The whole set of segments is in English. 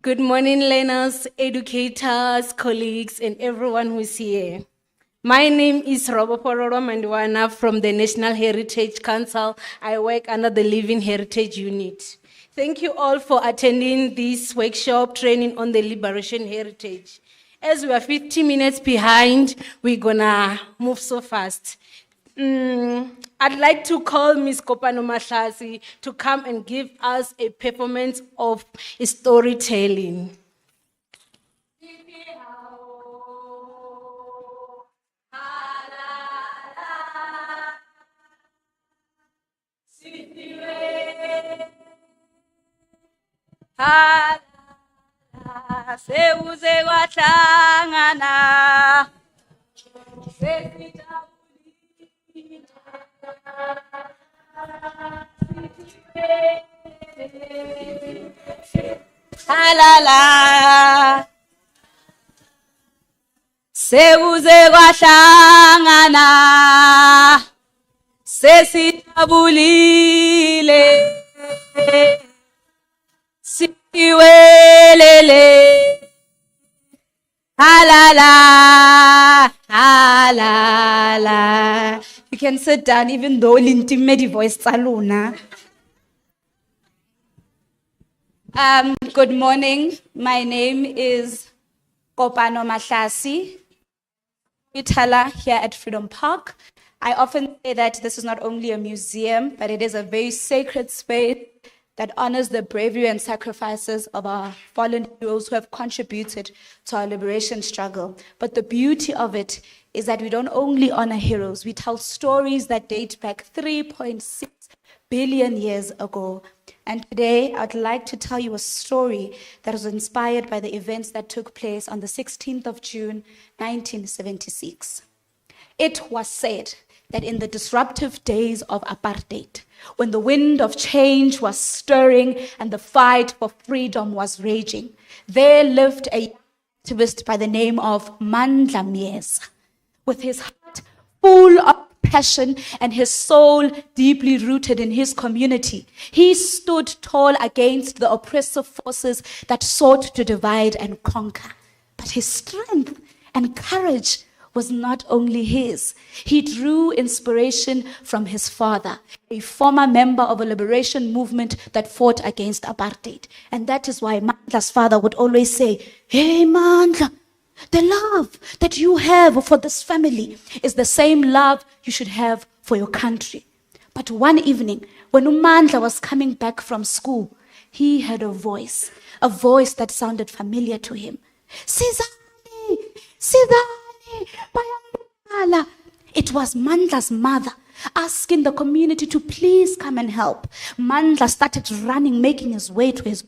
Good morning, learners, educators, colleagues, and everyone who's here. My name is Robopororo Mandiwana from the National Heritage Council. I work under the Living Heritage Unit. Thank you all for attending this workshop training on the Liberation Heritage. As we are 50 minutes behind, we're gonna move so fast. I'd like to call Ms. Kopano Mahlasi to come and give us a performance of storytelling. Seuze wahlangana halala seuze wahlangana sesijabulile siwelele halala halala. You can sit down even though l'intimate voice saluna. Good morning. My name is Kopano Mahlasi, storyteller here at Freedom Park. I often say that this is not only a museum, but it is a very sacred space that honors the bravery and sacrifices of our fallen heroes who have contributed to our liberation struggle. But the beauty of it is that we don't only honor heroes, we tell stories that date back 3.6 billion years ago. And today, I'd like to tell you a story that was inspired by the events that took place on the 16th of June, 1976. It was said that in the disruptive days of apartheid, when the wind of change was stirring and the fight for freedom was raging, there lived a activist by the name of NaLHISA, with his heart full of passion and his soul deeply rooted in his community. He stood tall against the oppressive forces that sought to divide and conquer. But his strength and courage was not only his. He drew inspiration from his father, a former member of a liberation movement that fought against apartheid. And that is why Mandla's father would always say, "Hey Mandla, the love that you have for this family is the same love you should have for your country." But one evening, when Mandla was coming back from school, he heard a voice that sounded familiar to him. "Sizani, Sizani. It was Mandla's mother asking the community to please come and help. Mandla started running, making his way to his.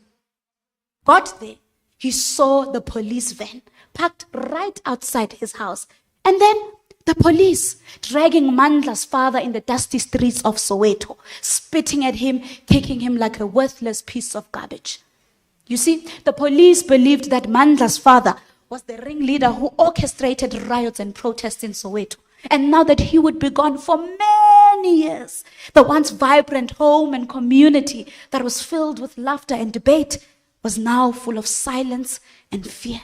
Got there, he saw the police van parked right outside his house. And then the police dragging Mandla's father in the dusty streets of Soweto, spitting at him, kicking him like a worthless piece of garbage. You see, the police believed that Mandla's father was the ringleader who orchestrated riots and protests in Soweto. And now that he would be gone for many years, the once vibrant home and community that was filled with laughter and debate was now full of silence and fear.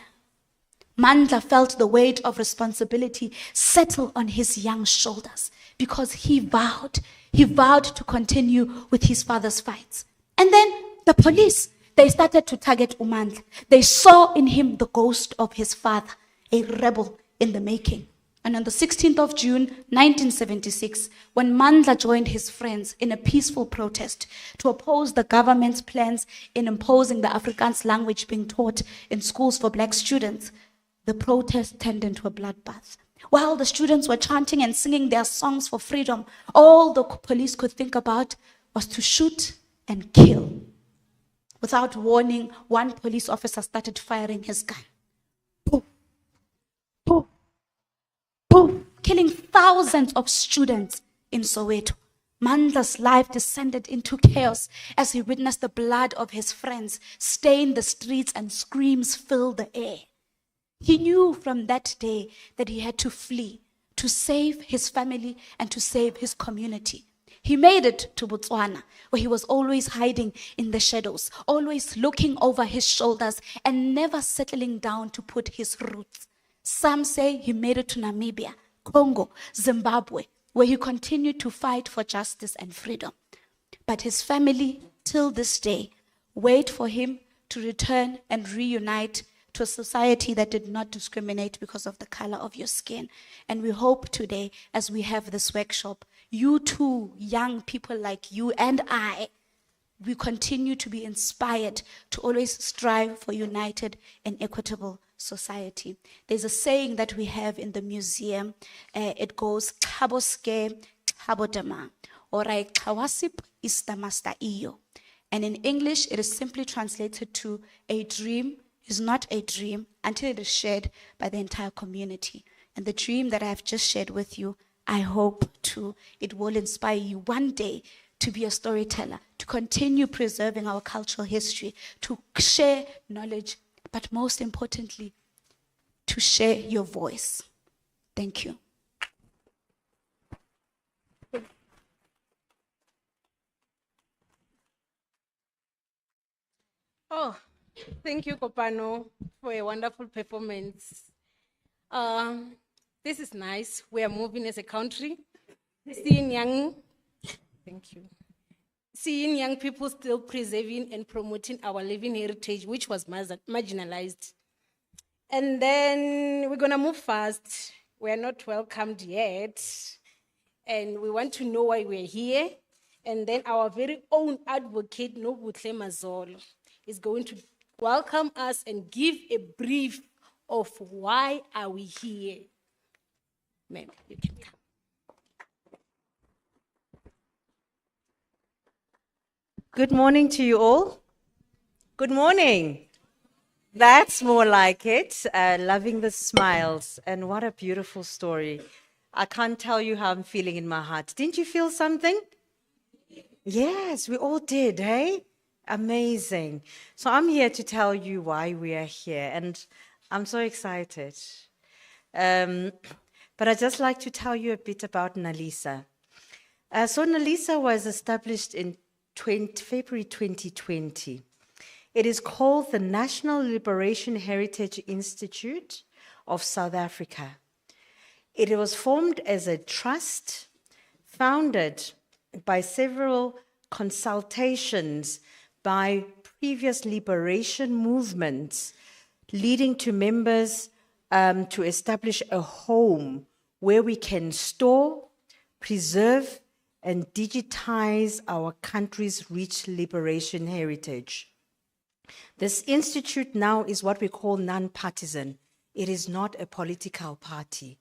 Mandla felt the weight of responsibility settle on his young shoulders because he vowed to continue with his father's fights. And then the police, they started to target Mandla. They saw in him the ghost of his father, a rebel in the making. And on the 16th of June, 1976, when Mandla joined his friends in a peaceful protest to oppose the government's plans in imposing the Afrikaans language being taught in schools for black students, the protest turned into a bloodbath. While the students were chanting and singing their songs for freedom, all the police could think about was to shoot and kill. Without warning, one police officer started firing his gun. Boom, boom, boom, killing thousands of students in Soweto. Mandla's life descended into chaos as he witnessed the blood of his friends stain the streets and screams fill the air. He knew from that day that he had to flee to save his family and to save his community. He made it to Botswana, where he was always hiding in the shadows, always looking over his shoulders and never settling down to put his roots. Some say he made it to Namibia, Congo, Zimbabwe, where he continued to fight for justice and freedom. But his family, till this day, wait for him to return and reunite to a society that did not discriminate because of the color of your skin. And we hope today, as we have this workshop, you too, young people like you and I, we continue to be inspired to always strive for united and equitable society. There's a saying that we have in the museum. It goes, "Chaboske, chabodema," or "I chawasip istamasta iyo." And in English, it is simply translated to, "A dream is not a dream until it is shared by the entire community." And the dream that I have just shared with you, I hope it will inspire you one day to be a storyteller, to continue preserving our cultural history, to share knowledge, but most importantly, to share your voice. Thank you. Oh, thank you, Kopano, for a wonderful performance. This is nice. We are moving as a country. Seeing young people still preserving and promoting our living heritage, which was marginalized. And then we're gonna move fast. We are not welcomed yet. And we want to know why we're here. And then our very own advocate, Nobutle Mazolo, is going to welcome us and give a brief of why are we here. Ma'am, you can come. Good morning to you all. Good morning. That's more like it. Loving the smiles. And what a beautiful story. I can't tell you how I'm feeling in my heart. Didn't you feel something? Yes, we all did, hey? Amazing. So I'm here to tell you why we are here. And I'm so excited. But I'd just like to tell you a bit about NaLHISA. So NaLHISA was established in February 2020. It is called the National Liberation Heritage Institute of South Africa. It was formed as a trust, founded by several consultations by previous liberation movements, leading to members to establish a home where we can store, preserve, and digitize our country's rich liberation heritage. This institute now is what we call non-partisan. It is not a political party.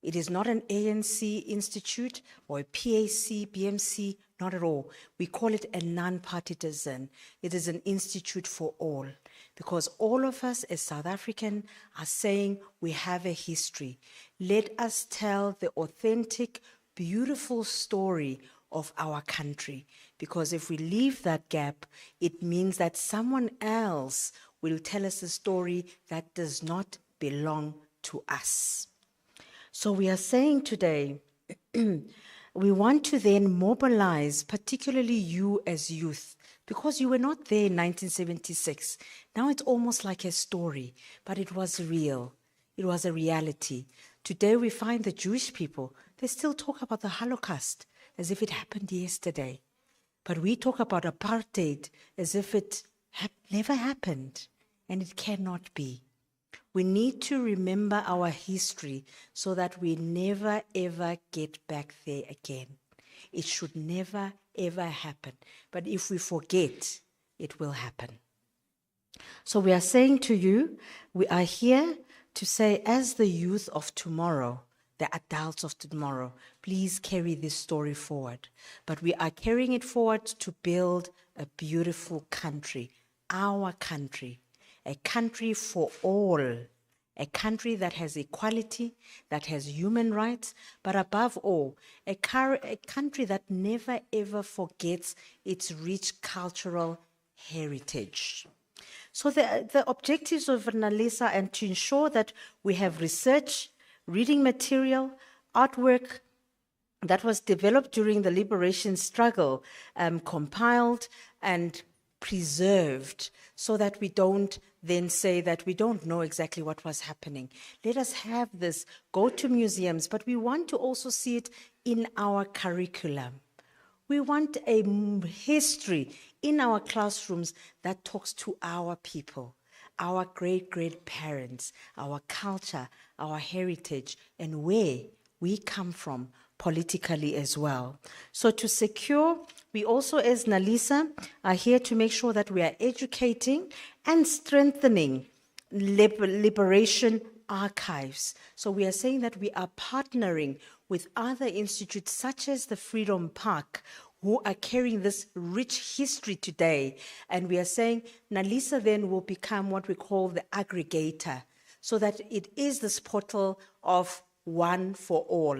It is not an ANC institute or a PAC, BMC, not at all. We call it a non-partisan. It is an institute for all, because all of us as South African are saying we have a history. Let us tell the authentic, beautiful story of our country, because if we leave that gap, it means that someone else will tell us a story that does not belong to us. So we are saying today, we want to then mobilize, particularly you as youth, because you were not there in 1976. Now it's almost like a story, but it was real. It was a reality. Today we find the Jewish people, they still talk about the Holocaust as if it happened yesterday. But we talk about apartheid as if it never happened, and it cannot be. We need to remember our history so that we never, ever get back there again. It should never, ever happen. But if we forget, it will happen. So we are saying to you, we are here to say, as the youth of tomorrow, the adults of tomorrow, please carry this story forward. But we are carrying it forward to build a beautiful country, our country, a country for all, a country that has equality, that has human rights, but above all, a country that never ever forgets its rich cultural heritage. So the objectives of NaLHISA are to ensure that we have research, reading material, artwork, that was developed during the liberation struggle, compiled and preserved so that we don't then say that we don't know exactly what was happening. Let us have this, go to museums, but we want to also see it in our curriculum. We want a history in our classrooms that talks to our people, our great parents, our culture, our heritage, and where we come from politically as well. So to secure, we also as NaLHISA are here to make sure that we are educating and strengthening liberation archives. So we are saying that we are partnering with other institutes such as the Freedom Park, who are carrying this rich history today. And we are saying NaLHISA then will become what we call the aggregator, so that it is this portal of one for all.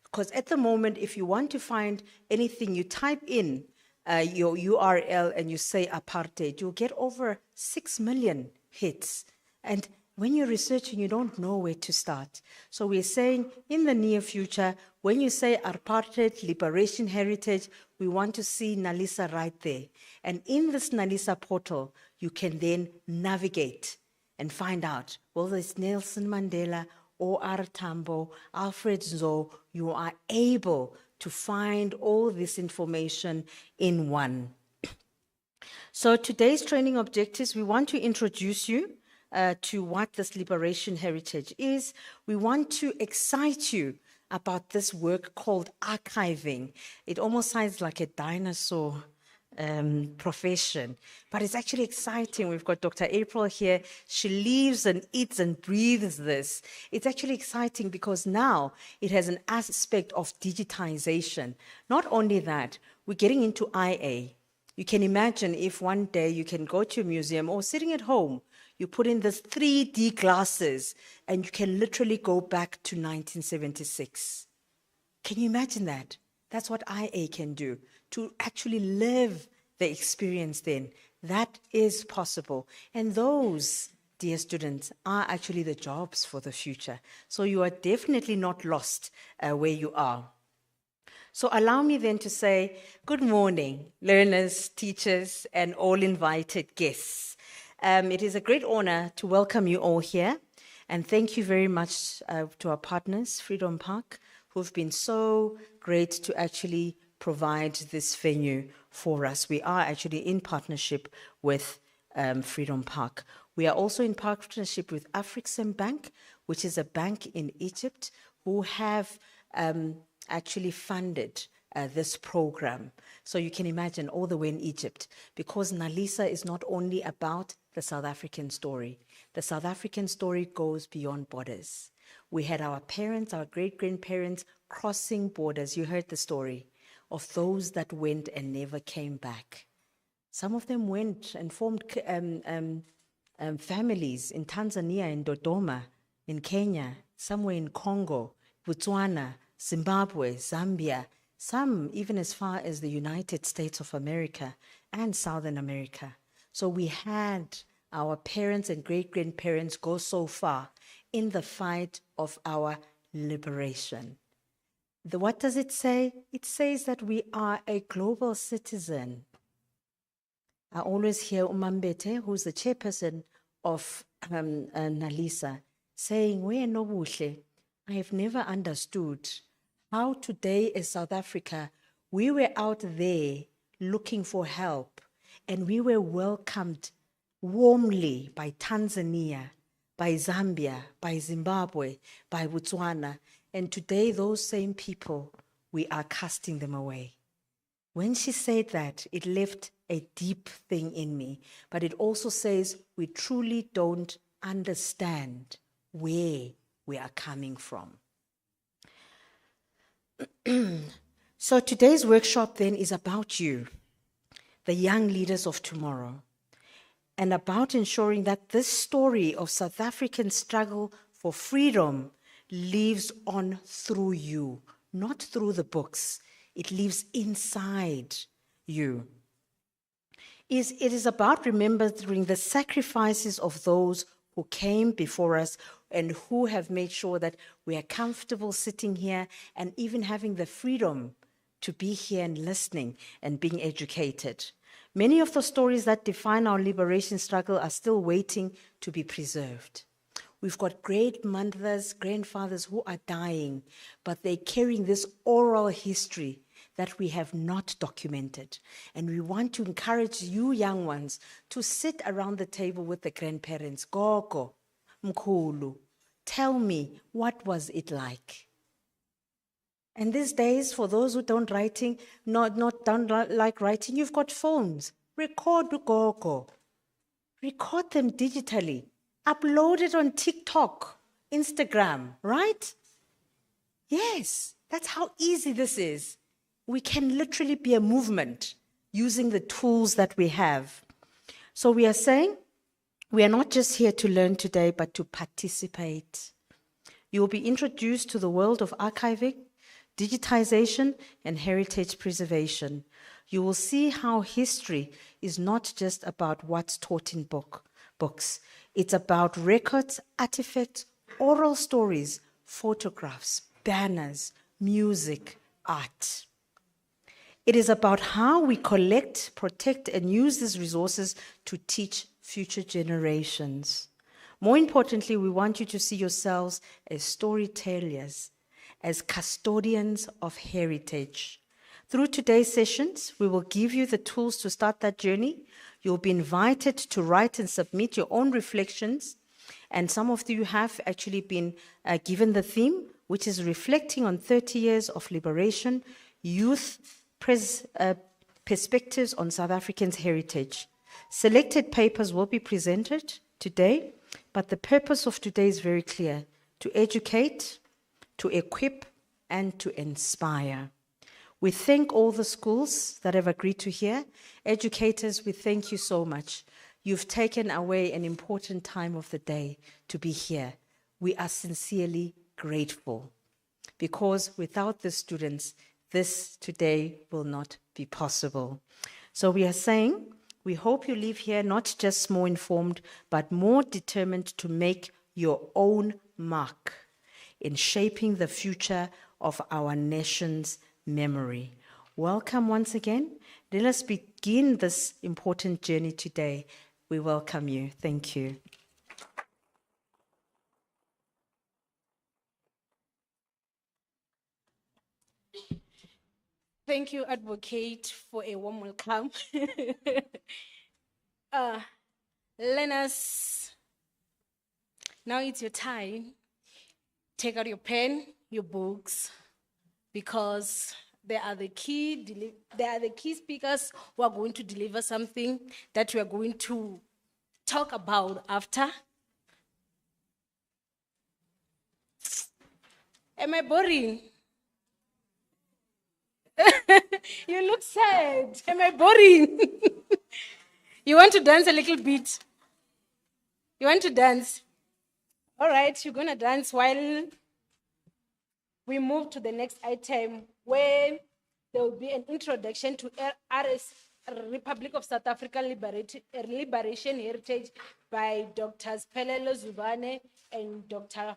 Because at the moment, if you want to find anything, you type in your URL and you say apartheid, you'll get over 6 million hits. And when you're researching, you don't know where to start. So we're saying in the near future, when you say apartheid, liberation, heritage, we want to see NaLHISA right there. And in this NaLHISA portal, you can then navigate and find out, whether it's Nelson Mandela, O.R. Tambo, Alfred Nzo, you are able to find all this information in one. So today's training objectives, we want to introduce you to what this liberation heritage is. We want to excite you about this work called archiving. It almost sounds like a dinosaur profession, but it's actually exciting. We've got Dr. April here. She lives and eats and breathes this. It's actually exciting because now it has an aspect of digitization. Not only that, we're getting into IA. You can imagine if one day you can go to a museum or sitting at home, you put in this 3D glasses and you can literally go back to 1976. Can you imagine that? That's what IA can do, to actually live the experience then. That is possible. And those, dear students, are actually the jobs for the future. So you are definitely not lost where you are. So allow me then to say good morning, learners, teachers, and all invited guests. It is a great honor to welcome you all here. And thank you very much to our partners, Freedom Park, who've been so great to actually provide this venue for us. We are actually in partnership with Freedom Park. We are also in partnership with Afrixim Bank, which is a bank in Egypt, who have actually funded this program. So you can imagine all the way in Egypt, because NaLHISA is not only about the South African story. The South African story goes beyond borders. We had our parents, our great-grandparents crossing borders. You heard the story of those that went and never came back. Some of them went and formed families in Tanzania, in Dodoma, in Kenya, somewhere in Congo, Botswana, Zimbabwe, Zambia, some even as far as the United States of America and Southern America. So we had our parents and great-grandparents go so far in the fight of our liberation. What does it say? It says that we are a global citizen. I always hear Umambete, who's the chairperson of NaLHISA, saying, I have never understood how today as South Africa, we were out there looking for help, and we were welcomed warmly by Tanzania, by Zambia, by Zimbabwe, by Botswana. And today, those same people, we are casting them away. When she said that, it left a deep thing in me. But it also says we truly don't understand where we are coming from. So today's workshop then is about you, the young leaders of tomorrow, and about ensuring that this story of South African struggle for freedom lives on through you, not through the books. It lives inside you. It is about remembering the sacrifices of those who came before us and who have made sure that we are comfortable sitting here and even having the freedom to be here and listening and being educated. Many of the stories that define our liberation struggle are still waiting to be preserved. We've got great mothers, grandfathers who are dying, but they're carrying this oral history that we have not documented. And we want to encourage you young ones to sit around the table with the grandparents. Gogo, mkhulu, tell me, what was it like? And these days, for those who don't like writing, you've got phones. Record gogo. Record them digitally. Upload it on TikTok, Instagram, right? Yes, that's how easy this is. We can literally be a movement using the tools that we have. So we are saying we are not just here to learn today, but to participate. You will be introduced to the world of archiving, digitization, and heritage preservation. You will see how history is not just about what's taught in books. It's about records, artifacts, oral stories, photographs, banners, music, art. It is about how we collect, protect, and use these resources to teach future generations. More importantly, we want you to see yourselves as storytellers, as custodians of heritage. Through today's sessions, we will give you the tools to start that journey. You'll be invited to write and submit your own reflections. And some of you have actually been given the theme, which is reflecting on 30 years of liberation, youth perspectives on South African's heritage. Selected papers will be presented today, but the purpose of today is very clear: to educate, to equip, and to inspire. We thank all the schools that have agreed to hear. Educators, we thank you so much. You've taken away an important time of the day to be here. We are sincerely grateful, because without the students, this today will not be possible. So we are saying, we hope you leave here not just more informed, but more determined to make your own mark in shaping the future of our nation's memory. Welcome once again. Let us begin this important journey today. We welcome you. Thank you. Thank you, Advocate, for a warm welcome. Learners, now it's your time. Take out your pen, your books, because they are the key speakers who are going to deliver something that we are going to talk about after. Am I boring? You look sad. Am I boring? You want to dance a little bit? You want to dance? All right, you're going to dance while we move to the next item, where there will be an introduction to RS, Republic of South Africa Liberation Heritage by Drs. Pelelo Zubane and Dr.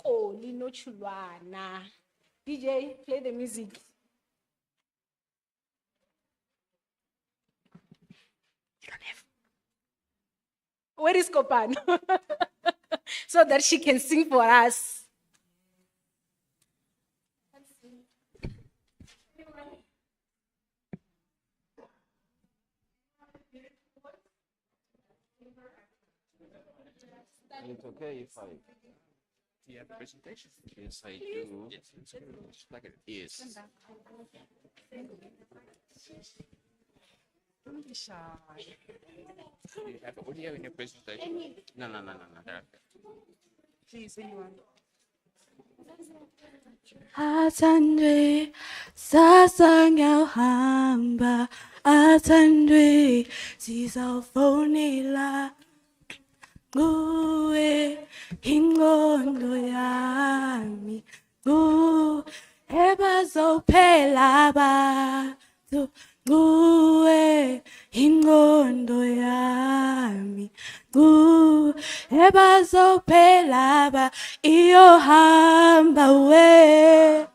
Kolino Chulwana. DJ, play the music. You don't have. Where is Kopan? So that she can sing for us. It's okay if I. Do you have a presentation? Yes, I do. Yes, it's good. Like it is. Don't be shy. Do you have audio in your presentation? No. There. Please, anyone. Athandwe sasa ngiyahamba, athandwe sizawufonela nguwe ingqondo yami, nguwe bazophela abantu, nguwe ingqondo yami, ebazophelaba iyohamba we,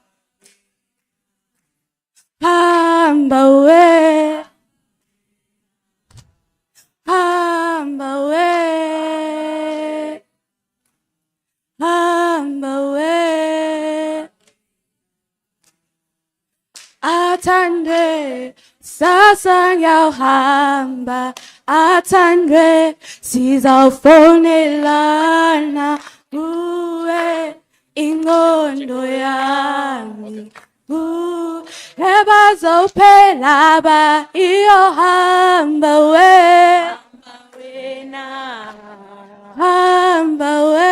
hamba we, hamba we, hamba we, athandwe sasa ngiyahamba, athandwe sizawufonelana kuwe ingqondo yami, ebazophelaba iyohamba we, hamba we,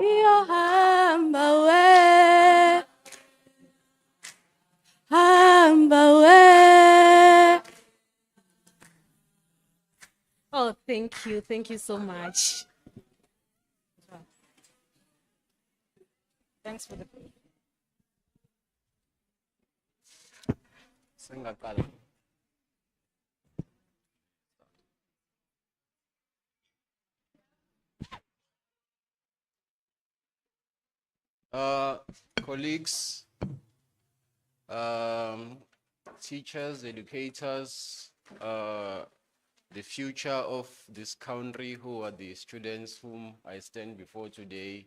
iyohamba we, hamba we. Oh, thank you. Thank you so much. Thanks for the. Singaqala. Colleagues, teachers, educators, the future of this country, who are the students whom I stand before today,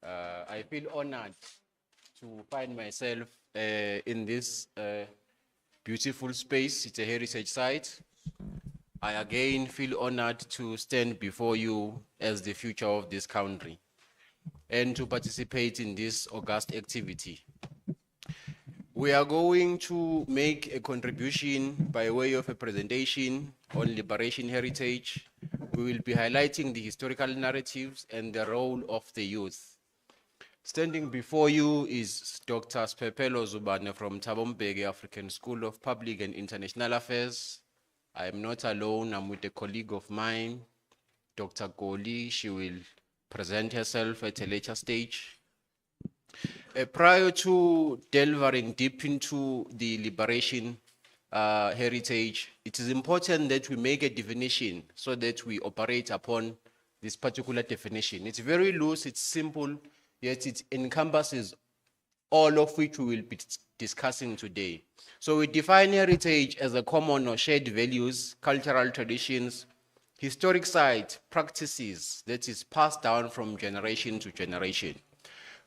I feel honored to find myself in this beautiful space. It's a heritage site. I again feel honored to stand before you as the future of this country and to participate in this august activity. We are going to make a contribution by way of a presentation on liberation heritage. We will be highlighting the historical narratives and the role of the youth. Standing before you is Dr. Spepelo Zubane from Thabo Mbeki African School of Public and International Affairs. I am not alone, I'm with a colleague of mine, Dr. Goli. She will present herself at a later stage. Prior to delving deep into the liberation heritage, it is important that we make a definition so that we operate upon this particular definition. It's very loose, it's simple, yet it encompasses all of which we will be discussing today. So we define heritage as a common or shared values, cultural traditions, historic sites, practices that is passed down from generation to generation.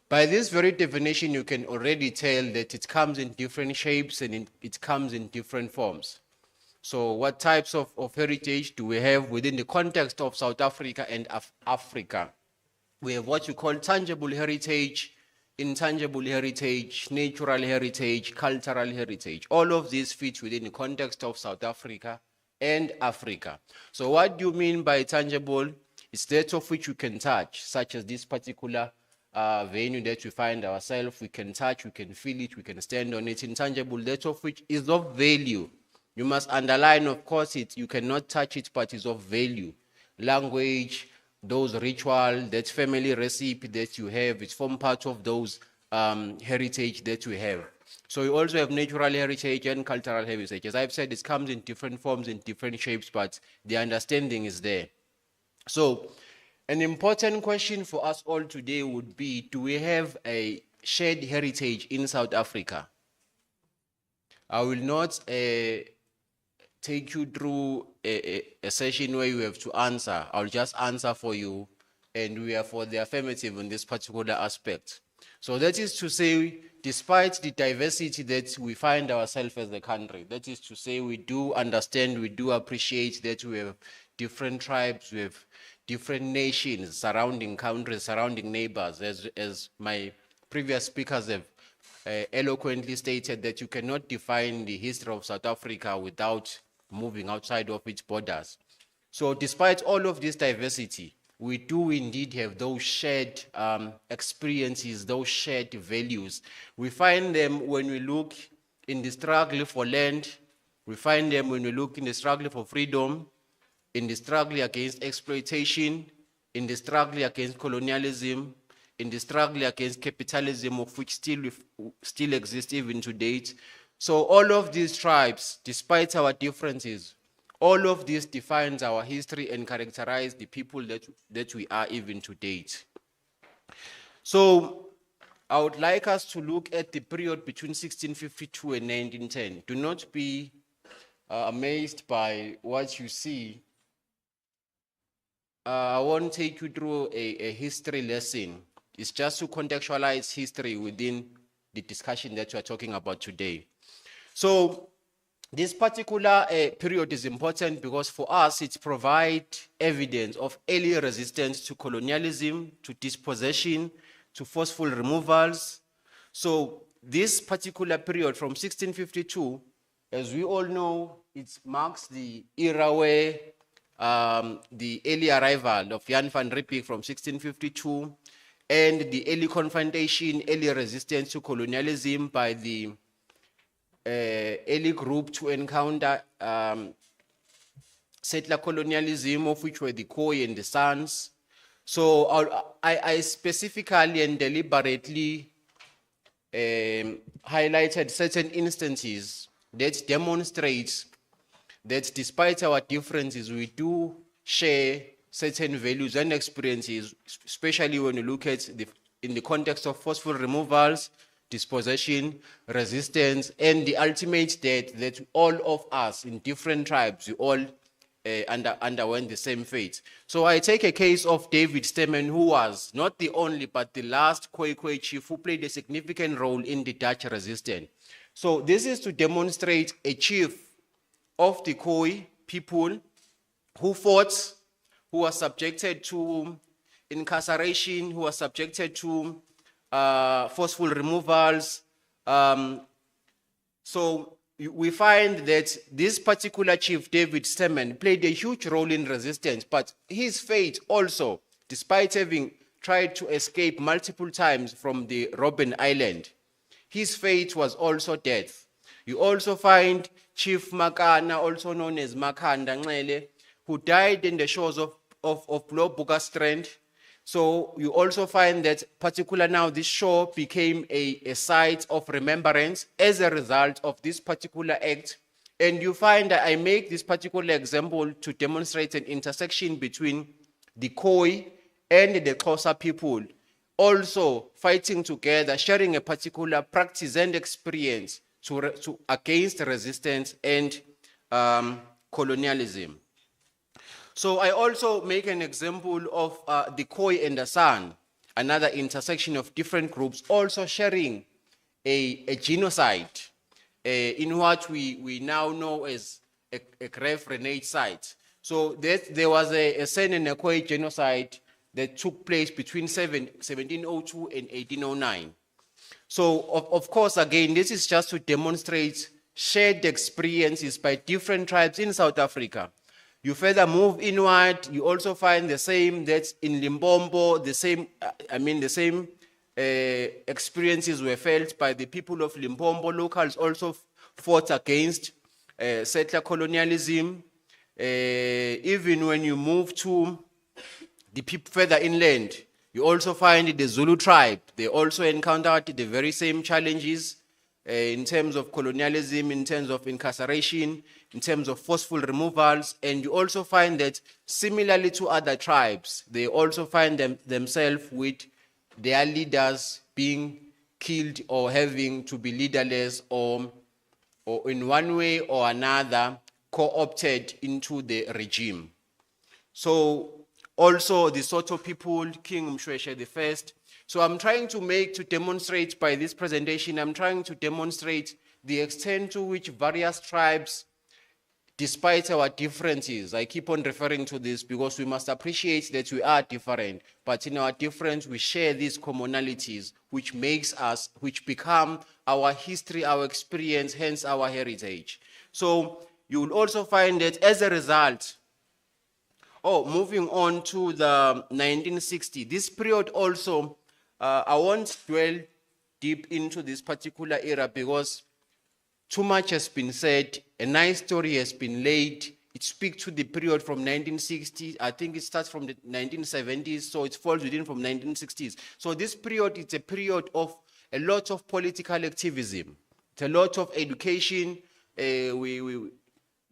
By this very definition, you can already tell that it comes in different shapes and it comes in different forms. So what types of heritage do we have within the context of South Africa and Africa? We have what you call tangible heritage, intangible heritage, natural heritage, cultural heritage. All of these fit within the context of South Africa and Africa. So what do you mean by tangible? It's that of which you can touch, such as this particular venue that we find ourselves. We can touch, we can feel it, we can stand on it. Intangible, that of which is of value. You must underline, of course, you cannot touch it, but it's of value. Language, those ritual, that family recipe that you have, it's form part of those heritage that we have. So we also have natural heritage and cultural heritage. As I've said, it comes in different forms, in different shapes, but the understanding is there. So an important question for us all today would be, do we have a shared heritage in South Africa? I will not take you through a session where you have to answer. I'll just answer for you, and we are for the affirmative in this particular aspect. So that is to say, despite the diversity that we find ourselves as a country, that is to say, we do understand, we do appreciate that we have different tribes, we have different nations, surrounding countries, surrounding neighbors, as my previous speakers have eloquently stated, that you cannot define the history of South Africa without moving outside of its borders. So despite all of this diversity, we do indeed have those shared experiences, those shared values. We find them when we look in the struggle for land. We find them when we look in the struggle for freedom, in the struggle against exploitation, in the struggle against colonialism, in the struggle against capitalism, of which still exists even to date. So all of these tribes, despite our differences, All of this defines our history and characterize the people that we are even to date. So I would like us to look at the period between 1652 and 1910. Do not be amazed by what you see. I won't take you through a history lesson. It's just to contextualize history within the discussion that we're talking about today. So this particular period is important because for us, it provides evidence of early resistance to colonialism, to dispossession, to forceful removals. So this particular period from 1652, as we all know, it marks the era where the early arrival of Jan van Riebeeck from 1652 and the early confrontation, early resistance to colonialism by the early group to encounter settler colonialism, of which were the Khoi and the Sons. So I specifically and deliberately highlighted certain instances that demonstrate that despite our differences, we do share certain values and experiences, especially when you look at in the context of forceful removals, dispossession, resistance, and the ultimate death that all of us in different tribes, we all underwent the same fate. So I take a case of David Stemmen, who was not the only, but the last Khoi chief who played a significant role in the Dutch resistance. So this is to demonstrate a chief of the Khoi people who fought, who was subjected to incarceration, who was subjected to forceful removals. So we find that this particular chief, David Stemmen, played a huge role in resistance, but his fate also, despite having tried to escape multiple times from the Robben Island, his fate was also death. You also find Chief Makana, also known as Makanda Nxele, who died in the shores of Blobuka Strand. So you also find that particular now this shore became a site of remembrance as a result of this particular act. And you find that I make this particular example to demonstrate an intersection between the Khoi and the Xhosa people, also fighting together, sharing a particular practice and experience to against resistance and colonialism. So I also make an example of the Khoi and the San, another intersection of different groups, also sharing a genocide in what we now know as a grave renate site. So there was a San and a Khoi genocide that took place between 1702 and 1809. So, of course, again, this is just to demonstrate shared experiences by different tribes in South Africa. You further move inward, you also find the same that's in Limpopo, the same experiences were felt by the people of Limpopo. Locals also fought against settler colonialism. Even when you move to the people further inland, you also find the Zulu tribe. They also encountered the very same challenges in terms of colonialism, in terms of incarceration, in terms of forceful removals. And you also find that similarly to other tribes, they also find themselves with their leaders being killed or having to be leaderless or in one way or another co-opted into the regime. So also the Soto people, King Mshweshe I. So I'm trying to demonstrate by this presentation, I'm trying to demonstrate the extent to which various tribes, despite our differences, I keep on referring to this because we must appreciate that we are different, but in our difference, we share these commonalities, which makes us, which become our history, our experience, hence our heritage. So you will also find that as a result, moving on to the 1960, this period also, I won't dwell deep into this particular era because too much has been said, a nice story has been laid. It speaks to the period from 1960, I think it starts from the 1970s, so it falls within from 1960s. So this period, it's a period of a lot of political activism. It's a lot of education.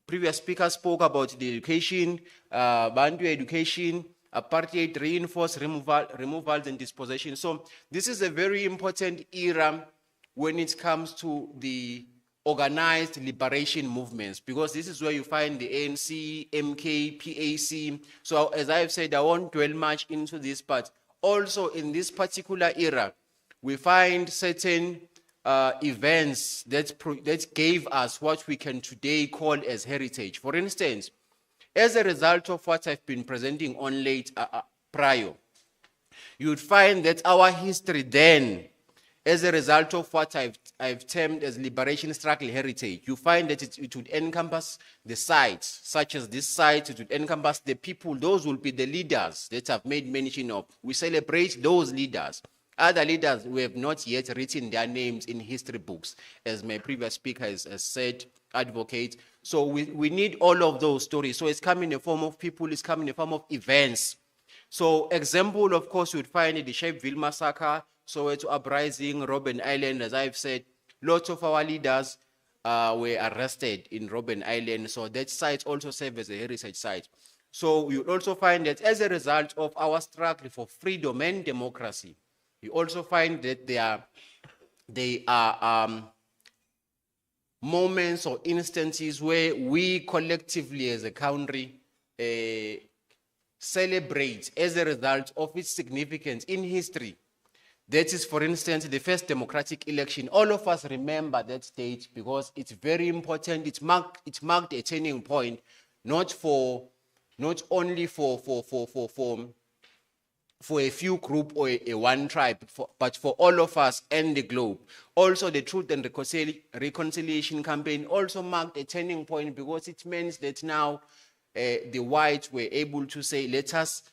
previous speaker spoke about the education, Bantu education, apartheid, reinforced removals and dispossession. So this is a very important era when it comes to the organized liberation movements, because this is where you find the ANC, MK, PAC. So as I've said, I won't dwell much into this, but also in this particular era, we find certain events that gave us what we can today call as heritage. For instance, as a result of what I've been presenting on prior, you'd find that our history then, as a result of what I've termed as liberation struggle heritage, you find that it would encompass the sites, such as this site, it would encompass the people, those will be the leaders that I've made mention of. We celebrate those leaders. Other leaders who have not yet written their names in history books, as my previous speaker has said, advocate. So we need all of those stories. So it's coming in the form of people, it's coming in the form of events. So example, of course, you would find the Shapeville massacre, Soweto uprising, Robben Island, as I've said. Lots of our leaders were arrested in Robben Island. So that site also serves as a heritage site. So you also find that as a result of our struggle for freedom and democracy, you also find that there are moments or instances where we collectively as a country celebrate as a result of its significance in history. That is, for instance, the first democratic election. All of us remember that date because it's very important. It marked a turning point, not only for a few group or a one tribe, but for all of us and the globe. Also, the Truth and Reconciliation campaign also marked a turning point because it means that now the whites were able to say, let us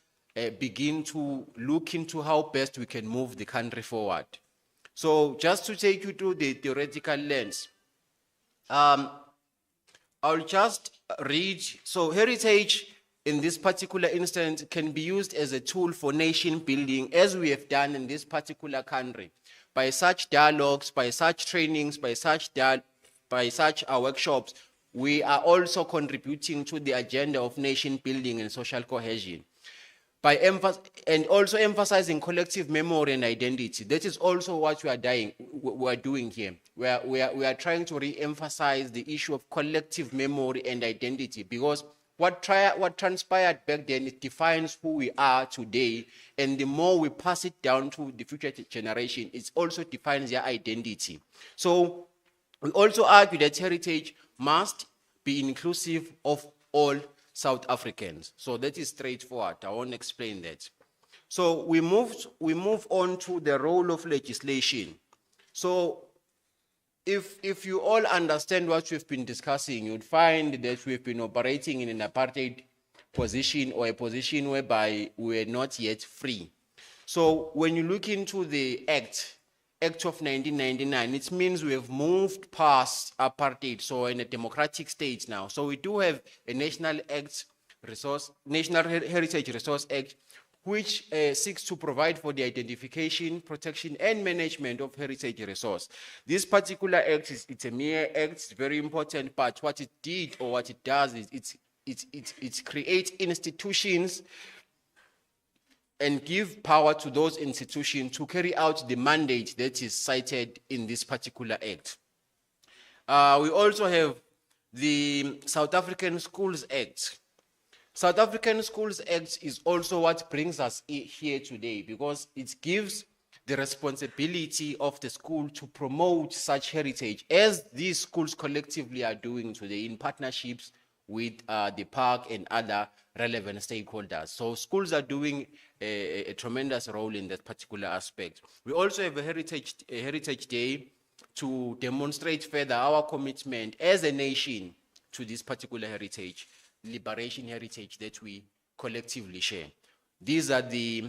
begin to look into how best we can move the country forward. So just to take you through the theoretical lens, I'll just read. So heritage in this particular instance can be used as a tool for nation building, as we have done in this particular country, by such dialogues, by such trainings, by such workshops. We are also contributing to the agenda of nation building and social cohesion. And also emphasizing collective memory and identity. That is also what we are doing here. We are trying to re-emphasize the issue of collective memory and identity, because what transpired back then, it defines who we are today, and the more we pass it down to the future generation, it also defines their identity. So we also argue that heritage must be inclusive of all South Africans. So that is straightforward. I won't explain that. So we move on to the role of legislation. So if you all understand what we've been discussing, you'd find that we've been operating in an apartheid position, or a position whereby we're not yet free. So when you look into the Act of 1999, it means we have moved past apartheid, so in a democratic state now. So we do have a National Heritage Resource Act, which seeks to provide for the identification, protection, and management of heritage resource. This particular act it's a mere act, it's very important, but what it did, or what it does, is it creates institutions and give power to those institutions to carry out the mandate that is cited in this particular act. We also have the South African Schools Act. South African Schools Act is also what brings us here today, because it gives the responsibility of the school to promote such heritage, as these schools collectively are doing today in partnerships with the park and other relevant stakeholders. So schools are doing a tremendous role in that particular aspect. We also have a Heritage Day to demonstrate further our commitment as a nation to this particular heritage, liberation heritage that we collectively share. These are the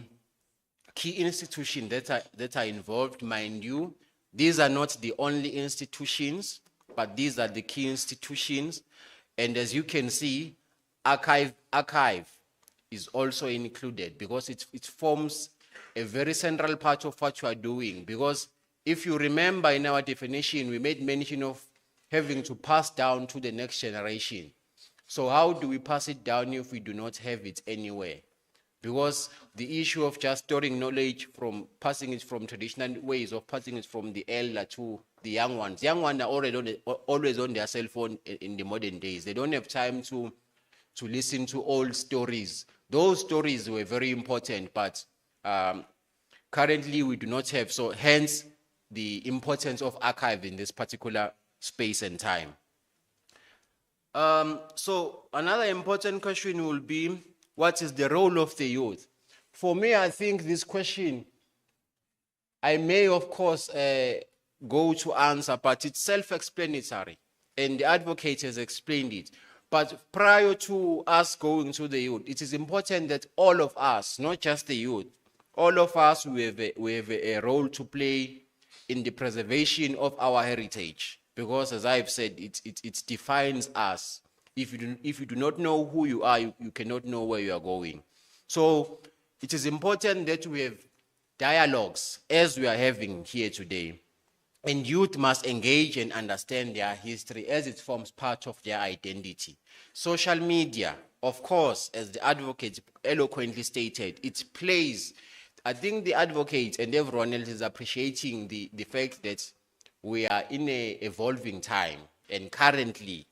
key institutions that are involved, mind you. These are not the only institutions, but these are the key institutions. And as you can see, archive is also included, because it forms a very central part of what you are doing. Because if you remember, in our definition, we made mention of having to pass down to the next generation. So how do we pass it down if we do not have it anywhere? Because the issue of just storing knowledge from passing it from traditional ways of passing it from the elder to the young ones. Young ones are already always on their cell phone in the modern days. They don't have time to listen to old stories. Those stories were very important, but currently we do not have. So hence the importance of archiving this particular space and time. So another important question will be, what is the role of the youth? For me, I think this question, I may, of course, go to answer, but it's self-explanatory, and the advocate has explained it. But prior to us going to the youth, it is important that all of us, not just the youth, all of us, we have a role to play in the preservation of our heritage. Because as I've said, it defines us. If you do not know who you are, you cannot know where you are going. So it is important that we have dialogues as we are having here today. And youth must engage and understand their history as it forms part of their identity. Social media, of course, as the advocate eloquently stated, it plays. I think the advocate and everyone else is appreciating the fact that we are in an evolving time, and currently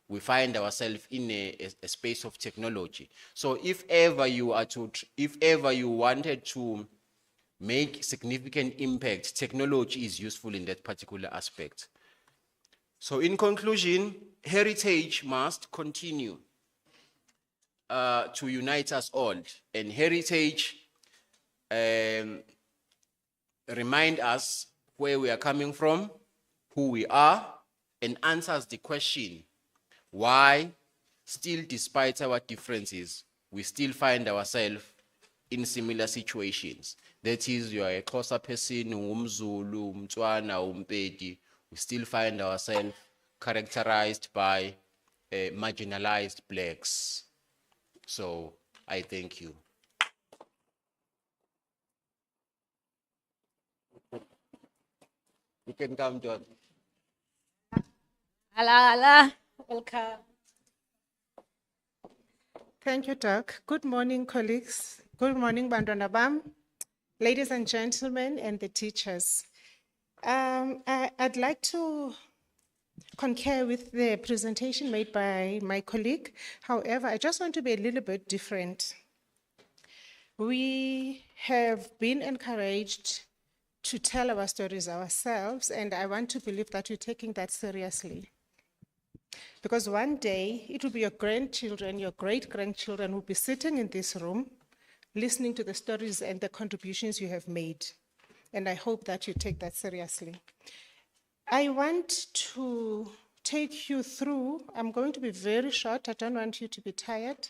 we find ourselves in a space of technology. So if ever you wanted to make significant impact, technology is useful in that particular aspect. So in conclusion, heritage must continue to unite us all, and heritage remind us where we are coming from, who we are, and answers the question, why, still despite our differences, we still find ourselves in similar situations. That is, you are a Xhosa person, umZulu, umTswana, uMpedi, we still find ourselves characterized by marginalized blacks. So I thank you. You can come, John. Hala, welcome. Thank you, Doc. Good morning, colleagues. Good morning, Bantwana Bam, ladies and gentlemen, and the teachers. I'd like to concur with the presentation made by my colleague. However, I just want to be a little bit different. We have been encouraged to tell our stories ourselves, and I want to believe that you're taking that seriously. Because one day, it will be your grandchildren, your great-grandchildren who will be sitting in this room, listening to the stories and the contributions you have made. And I hope that you take that seriously. I want to take you through, I'm going to be very short, I don't want you to be tired.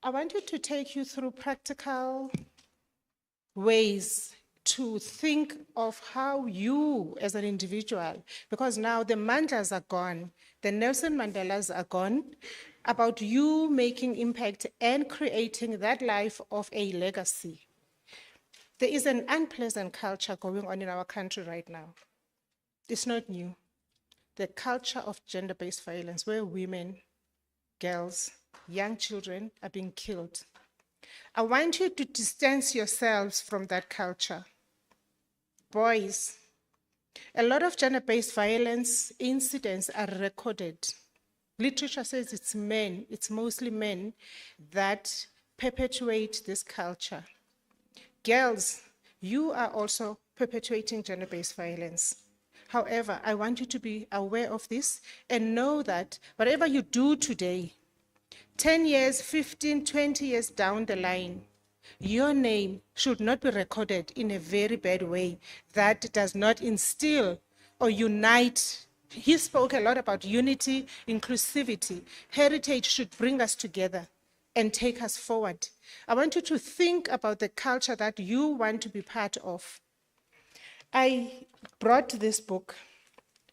I want you to take you through practical ways to think of how you as an individual, because now the Mandlas are gone, the Nelson Mandelas are gone, about you making impact and creating that life of a legacy. There is an unpleasant culture going on in our country right now. It's not new. The culture of gender-based violence, where women, girls, young children are being killed. I want you to distance yourselves from that culture. Boys, a lot of gender-based violence incidents are recorded. Literature says it's men, it's mostly men that perpetuate this culture. Girls, you are also perpetuating gender-based violence. However, I want you to be aware of this and know that whatever you do today, 10 years, 15, 20 years down the line, your name should not be recorded in a very bad way that does not instill or unite. He spoke a lot about unity, inclusivity. Heritage should bring us together and take us forward. I want you to think about the culture that you want to be part of. I brought this book.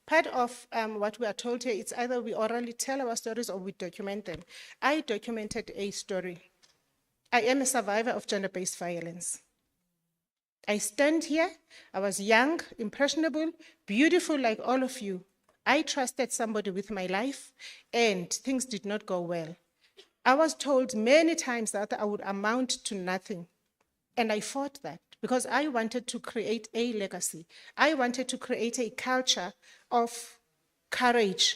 Part of what we are told here, it's either we orally tell our stories or we document them. I documented a story. I am a survivor of gender-based violence. I stand here, I was young, impressionable, beautiful like all of you. I trusted somebody with my life and things did not go well. I was told many times that I would amount to nothing. And I fought that because I wanted to create a legacy. I wanted to create a culture of courage,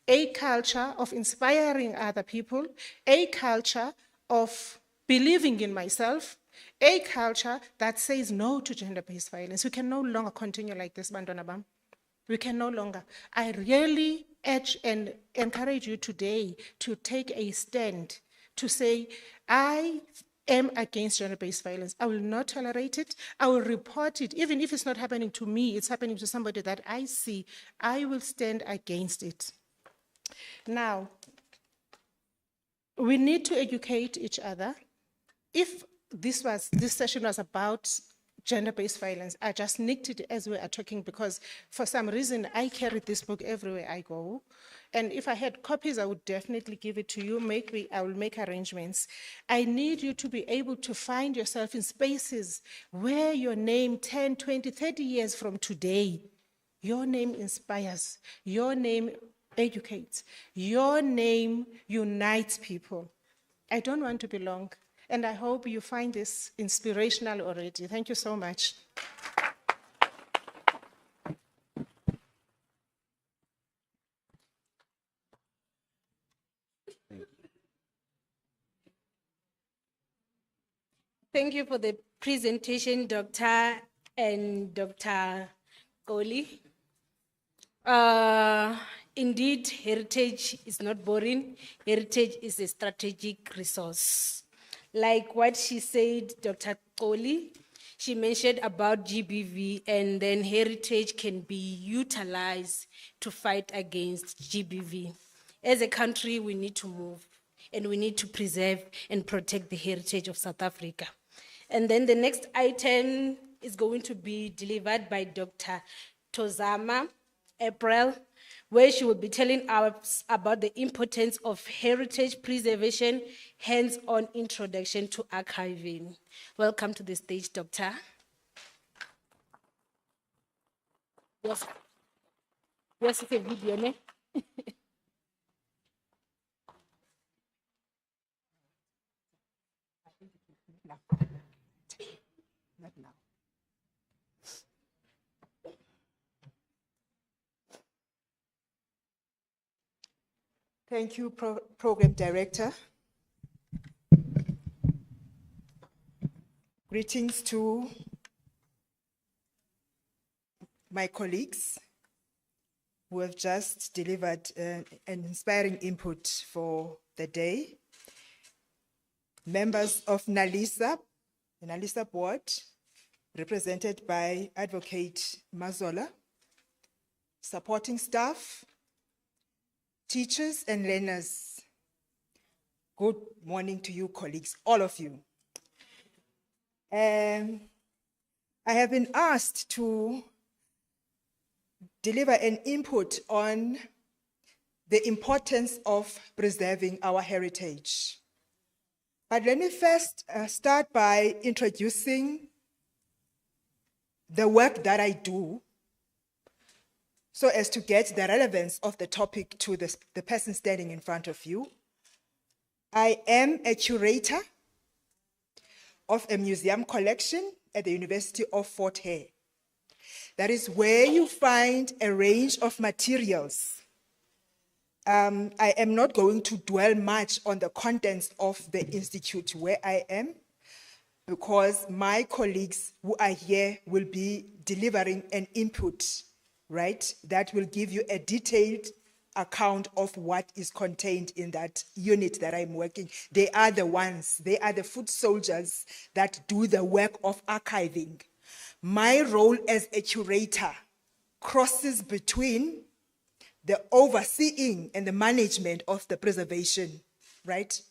a culture of inspiring other people, a culture of believing in myself, a culture that says no to gender-based violence. We can no longer continue like this, Bantwana Bam. We can no longer. I really urge and encourage you today to take a stand, to say, I am against gender-based violence. I will not tolerate it. I will report it. Even if it's not happening to me, it's happening to somebody that I see, I will stand against it. Now, we need to educate each other. If this session was about gender-based violence, I just nicked it as we are talking because for some reason I carry this book everywhere I go. And if I had copies, I would definitely give it to you. Maybe I will make arrangements. I need you to be able to find yourself in spaces where your name 10, 20, 30 years from today, your name inspires, your name educates, your name unites people. I don't want to be long. And I hope you find this inspirational already. Thank you so much. Thank you for the presentation, Dr. and Dr. Goli. Indeed, heritage is not boring. Heritage is a strategic resource. Like what she said, Dr. Goli, she mentioned about GBV, and then heritage can be utilized to fight against GBV. As a country, we need to move, and we need to preserve and protect the heritage of South Africa. And then the next item is going to be delivered by Dr. Tozama April, where she will be telling us about the importance of heritage preservation, hands-on introduction to archiving. Welcome to the stage, Doctor. Yes, yes, it's a video, ne? Not now. Thank you, Program Director. Greetings to my colleagues who have just delivered an inspiring input for the day. Members of NaLHISA, the NaLHISA board, represented by Advocate Mazola, supporting staff, teachers and learners. Good morning to you, colleagues, all of you. I have been asked to deliver an input on the importance of preserving our heritage. But let me first start by introducing the work that I do so as to get the relevance of the topic to the person standing in front of you. I am a curator of a museum collection at the University of Fort Hare. That is where you find a range of materials. I am not going to dwell much on the contents of the institute where I am, because my colleagues who are here will be delivering an input, right, that will give you a detailed account of what is contained in that unit that I'm working. They are the ones, they are the foot soldiers that do the work of archiving. My role as a curator crosses between the overseeing and the management of the preservation, right?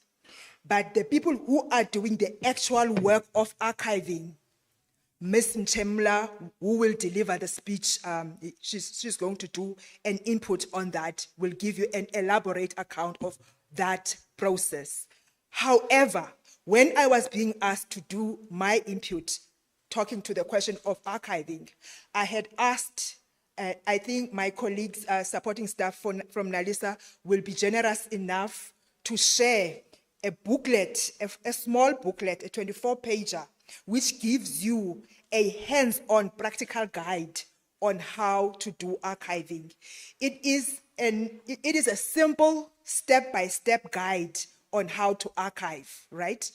But the people who are doing the actual work of archiving, Ms. Mchemla, who will deliver the speech, she's going to do an input on that, will give you an elaborate account of that process. However, when I was being asked to do my input, talking to the question of archiving, I had asked I think my colleagues, supporting staff from NaLHISA will be generous enough to share a booklet, a small booklet, a 24-pager, which gives you a hands-on practical guide on how to do archiving. It is a simple step-by-step guide on how to archive, right?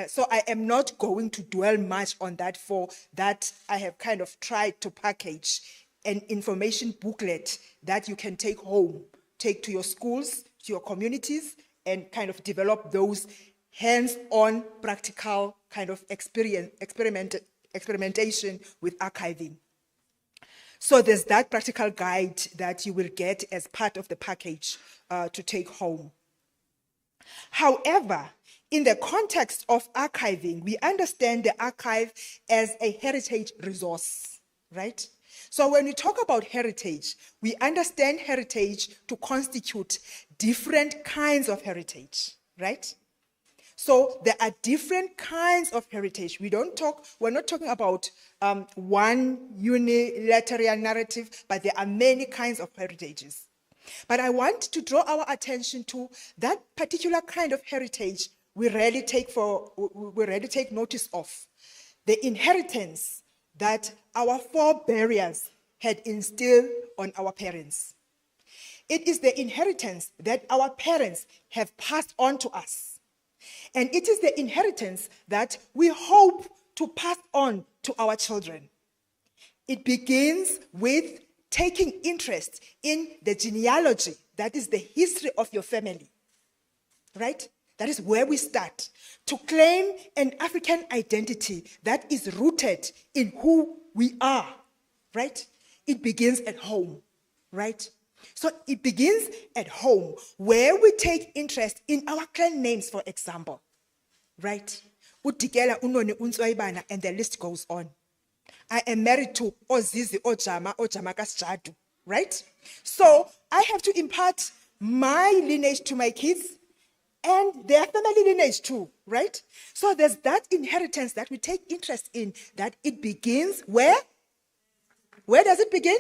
So I am not going to dwell much on that. For that, I have kind of tried to package an information booklet that you can take home, take to your schools, to your communities, and kind of develop those hands-on practical kind of experimentation with archiving. So there's that practical guide that you will get as part of the package to take home. However, in the context of archiving, we understand the archive as a heritage resource, right? So when we talk about heritage, we understand heritage to constitute different kinds of heritage, right? So there are different kinds of heritage. We're not talking about one unilateral narrative, but there are many kinds of heritages. But I want to draw our attention to that particular kind of heritage we rarely take notice of. The inheritance that our forebears had instilled on our parents. It is the inheritance that our parents have passed on to us. And it is the inheritance that we hope to pass on to our children. It begins with taking interest in the genealogy, that is the history of your family, right? That is where we start, to claim an African identity that is rooted in who we are, right? It begins at home, right? So it begins at home, where we take interest in our clan names, for example, right? Utikela, Unoni, Unswaibana, and the list goes on. I am married to Ozizi, Ojama, Ojamakas Jadu, right? So I have to impart my lineage to my kids and their family lineage too, right? So there's that inheritance that we take interest in, that it begins where? Where does it begin?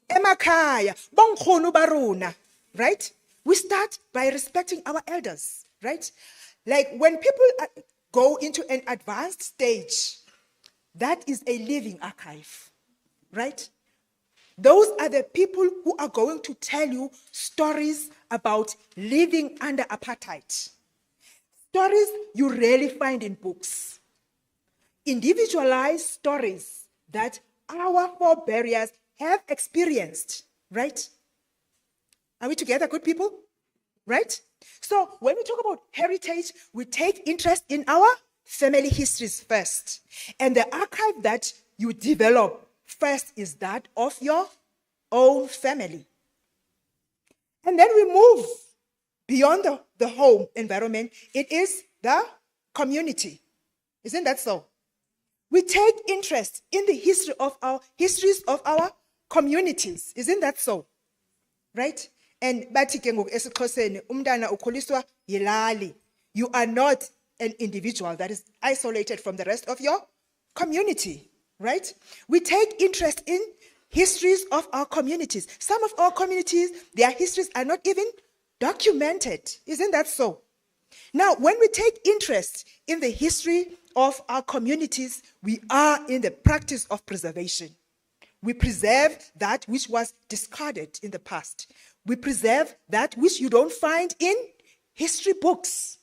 Emakaya, bongkhulu baruna, right? We start by respecting our elders, right? Like when people go into an advanced stage, that is a living archive, right? Those are the people who are going to tell you stories about living under apartheid. Stories you rarely find in books. Individualized stories that our forebears have experienced, right? Are we together, good people? Right? So when we talk about heritage, we take interest in our family histories first. And the archive that you develop first is that of your own family. And then we move beyond the home environment. It is the community. Isn't that so? We take interest in the histories of our communities. Isn't that so? Right? And bathi ke ngoku esiXhoseni umntana ukhuliswa yilali. You are not an individual that is isolated from the rest of your community, right? We take interest in histories of our communities. Some of our communities, their histories are not even documented. Isn't that so? Now, when we take interest in the history of our communities, we are in the practice of preservation. We preserve that which was discarded in the past. We preserve that which you don't find in history books.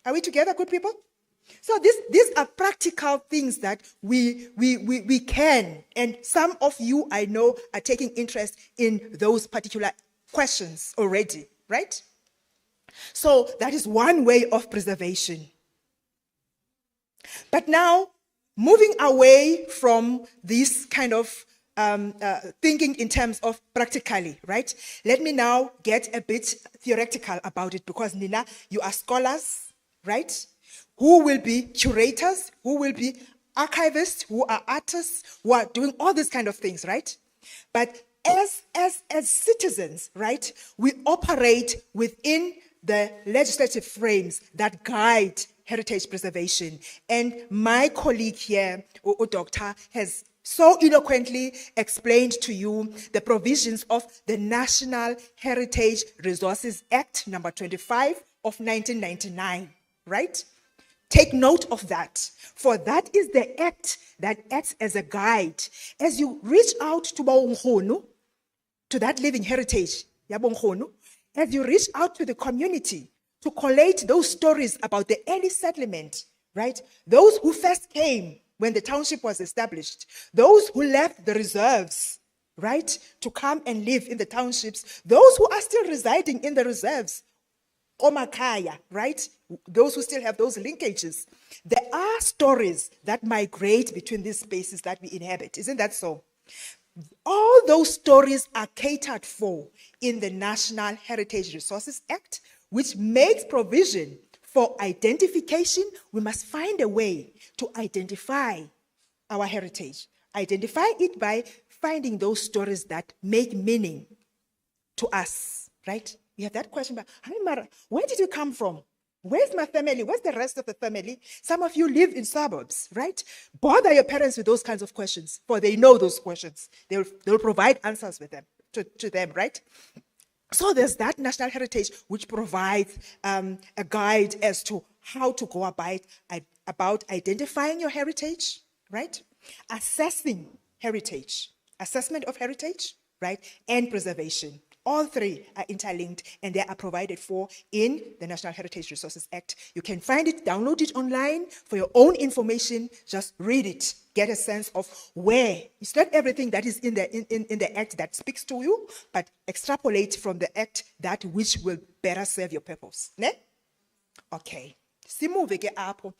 Are we together, good people? So these are practical things that we can, and some of you I know are taking interest in those particular questions already, right? So that is one way of preservation. But now, moving away from this kind of thinking in terms of practically, right? Let me now get a bit theoretical about it, because Nina, you are scholars, right? Who will be curators, who will be archivists, who are artists, who are doing all these kind of things, right? But as citizens, right, we operate within the legislative frames that guide heritage preservation. And my colleague here, Doctor, has so eloquently explained to you the provisions of the National Heritage Resources Act number 25 of 1999, right? Take note of that, for that is the act that acts as a guide as you reach out to Bonghono, to that living heritage, Yabonghono, as you reach out to the community to collate those stories about the early settlement, right? Those who first came when the township was established, those who left the reserves, right, to come and live in the townships, those who are still residing in the reserves, Omakaya, right? Those who still have those linkages. There are stories that migrate between these spaces that we inhabit. Isn't that so? All those stories are catered for in the National Heritage Resources Act, which makes provision for identification. We must find a way to identify our heritage. Identify it by finding those stories that make meaning to us, right? We have that question, but where did you come from? Where's my family? Where's the rest of the family? Some of you live in suburbs, right? Bother your parents with those kinds of questions, for they know those questions. They'll provide answers with them to them, right? So there's that national heritage which provides a guide as to how to go about identifying your heritage, right? Assessing heritage, assessment of heritage, right? And preservation. All three are interlinked and they are provided for in the National Heritage Resources Act. You can find it, download it online for your own information. Just read it, get a sense of where. It's not everything that is in the act that speaks to you, but extrapolate from the act that which will better serve your purpose. Ne? Okay. Simuve ke apho.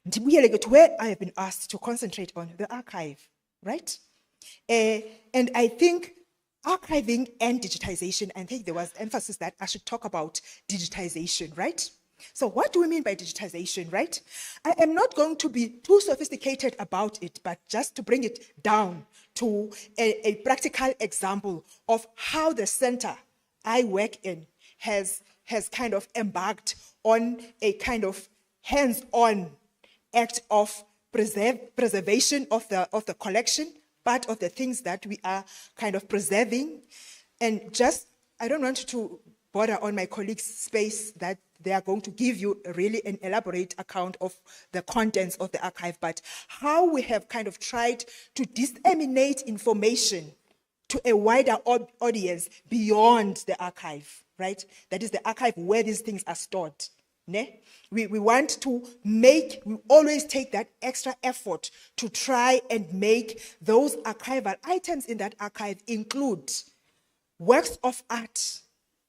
Ndibuyele ke to where I have been asked to concentrate on the archive, right? And I think archiving and digitization, I think there was emphasis that I should talk about digitization, right? So what do we mean by digitization, right? I am not going to be too sophisticated about it, but just to bring it down to a practical example of how the center I work in has kind of embarked on a kind of hands-on act of preservation of the collection, part of the things that we are kind of preserving. And just, I don't want to border on my colleagues' space that they are going to give you really an elaborate account of the contents of the archive, but how we have kind of tried to disseminate information to a wider audience beyond the archive, right? That is the archive where these things are stored. Ne? We want to we always take that extra effort to try and make those archival items in that archive include works of art,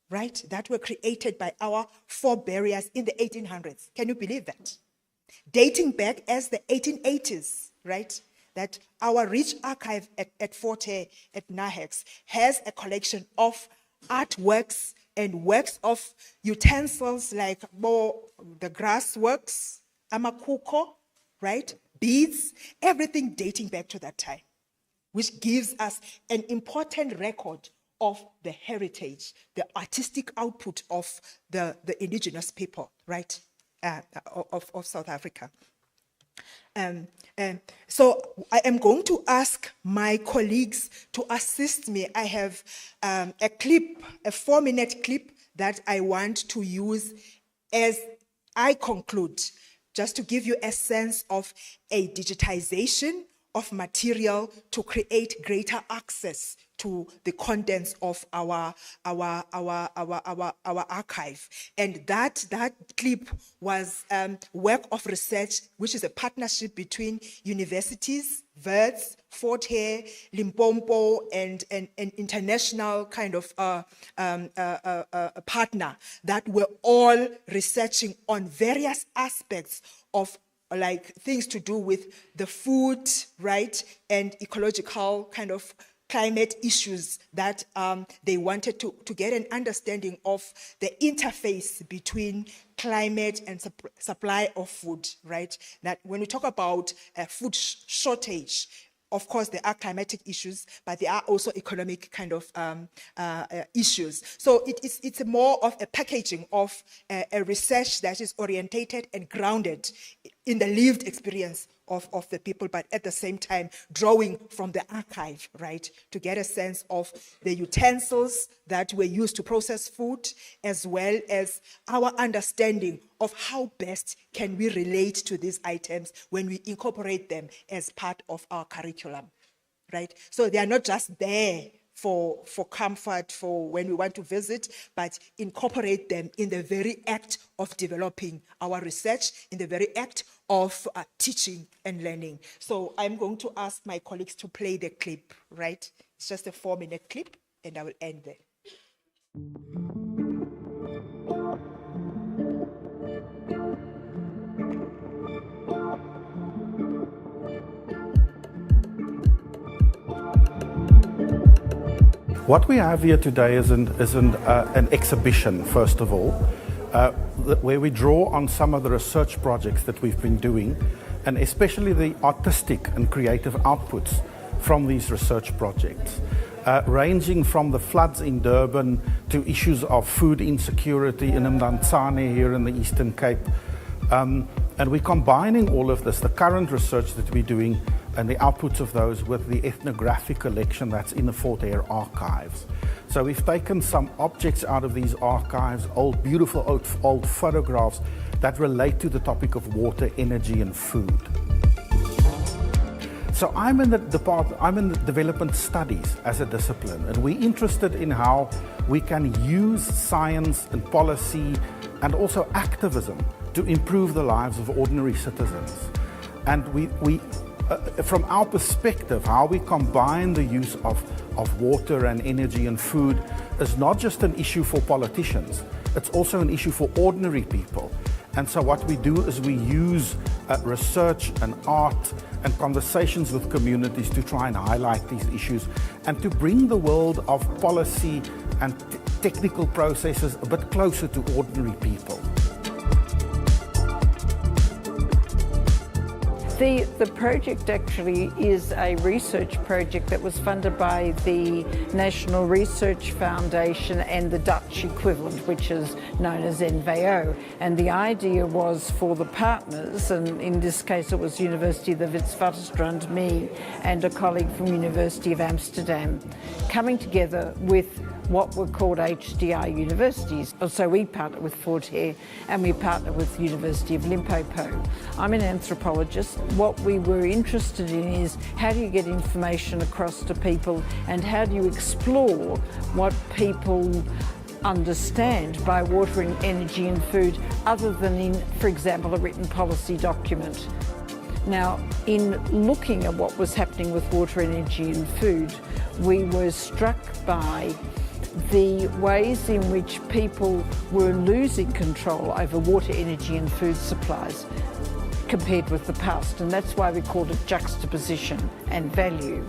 right, that were created by our forebears in the 1800s. Can you believe that? Dating back as the 1880s, right? That our rich archive at Forte, at NaHEX, has a collection of artworks and works of utensils like the grass works, amakuko, right? Beads, everything dating back to that time, which gives us an important record of the heritage, the artistic output of the indigenous people, right, of South Africa. So I am going to ask my colleagues to assist me. I have a clip, a 4-minute clip that I want to use as I conclude, just to give you a sense of a digitization of material to create greater access to the contents of our archive. And that clip was work of research, which is a partnership between universities, Wits, Fort Hare, Limpopo, and an international kind of partner that were all researching on various aspects of like things to do with the food, right, and ecological kind of climate issues that they wanted to get an understanding of the interface between climate and supply of food, right? That when we talk about food shortage, of course, there are climatic issues, but there are also economic kind of issues. So it's more of a packaging of a research that is orientated and grounded in the lived experience of the people, but at the same time drawing from the archive, right, to get a sense of the utensils that were used to process food, as well as our understanding of how best can we relate to these items when we incorporate them as part of our curriculum, right? So they are not just there for comfort, for when we want to visit, but incorporate them in the very act of developing our research, in the very act of teaching and learning. So I'm going to ask my colleagues to play the clip, right? It's just a 4-minute clip, and I will end there. What we have here today is an exhibition, first of all, where we draw on some of the research projects that we've been doing, and especially the artistic and creative outputs from these research projects, ranging from the floods in Durban to issues of food insecurity in Mdantsane here in the Eastern Cape. And we're combining all of this, the current research that we're doing and the outputs of those, with the ethnographic collection that's in the Fort Hare archives. So we've taken some objects out of these archives, beautiful old photographs that relate to the topic of water, energy and food. So I'm in the development studies as a discipline, and we're interested in how we can use science and policy and also activism to improve the lives of ordinary citizens. And we from our perspective, how we combine the use of water and energy and food is not just an issue for politicians, it's also an issue for ordinary people. And so what we do is we use research and art and conversations with communities to try and highlight these issues and to bring the world of policy and technical processes a bit closer to ordinary people. The project actually is a research project that was funded by the National Research Foundation and the Dutch equivalent, which is known as NVO. And the idea was for the partners, and in this case it was University of the Witwatersrand, me and a colleague from University of Amsterdam, coming together with what were called HDI universities. So we partner with Fort Hare and we partner with University of Limpopo. I'm an anthropologist. What we were interested in is how do you get information across to people and how do you explore what people understand by water and energy and food other than in, for example, a written policy document. Now, in looking at what was happening with water, energy and food, we were struck by the ways in which people were losing control over water, energy and food supplies compared with the past, and that's why we called it juxtaposition and value.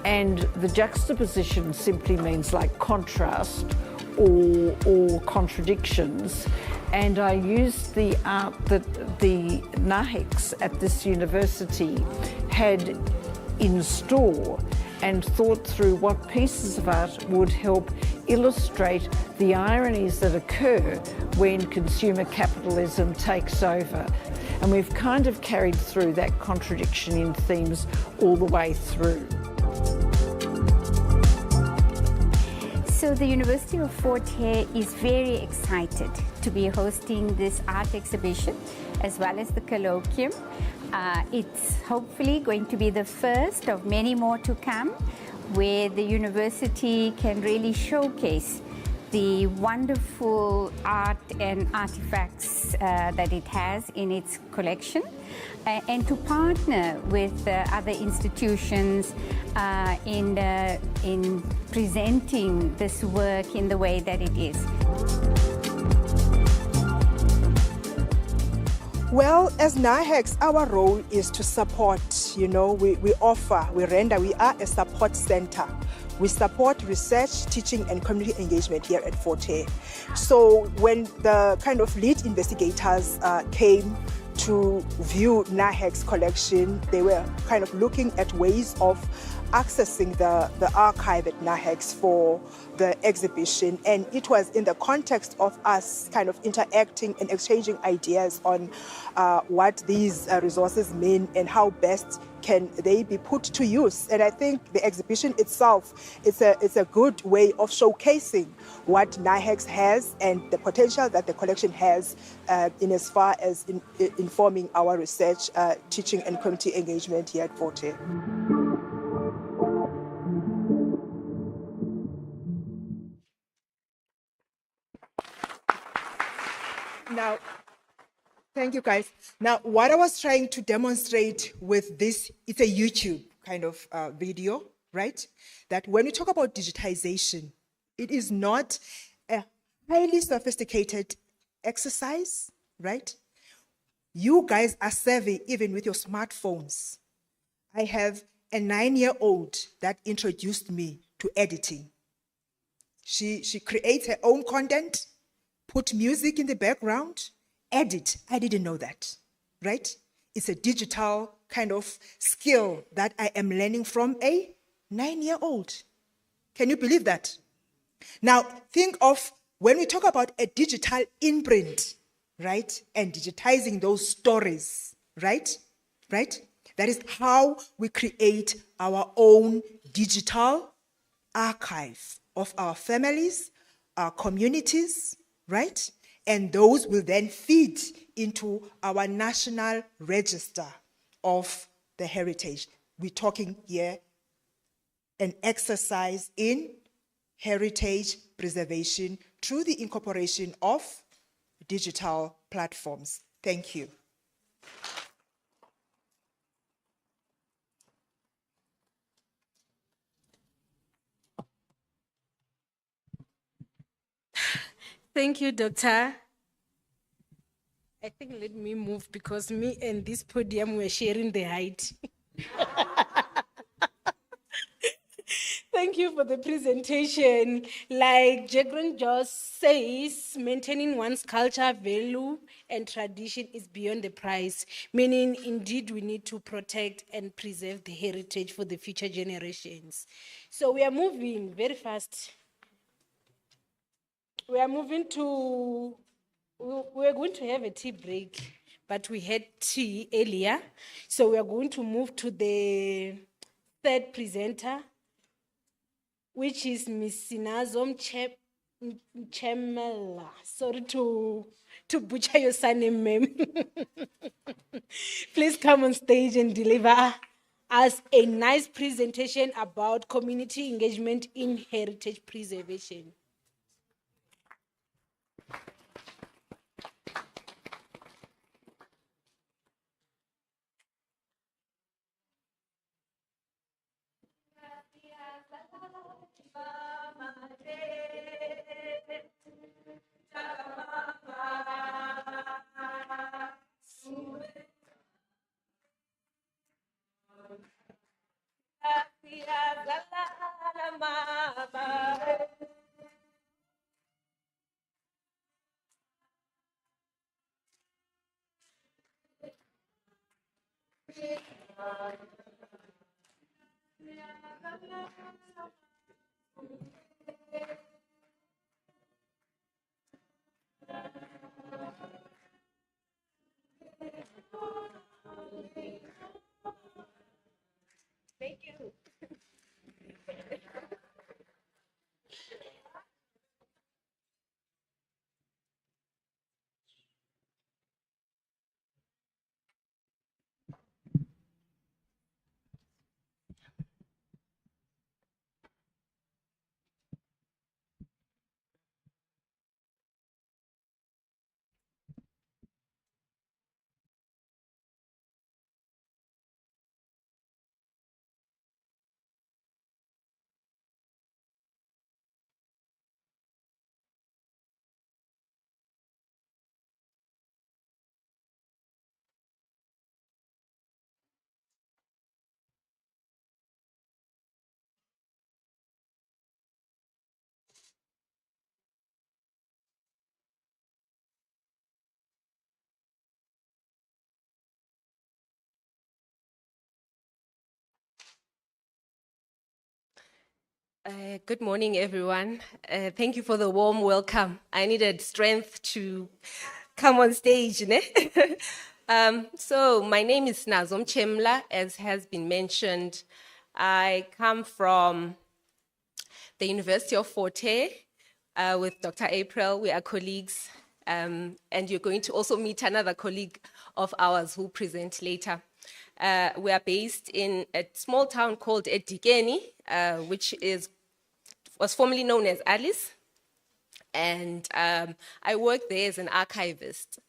And the juxtaposition simply means like contrast or contradictions, and I used the art that the NaLHISA at this university had in store and thought through what pieces of art would help illustrate the ironies that occur when consumer capitalism takes over. And we've kind of carried through that contradiction in themes all the way through. So the University of Fort Hare is very excited to be hosting this art exhibition as well as the colloquium. It's hopefully going to be the first of many more to come, where the university can really showcase the wonderful art and artifacts that it has in its collection, and to partner with other institutions in presenting this work in the way that it is. Well, as NaLHISA, our role is to support, we are a support center. We support research, teaching and community engagement here at Fort Hare. So when the kind of lead investigators came to view NaLHISA collection, they were kind of looking at ways of accessing the archive at NaHEX for the exhibition, and it was in the context of us kind of interacting and exchanging ideas on what these resources mean and how best can they be put to use. And I think the exhibition itself is a good way of showcasing what NaHEX has and the potential that the collection has in as far as informing our research, teaching and community engagement here at Forte. Now, thank you guys. Now, what I was trying to demonstrate with this, it's a YouTube kind of video, right? That when we talk about digitization, it is not a highly sophisticated exercise, right? You guys are savvy even with your smartphones. I have a 9-year-old that introduced me to editing. She creates her own content, put music in the background, edit. I didn't know that, right? It's a digital kind of skill that I am learning from a 9-year-old. Can you believe that? Now, think of when we talk about a digital imprint, right? And digitizing those stories, right? Right? That is how we create our own digital archive of our families, our communities, right? And those will then feed into our national register of the heritage. We're talking here an exercise in heritage preservation through the incorporation of digital platforms. Thank you. Thank you, Doctor. I think let me move because me and this podium were sharing the height. Thank you for the presentation. Like Jagran just says, maintaining one's culture, value, and tradition is beyond the price, meaning indeed we need to protect and preserve the heritage for the future generations. So we are moving very fast. We are moving to, we're going to have a tea break, but we had tea earlier. So we are going to move to the third presenter, which is Miss Sinazom Chemela. Sorry to butcher your surname, ma'am. Please come on stage and deliver us a nice presentation about community engagement in heritage preservation. Thank you. Good morning, everyone. Thank you for the warm welcome. I needed strength to come on stage. Ne? So my name is Nazom Chemla, as has been mentioned. I come from the University of Fort Hare with Dr. April. We are colleagues, and you're going to also meet another colleague of ours who will present later. We are based in a small town called Edikeni, which was formerly known as Alice, and I work there as an archivist.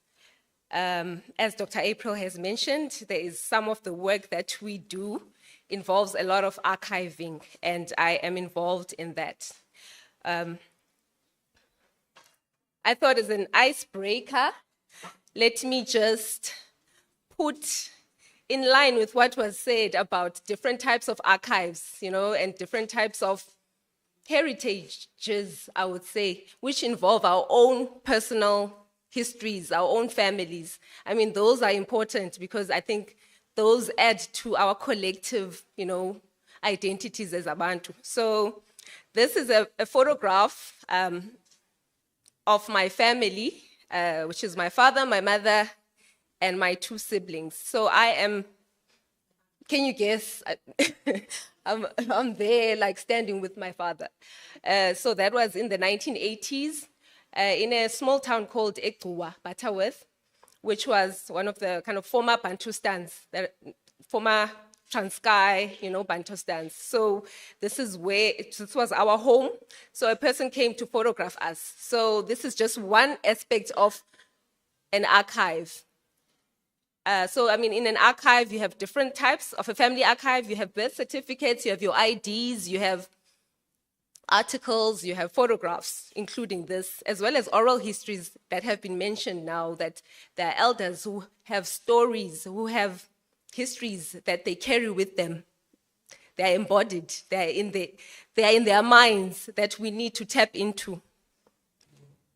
As Dr. April has mentioned, there is some of the work that we do involves a lot of archiving, and I am involved in that. I thought as an icebreaker, let me just put in line with what was said about different types of archives, and different types of heritages, I would say, which involve our own personal histories, our own families. I mean, those are important because I think those add to our collective, identities as Abantu. So this is a photograph of my family, which is my father, my mother, and my two siblings. So I am, can you guess? I'm there like standing with my father. So that was in the 1980s in a small town called Ektuwa, Butterworth, which was one of the kind of former Bantustans, former Transkei, Bantustans. So this was our home. So a person came to photograph us. So this is just one aspect of an archive. In an archive, you have different types of a family archive. You have birth certificates, you have your IDs, you have articles, you have photographs, including this, as well as oral histories that have been mentioned now, that there are elders who have stories, who have histories that they carry with them. They are embodied, they are in their minds that we need to tap into.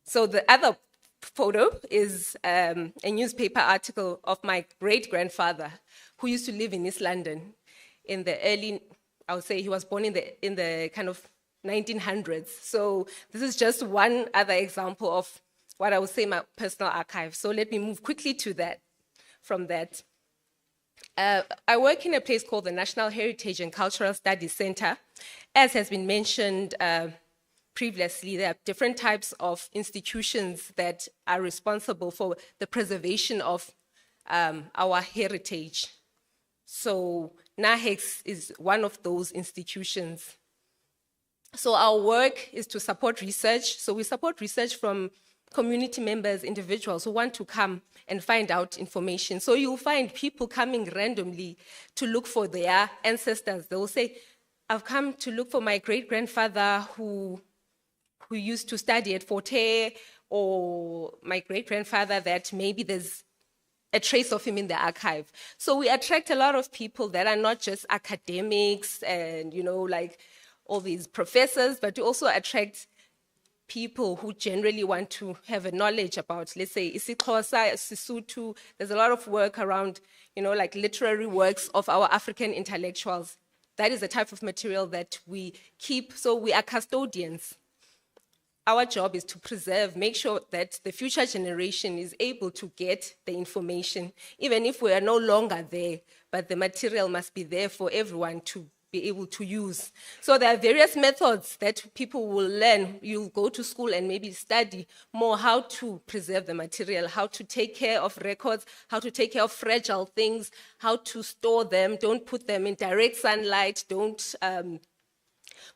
So the other photo is a newspaper article of my great-grandfather who used to live in East London in the early, I would say he was born in the kind of 1900s. So this is just one other example of what I would say my personal archive. So let me move quickly to that, from that. I work in a place called the National Heritage and Cultural Studies Center. As has been mentioned previously, there are different types of institutions that are responsible for the preservation of our heritage. So NaHEX is one of those institutions. So our work is to support research. So we support research from community members, individuals who want to come and find out information. So you'll find people coming randomly to look for their ancestors. They will say, I've come to look for my great-grandfather who used to study at Fort Hare, or my great-grandfather that maybe there's a trace of him in the archive. So we attract a lot of people that are not just academics and, like all these professors, but we also attract people who generally want to have a knowledge about, let's say, isiXhosa, Sesotho. There's a lot of work around, like literary works of our African intellectuals. That is the type of material that we keep. So we are custodians. Our job is to preserve, make sure that the future generation is able to get the information, even if we are no longer there, but the material must be there for everyone to be able to use. So there are various methods that people will learn. You'll go to school and maybe study more how to preserve the material, how to take care of records, how to take care of fragile things, how to store them. Don't put them in direct sunlight. Don't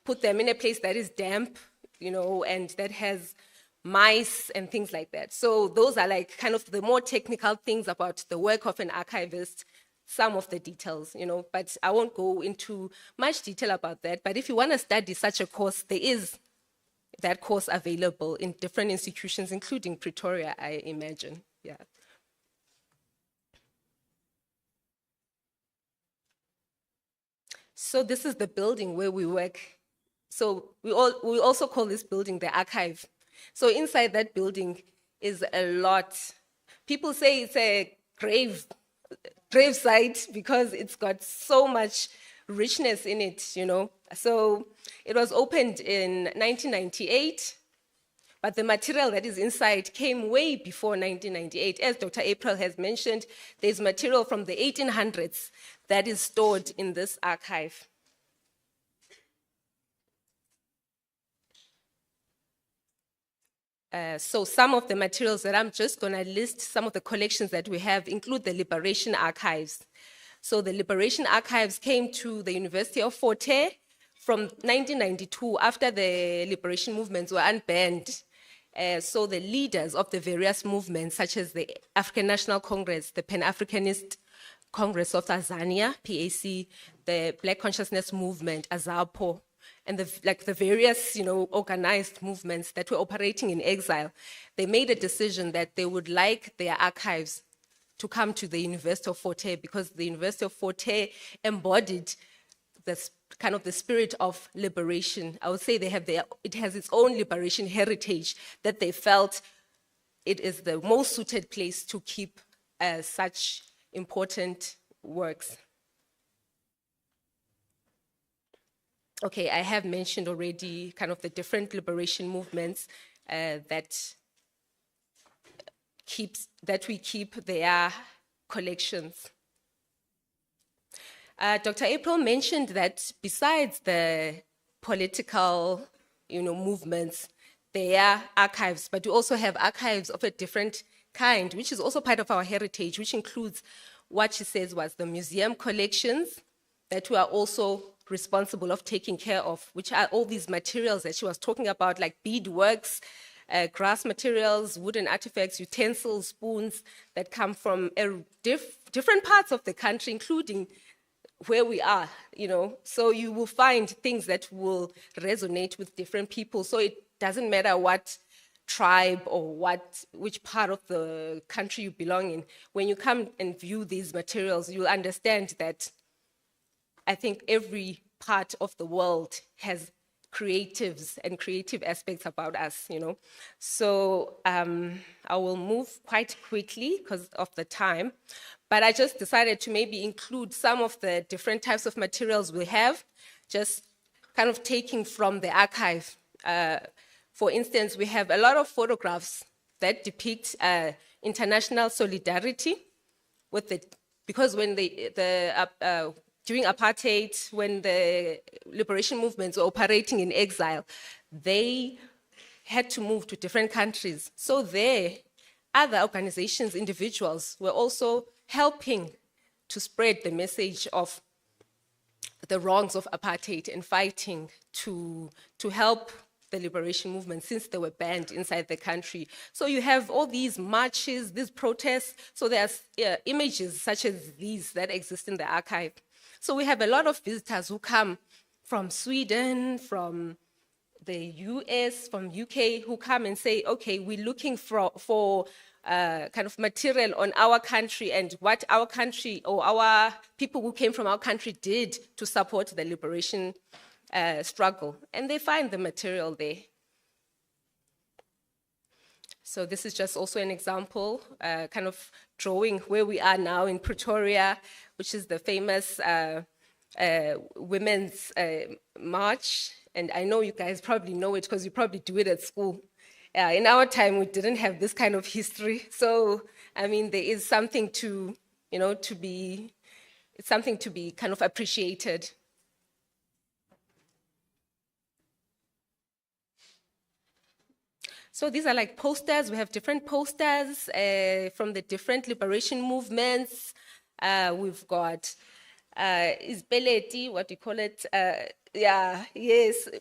put them in a place that is damp, and that has mice and things like that. So those are like kind of the more technical things about the work of an archivist, some of the details, but I won't go into much detail about that. But if you want to study such a course, there is that course available in different institutions, including Pretoria, I imagine. Yeah. So this is the building where we work. So we also call this building the archive. So inside that building is a lot. People say it's a gravesite because it's got so much richness in it, So it was opened in 1998, but the material that is inside came way before 1998. As Dr. April has mentioned, there's material from the 1800s that is stored in this archive. So some of the materials that I'm just going to list, some of the collections that we have include the Liberation Archives. So the Liberation Archives came to the University of Fort Hare from 1992 after the liberation movements were unbanned. So the leaders of the various movements, such as the African National Congress, the Pan-Africanist Congress of Tanzania, PAC, the Black Consciousness Movement, AZAPO, and the various, organized movements that were operating in exile, they made a decision that they would like their archives to come to the University of Fort Hare, because the University of Fort Hare embodied this kind of the spirit of liberation. I would say it has its own liberation heritage that they felt it is the most suited place to keep such important works. Okay, I have mentioned already kind of the different liberation movements that we keep their collections. Dr. April mentioned that besides the political, movements, there are archives, but we also have archives of a different kind, which is also part of our heritage, which includes what she says was the museum collections that we are also responsible of taking care of, which are all these materials that she was talking about, like beadworks, grass materials, wooden artifacts, utensils, spoons that come from different parts of the country, including where we are, So you will find things that will resonate with different people. So it doesn't matter what tribe or which part of the country you belong in. When you come and view these materials, you'll understand that I think every part of the world has creatives and creative aspects about us, So I will move quite quickly because of the time, but I just decided to maybe include some of the different types of materials we have, just kind of taking from the archive. For instance, we have a lot of photographs that depict international solidarity because when during apartheid, when the liberation movements were operating in exile, they had to move to different countries. So there, other organizations, individuals were also helping to spread the message of the wrongs of apartheid and fighting to help the liberation movement since they were banned inside the country. So you have all these marches, these protests. So there's images such as these that exist in the archive. So we have a lot of visitors who come from Sweden, from the US, from UK, who come and say, okay, we're looking for kind of material on our country and what our country or our people who came from our country did to support the liberation struggle. And they find the material there. So this is just also an example, kind of drawing where we are now in Pretoria, which is the famous Women's March. And I know you guys probably know it because you probably do it at school. In our time, we didn't have this kind of history. So, I mean, there is something to, it's something to be kind of appreciated. So these are like posters. We have different posters from the different liberation movements. We've got Isbeleti, what do you call it?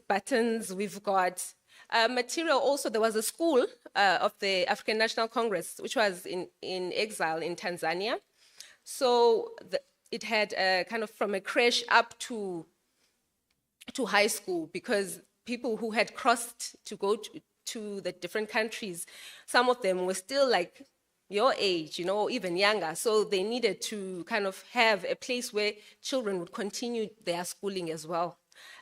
Buttons. We've got material also. There was a school of the African National Congress, which was in exile in Tanzania. So it had kind of from a creche up to high school, because people who had crossed to go to the different countries, some of them were still like your age, or even younger. So they needed to kind of have a place where children would continue their schooling as well.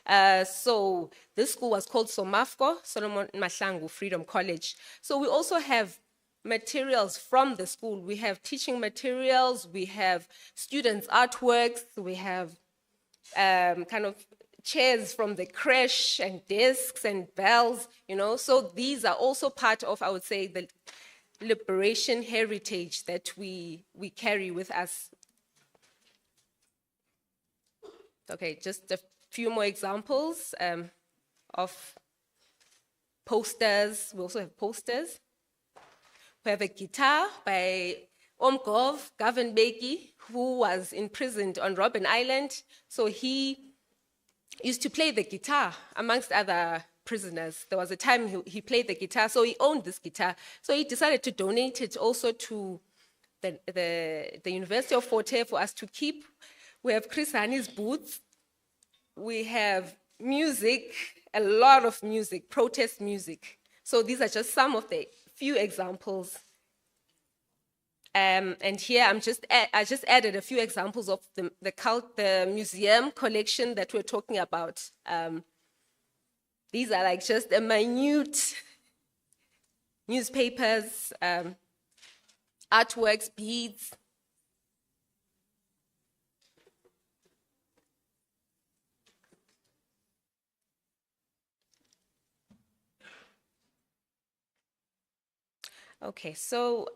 So this school was called SOMAFCO, Solomon Mahlangu Freedom College. So we also have materials from the school. We have teaching materials, we have students' artworks, we have kind of chairs from the crash and desks and bells, you know. So these are also part of, I would say, the liberation heritage that we carry with us. Okay, just a few more examples of posters. We also have posters. We have a guitar by Omgov Gavenbeki, who was imprisoned on Robben Island. So he used to play the guitar amongst other prisoners. There was a time he played the guitar, so he owned this guitar. So he decided to donate it also to the University of Fort Hare for us to keep. We have Chris Hani's boots. We have music, a lot of music, protest music. So these are just some of the few examples. And here I just added a few examples of the museum collection that we're talking about. These are like just a minute newspapers, artworks, beads. Okay, so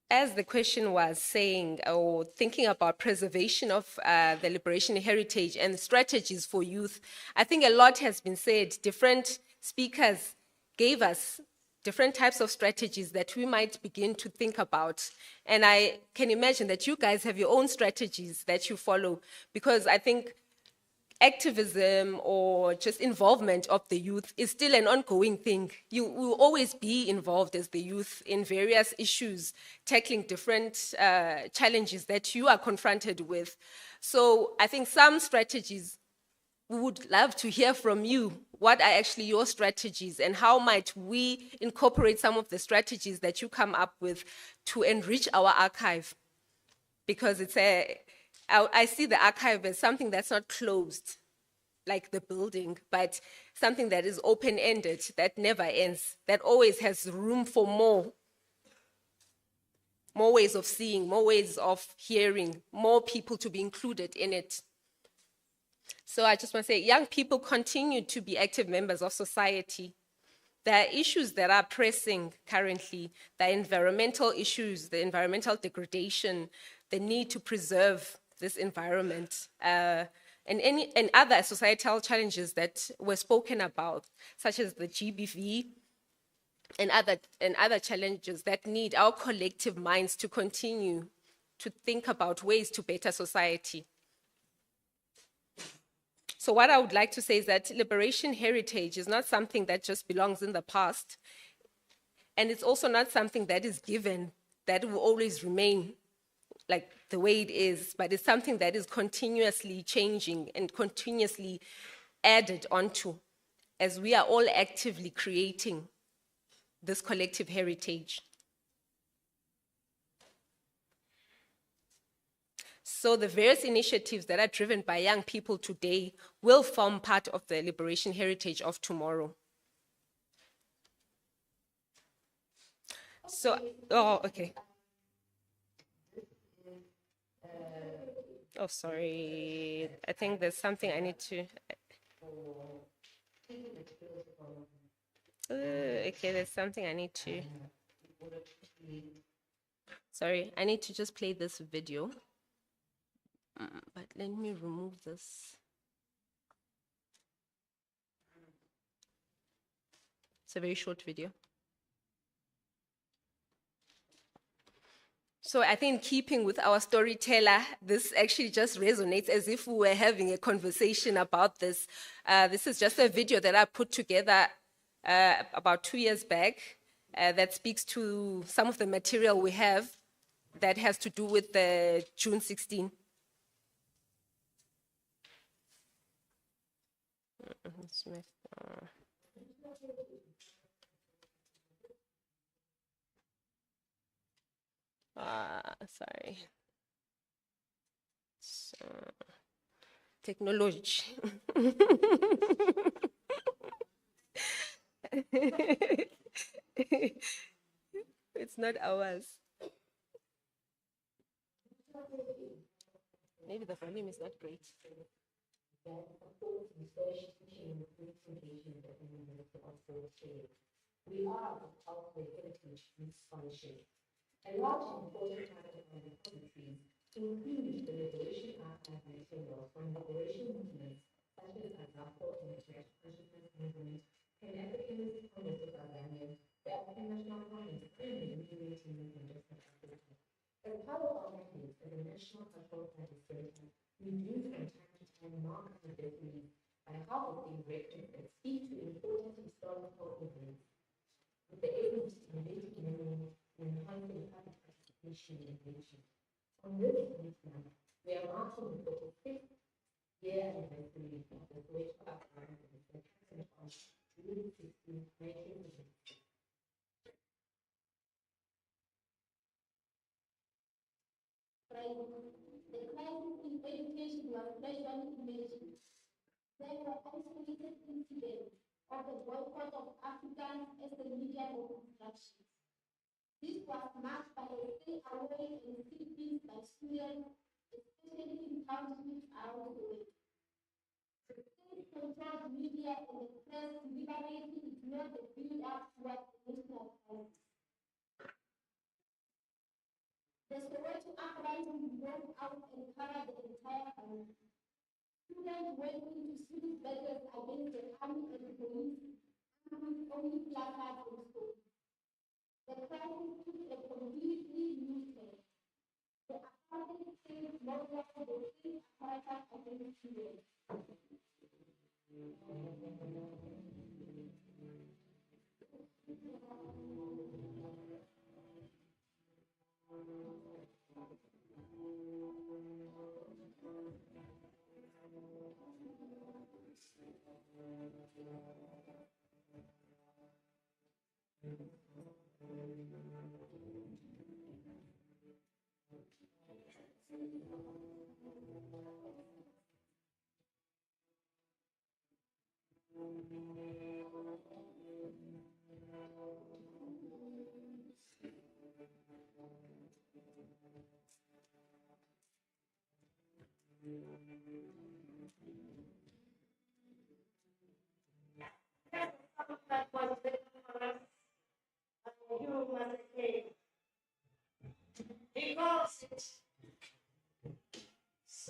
as the question was saying, or thinking about preservation of the liberation heritage and strategies for youth, I think a lot has been said. Different speakers gave us different types of strategies that we might begin to think about. And I can imagine that you guys have your own strategies that you follow, because I think activism or just involvement of the youth is still an ongoing thing. You will always be involved as the youth in various issues, tackling different challenges that you are confronted with. So I think some strategies, we would love to hear from you. What are actually your strategies, and how might we incorporate some of the strategies that you come up with to enrich our archive? Because I see the archive as something that's not closed, like the building, but something that is open-ended, that never ends, that always has room for more ways of seeing, more ways of hearing, more people to be included in it. So I just want to say, young people continue to be active members of society. There are issues that are pressing currently, the environmental issues, the environmental degradation, the need to preserve this environment, and other societal challenges that were spoken about, such as the GBV and other challenges that need our collective minds to continue to think about ways to better society. So what I would like to say is that liberation heritage is not something that just belongs in the past, and it's also not something that is given, that will always remain like the way it is, but it's something that is continuously changing and continuously added onto as we are all actively creating this collective heritage. So the various initiatives that are driven by young people today will form part of the liberation heritage of tomorrow. So, okay. Oh, sorry. I think there's something I need to... okay, there's something I need to... Sorry, I need to just play this video. But let me remove this. It's a very short video. So I think, keeping with our storyteller, this actually just resonates as if we were having a conversation about this. This is just a video that I put together about 2 years back that speaks to some of the material we have that has to do with the June 16. Sorry. So, technology. It's not ours. Maybe the volume is not great. that supports research, teaching, and youth engagement at the University of Fort Hare. We are a Pathway Heritage Youth Scholarship. A large and important part of our repositories include the Liberation Archive materials from liberation movements such as Azafo and the Church Consciousness Movement, Pan-Africanist Congress of Tanzania, the African National Congress, and the Liberating Movement of South Africa. As part of our efforts as a National Cultural Studies Center, we do from time to time mark our decades by harvesting records that speak to important historical events, with the aim of stimulating memory and enhancing public participation and engagement. On this month, we are marking the 46th year anniversary of the Soweto uprising that happened on June 16, 1986. The crisis in education was gradually emerging. There were isolated incidents of the boycott of Africans as the media of instructions. This was marked by a stay-away and sit-ins by students, especially in townships around the way. The state-controlled media and the press deliberately ignored the build-up towards the national crisis. The Soweto uprising broke out and covered the entire country. Students went into street battles against the army and the police, with only placards and stones. The crisis took a completely new turn. The apartheid state mobilized the state apparatus against students. Because it so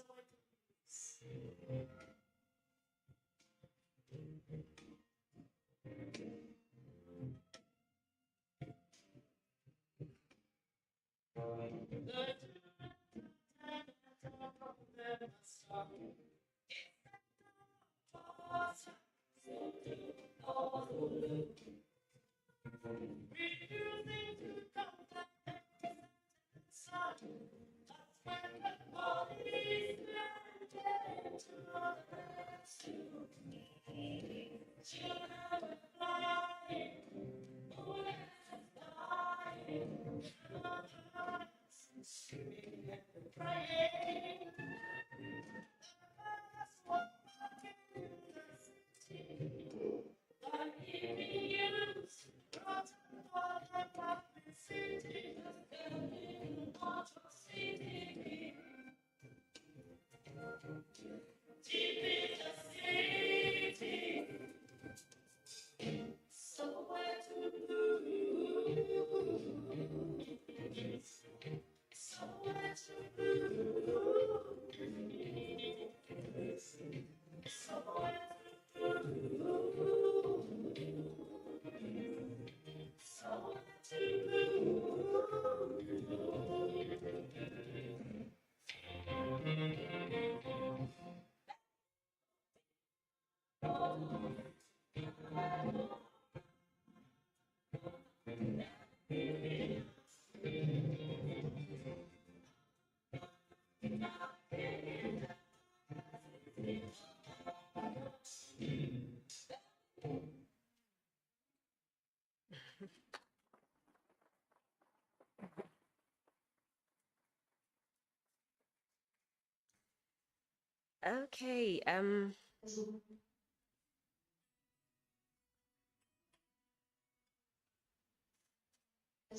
Okay. As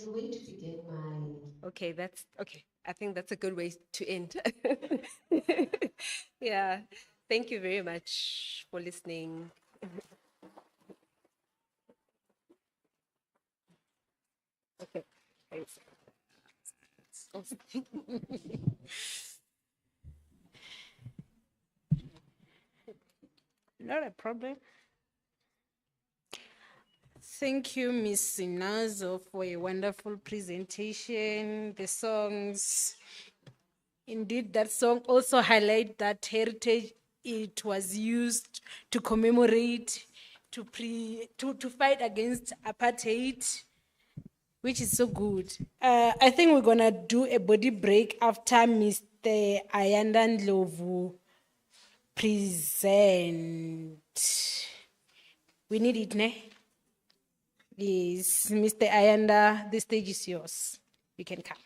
a way to begin my Okay, that's okay. I think that's a good way to end. Yeah. Thank you very much for listening. Okay. Thanks. Not a problem. Thank you, Miss Sinazo, for a wonderful presentation. The songs, indeed, that song also highlight that heritage. It was used to commemorate, to fight against apartheid, which is so good. I think we're gonna do a body break after Mr. Ayanda Ndlovu present. We need it, ne? Yes, Mr. Ayanda, the stage is yours. You can come.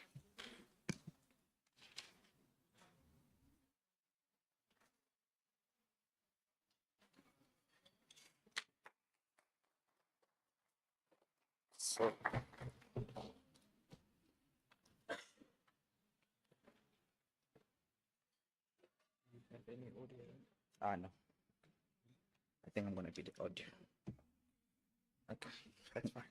So, no. I think I'm going to be the audio. Okay, that's fine.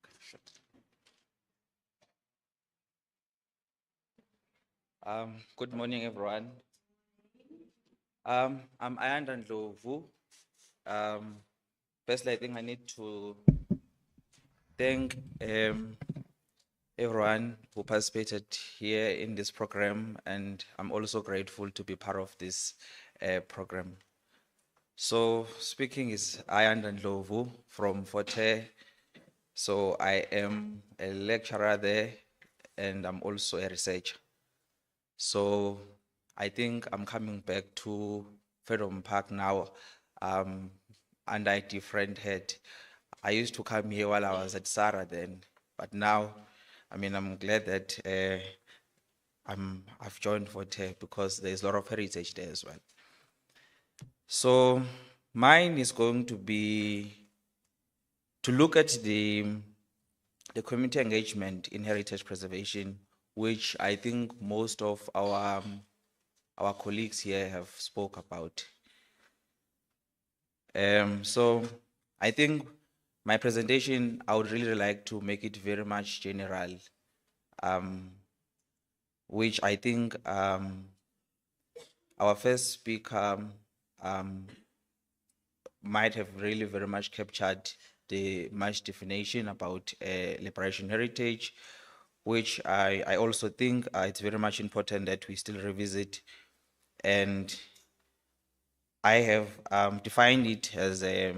Okay, shit. Good morning, everyone. I'm Ayanda Ndlovu. Firstly, I think I need to thank everyone who participated here in this program, and I'm also grateful to be part of this program. So, speaking is Ayanda Ndlovu from Forte. So, I am a lecturer there, and I'm also a researcher. So, I think I'm coming back to Freedom Park now under a different head. I used to come here while I was at Sarah then, but now, I mean, I'm glad that I've joined Forte because there's a lot of heritage there as well. So mine is going to be to look at the community engagement in heritage preservation, which I think most of our colleagues here have spoke about. So I think my presentation, I would really like to make it very much general, which I think our first speaker might have really very much captured the much definition about liberation heritage, which I also think it's very much important that we still revisit. And I have defined it as a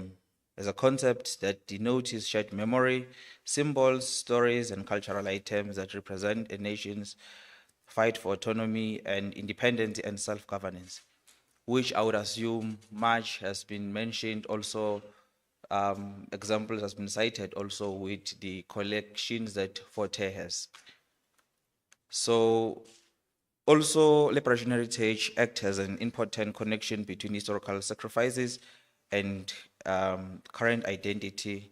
concept that denotes shared memory, symbols, stories, and cultural items that represent a nation's fight for autonomy and independence and self-governance, which I would assume much has been mentioned also. Examples has been cited also with the collections that Forte has. So also liberation heritage act as an important connection between historical sacrifices and current identity,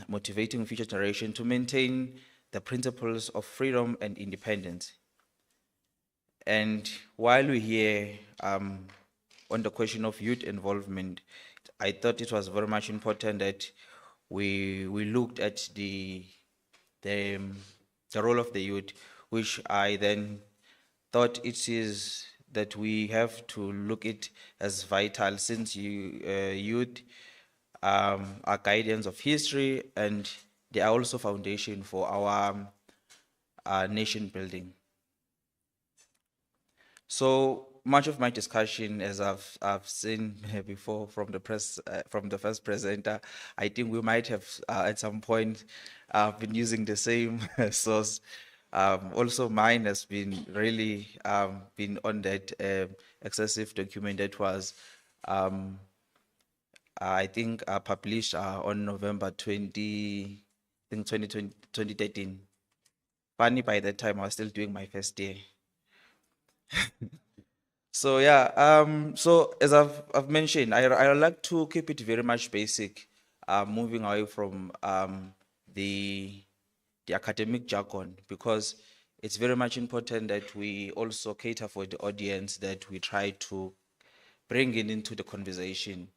motivating future generation to maintain the principles of freedom and independence. And while we're here on the question of youth involvement, I thought it was very much important that we looked at the role of the youth, which I then thought it is that we have to look it as vital, since youth are guardians of history and they are also foundation for our nation building. So much of my discussion, as I've seen before from the press, from the first presenter, I think we might have at some point been using the same source. Also, mine has been really been on that excessive document that was, I think, published on November 20, I think 2013. Funny, by that time I was still doing my first year. So yeah, so as I've mentioned, I like to keep it very much basic, moving away from the the academic jargon, because it's very much important that we also cater for the audience that we try to bring it into the conversation.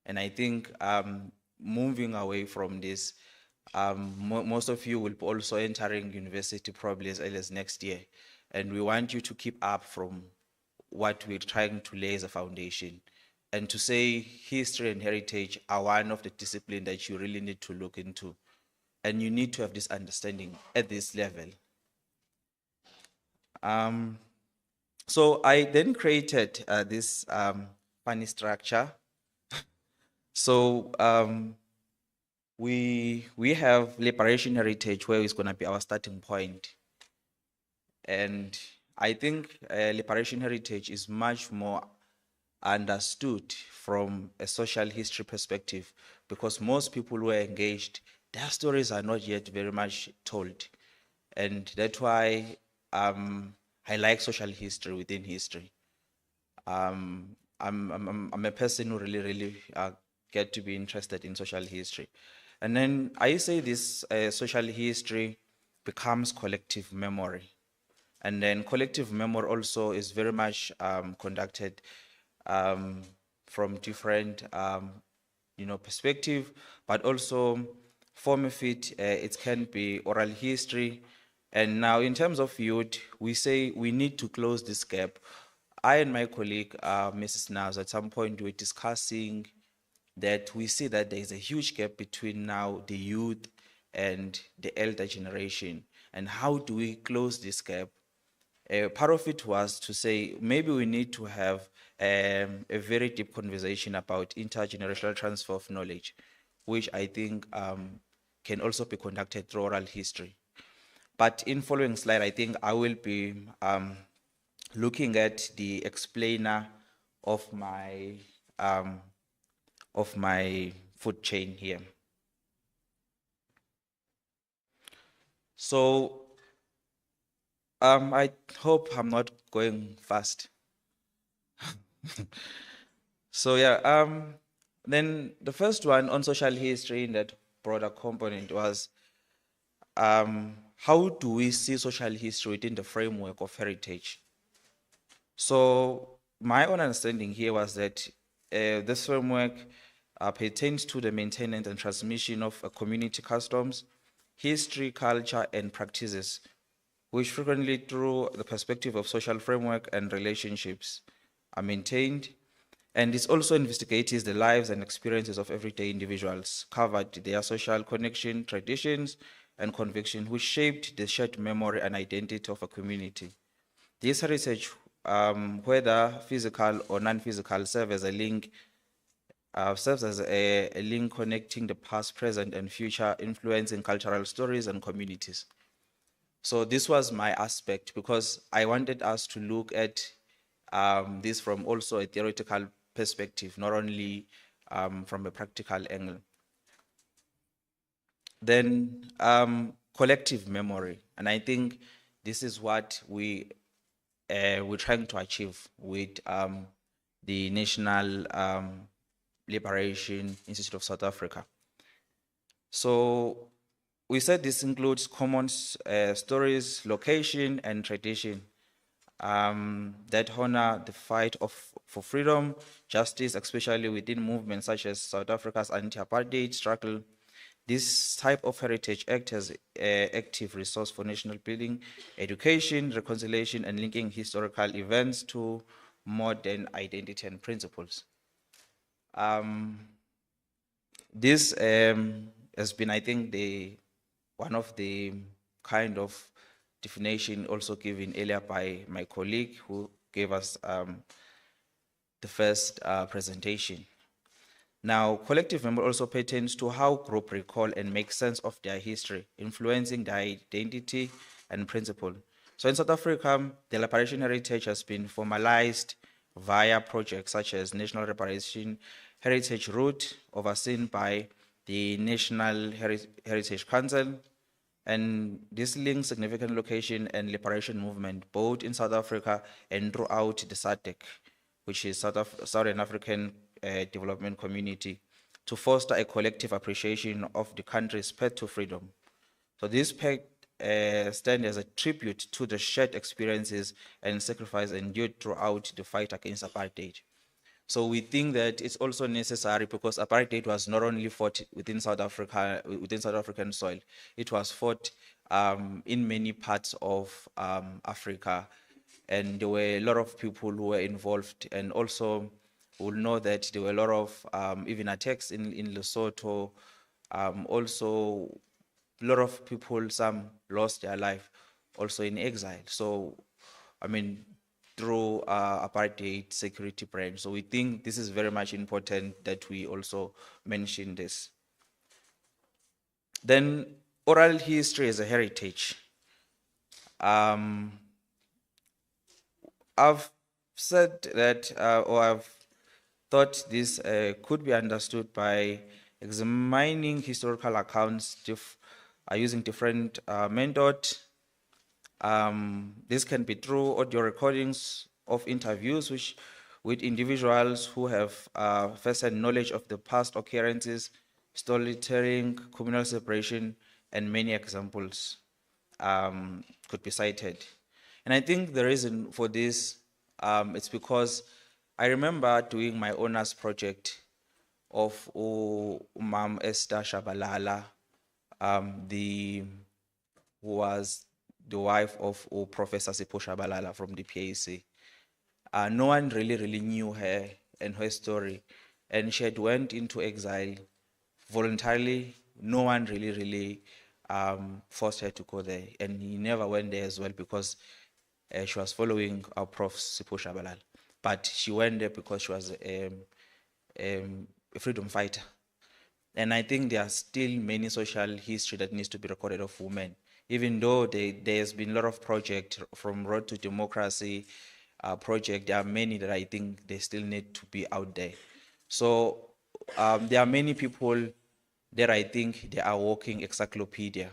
And I think moving away from this, most of you will be also entering university probably as early as next year. And we want you to keep up from what we're trying to lay as a foundation. And to say history and heritage are one of the disciplines that you really need to look into. And you need to have this understanding at this level. So I then created this funny structure. So we have liberation heritage, where is going to be our starting point. And I think liberation heritage is much more understood from a social history perspective, because most people who are engaged, their stories are not yet very much told. And that's why I like social history within history. I'm a person who really get to be interested in social history. And then I say this social history becomes collective memory. And then collective memory also is very much conducted from different perspective, but also form of it, it can be oral history. And now in terms of youth, we say we need to close this gap. I and my colleague, Mrs. Naz, at some point we were discussing that we see that there is a huge gap between now the youth and the elder generation. And how do we close this gap? Part of it was to say maybe we need to have a very deep conversation about intergenerational transfer of knowledge, which I think can also be conducted through oral history. But in following slide, I think I will be looking at the explainer of my food chain here. So I hope I'm not going fast. So yeah, then the first one on social history in that broader component was how do we see social history within the framework of heritage? So my own understanding here was that this framework pertains to the maintenance and transmission of community customs, history, culture, and practices, which frequently through the perspective of social framework and relationships are maintained. And this also investigates the lives and experiences of everyday individuals, covered their social connection, traditions, and conviction, which shaped the shared memory and identity of a community. This heritage, whether physical or non-physical, serves as a link connecting the past, present, and future, influencing cultural stories and communities. So this was my aspect, because I wanted us to look at this from also a theoretical perspective, not only from a practical angle. Then collective memory, and I think this is what we're trying to achieve with the National Liberation Institute of South Africa. So we said this includes common stories, location, and tradition that honor the fight for freedom, justice, especially within movements such as South Africa's anti-apartheid struggle. This type of heritage acts as an active resource for national building, education, reconciliation, and linking historical events to modern identity and principles. This has been, I think, one of the kind of definition also given earlier by my colleague who gave us the first presentation. Now, collective memory also pertains to how groups recall and make sense of their history, influencing their identity and principle. So in South Africa, the liberation heritage has been formalized via projects such as National Liberation Heritage Route, overseen by the National Heritage Council, and this links significant location and liberation movement both in South Africa and throughout the SADC, which is Southern African Development Community, to foster a collective appreciation of the country's path to freedom. So this pact stand as a tribute to the shared experiences and sacrifice endured throughout the fight against apartheid. So we think that it's also necessary because apartheid was not only fought within South Africa, within South African soil, it was fought in many parts of Africa, and there were a lot of people who were involved, and also we'll know that there were a lot of even attacks in Lesotho, also a lot of people, some lost their life also in exile. So, I mean, through apartheid security branch. So we think this is very much important that we also mention this. Then oral history as a heritage. I've said that, or I've thought this could be understood by examining historical accounts using different methods. This can be through audio recordings of interviews with individuals who have first-hand knowledge of the past occurrences, storytelling, communal separation, and many examples could be cited. And I think the reason for this, it's because I remember doing my honors project of Ma'am Esther Shabalala, who was the wife of Professor Sipho Shabalala from the PAC. No one really knew her and her story, and she had went into exile voluntarily. No one really forced her to go there, and he never went there as well because she was following our Prof. Sipho Shabalala. But she went there because she was a freedom fighter. And I think there are still many social history that needs to be recorded of women. Even though there's been a lot of projects from Road to Democracy project, there are many that I think they still need to be out there. So there are many people that I think they are walking encyclopedia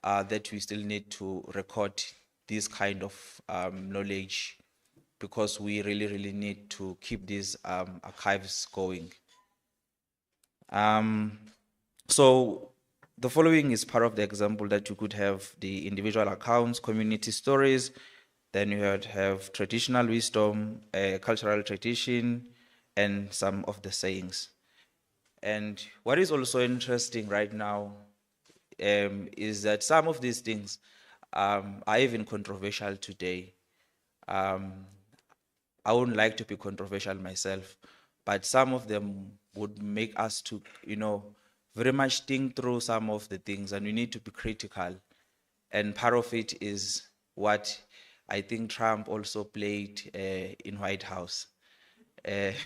that we still need to record this kind of knowledge because we really need to keep these archives going. So the following is part of the example that you could have the individual accounts, community stories, then you would have traditional wisdom, cultural tradition, and some of the sayings. And what is also interesting right now is that some of these things are even controversial today. I wouldn't like to be controversial myself, but some of them would make us to, very much think through some of the things, and we need to be critical. And part of it is what I think Trump also played in White House. But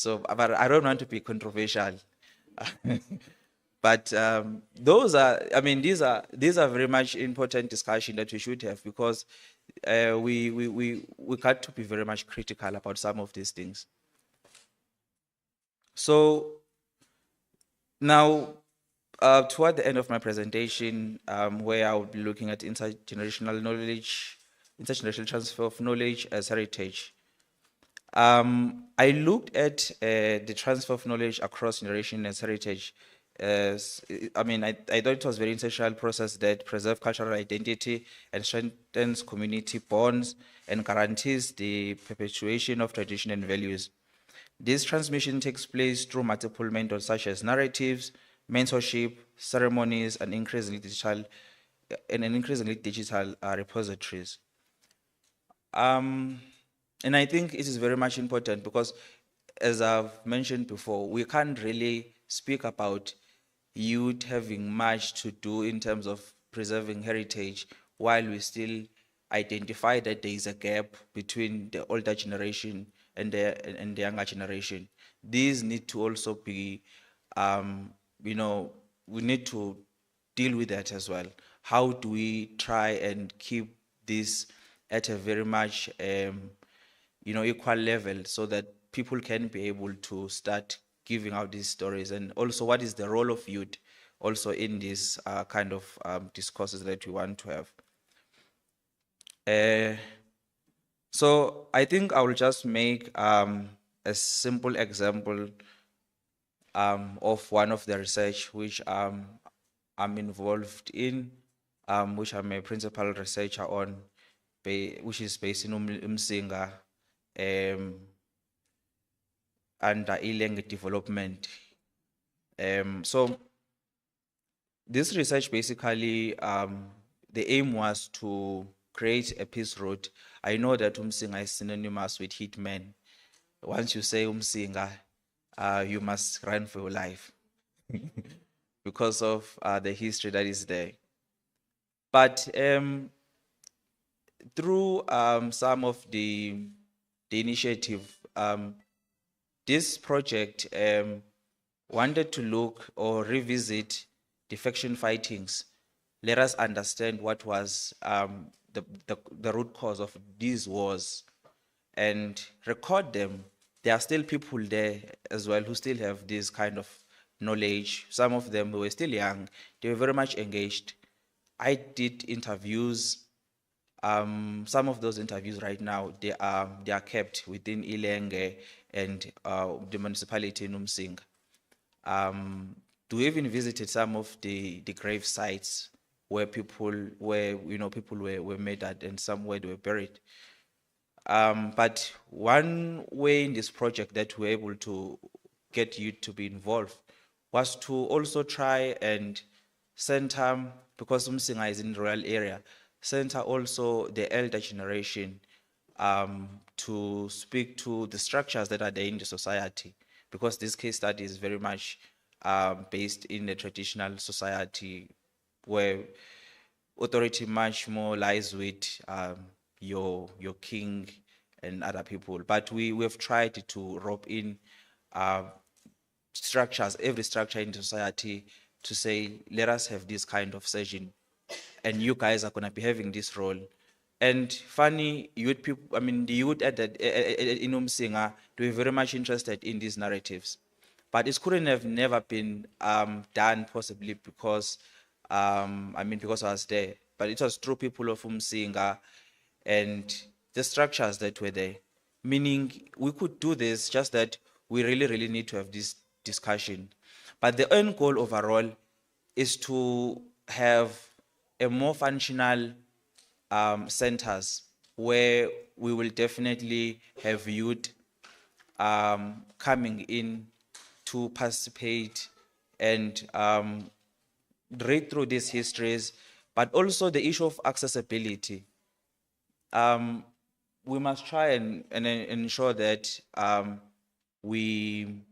I don't want to be controversial. But these are very much important discussion that we should have because we got to be very much critical about some of these things. So now, toward the end of my presentation, where I will be looking at intergenerational knowledge, intergenerational transfer of knowledge as heritage. I looked at the transfer of knowledge across generation as heritage. I thought it was a very essential process that preserves cultural identity and strengthens community bonds and guarantees the perpetuation of tradition and values. This transmission takes place through multiple methods such as narratives, mentorship, ceremonies, and increasingly digital repositories. And I think it is very much important because, as I've mentioned before, we can't really speak about youth having much to do in terms of preserving heritage while we still identify that there is a gap between the older generation and the younger generation. These need to also be, we need to deal with that as well. How do we try and keep this at a very much equal level so that people can be able to start giving out these stories? And also, what is the role of youth also in this kind of discourses that we want to have? So I think I will just make a simple example of one of the research which I'm involved in. which I'm a principal researcher on, which is based in Umsinga, under e-learning development. So this research basically, the aim was to create a peace road. I know that Umsinga is synonymous with hitman. Once you say Umsinga, you must run for your life because of the history that is there. But through some of the initiative, this project wanted to look or revisit the faction fightings. Let us understand what was the root cause of these wars and record them. There are still people there as well who still have this kind of knowledge. Some of them who were still young, they were very much engaged. I did interviews. Some of those interviews right now, they are kept within Ilenge and the municipality in Umsinga. We even visited some of the grave sites where people were murdered and somewhere they were buried. But one way in this project that we were able to get you to be involved was to also try and center, because Umsinga is in the rural area, center also the elder generation to speak to the structures that are there in the society, because this case study is very much based in a traditional society where authority much more lies with your king and other people. But we have tried to rope in structures, every structure in society, to say, let us have this kind of session, and you guys are going to be having this role. And funny, youth people, I mean, the youth at in Umsinga, they were very much interested in these narratives. But it couldn't have never been done possibly because, because I was there. But it was through people of Umsinga and the structures that were there. Meaning we could do this, just that we really, really need to have this discussion. But the end goal overall is to have a more functional centers where we will definitely have youth coming in to participate and read through these histories, but also the issue of accessibility. We must try and ensure that we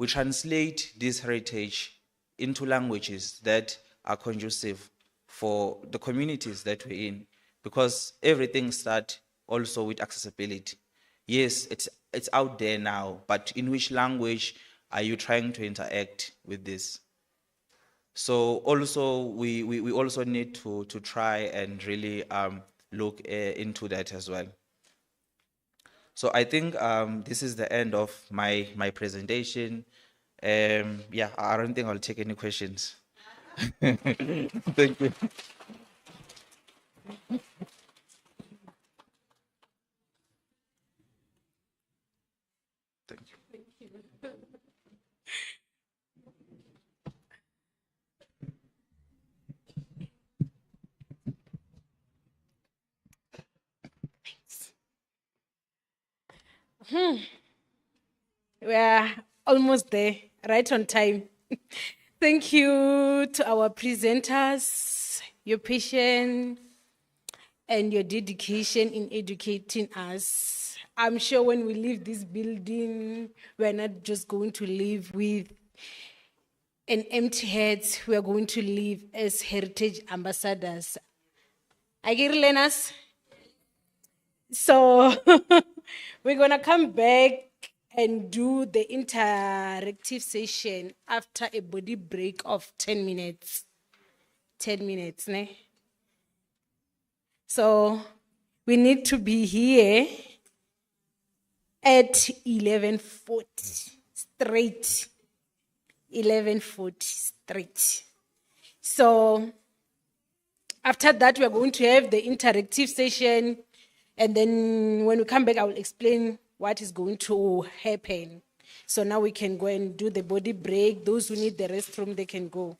translate this heritage into languages that are conducive for the communities that we're in, because everything starts also with accessibility. Yes, it's out there now, but in which language are you trying to interact with this? So also we also need to try and really look into that as well. So I think this is the end of my presentation. Yeah, I don't think I'll take any questions. Thank you. Thank you. We're almost there, right on time. Thank you to our presenters, your patience and your dedication in educating us. I'm sure when we leave this building, we're not just going to leave with an empty head. We are going to live as heritage ambassadors. I get learners. So we're going to come back and do the interactive session after a body break of 10 minutes. 10 minutes, ne? So we need to be here at 11:40 straight. 11:40 straight. So after that, we are going to have the interactive session. And then when we come back, I will explain what is going to happen. So now we can go and do the body break. Those who need the restroom, they can go.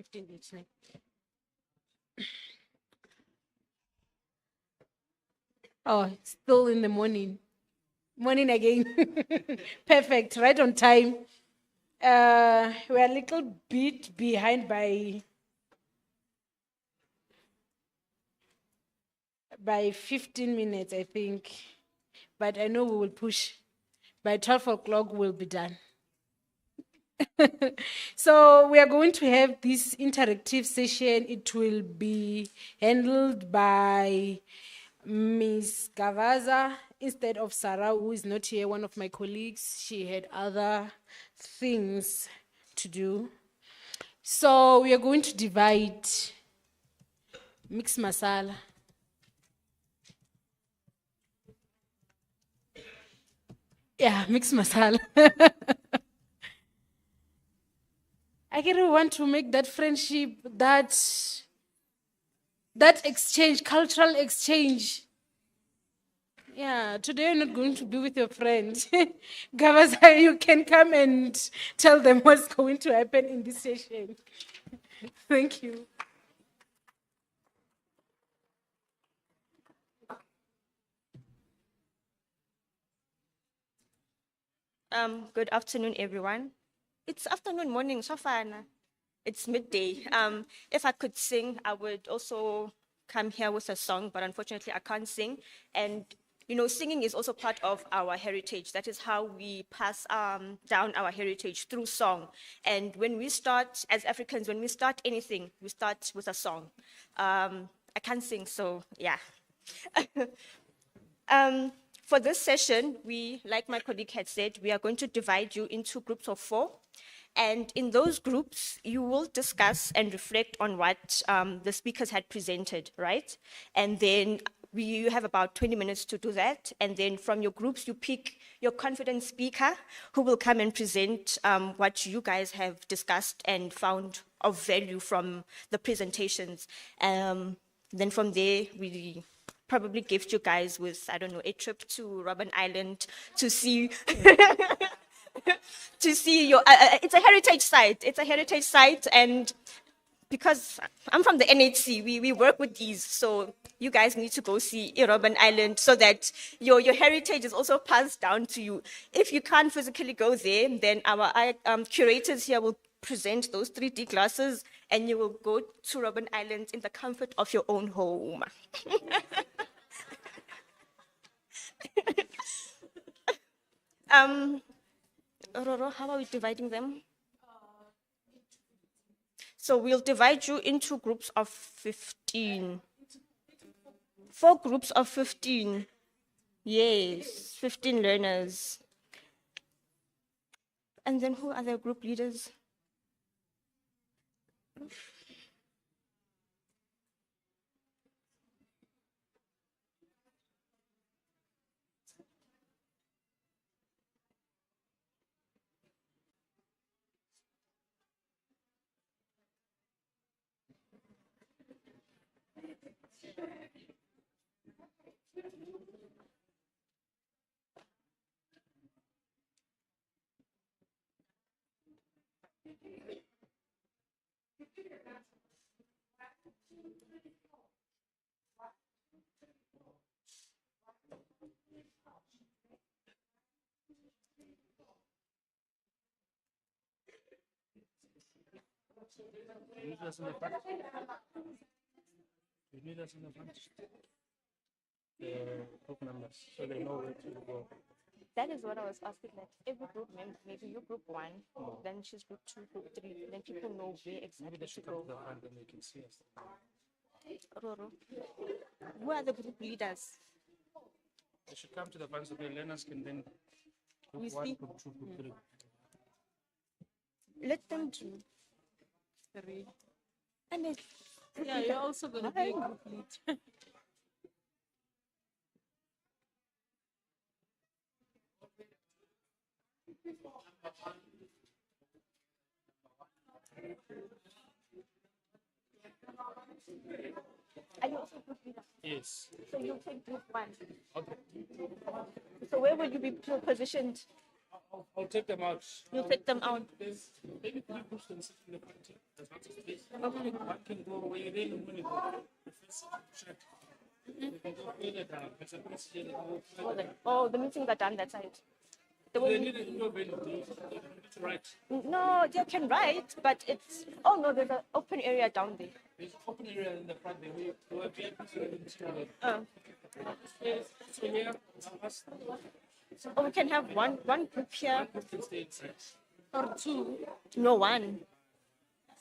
15 minutes. Ne? Oh, still in the morning. Morning again. Perfect, right on time. We're a little bit behind by 15 minutes, I think. But I know we will push. By 12 o'clock, we'll be done. So we are going to have this interactive session. It will be handled by Ms. Gavaza instead of Sarah, who is not here, one of my colleagues. She had other things to do. So we are going to divide mixed masala. Yeah, mixed masala. I really want to make that friendship, that exchange, cultural exchange. Yeah, today you're not going to be with your friends. Gavaza, you can come and tell them what's going to happen in this session. Thank you. Good afternoon, everyone. It's afternoon, morning, so far. It's midday. If I could sing, I would also come here with a song, but unfortunately, I can't sing. And you know, singing is also part of our heritage. That is how we pass down our heritage through song. And when we start, as Africans, when we start anything, we start with a song. I can't sing, so yeah. For this session, like my colleague had said, we are going to divide you into groups of 4. And in those groups, you will discuss and reflect on what the speakers had presented, right? And then you have about 20 minutes to do that. And then from your groups, you pick your confident speaker who will come and present what you guys have discussed and found of value from the presentations. Then from there, we probably gift you guys with, I don't know, a trip to Robben Island to see to see your it's a heritage site. It's a heritage site, and because I'm from the NHC, we work with these, so you guys need to go see Robben Island so that your heritage is also passed down to you. If you can't physically go there, then our curators here will present those 3D glasses, and you will go to Robben Island in the comfort of your own home. Roro, how are we dividing them? So we'll divide you into groups of 15. 4 groups of 15. Yes, 15 learners. And then who are the group leaders? You need us in the front. The group members, so they know where to go. That is what I was asking. Like every group member, maybe you group 1, then she's group 2, group 3, then people know where exactly Maybe they to should go. come to the front and they can see us. Roro, who are the group leaders? They should come to the front so the learners can then group We 1, see. group 2, group 3. Let them do. 3. And then, Yeah, you're also going to be a group lead. are you also group leader? Yes. So you'll take group 1. Okay. So where will you be positioned? I'll take them out. You'll take them out. There's maybe 3 groups can sit in the front here. There's lots of space. One can go where you really want to go. The first check. You can go further down. There's a procedure that goes further down. Oh, the meetings are done that side. They need to go available. They need to write. No, they can write, but it's. Oh no, there's an open area down there. There's an open area in the front there. We have VIP. So here, Oh, we can have one group here. one can stay inside. Or two. No, one.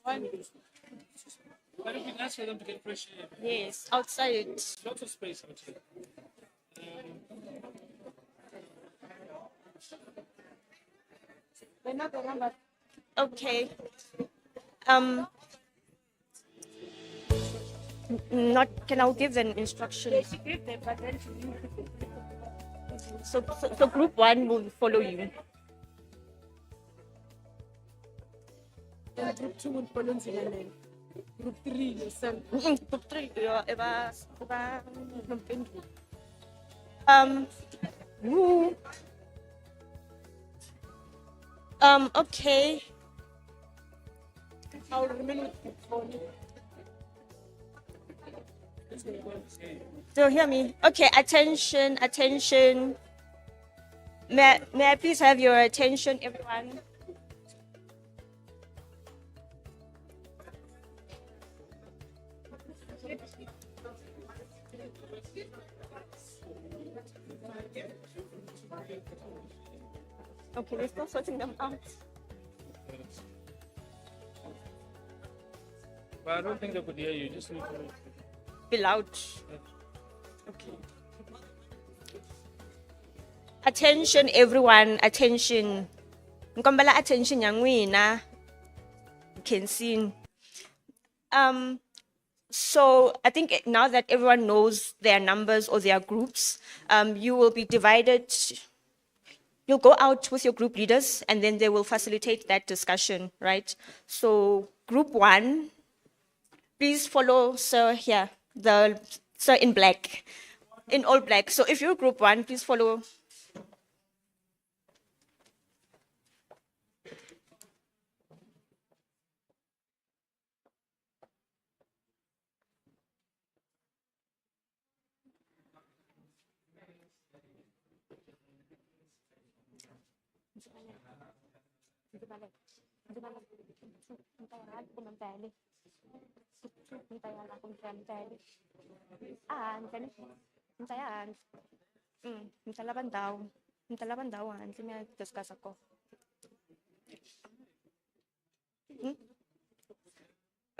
But it would be nice for them to get fresh air. Yes, outside. Lots of space out here. Okay. Not. Can I give them instructions? So group one will follow you. And group 2 would follow Zilalele. Group 3 yourself. Group three. Who? Okay. I'll remain with group 4. Do you hear me? Okay, attention, attention. May I please have your attention, everyone? Okay, we're still sorting them out. But I don't think they could hear you. Just need to Be loud. Okay. Attention, everyone. Attention. Nkombela attention ya n'wina. You can see. So I think now that everyone knows their numbers or their groups, you will be divided. You'll go out with your group leaders and then they will facilitate that discussion, right? So group one, please follow Sir here, the Sir in black, in all black. So if you're group one, please follow.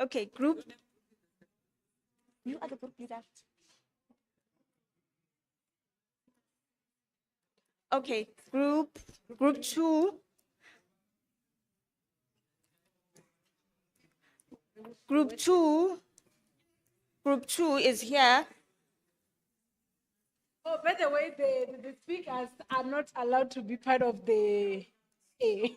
Okay, group. You are the group leader. Okay, group two. Group two is here. Oh, by the way, the speakers are not allowed to be part of the A.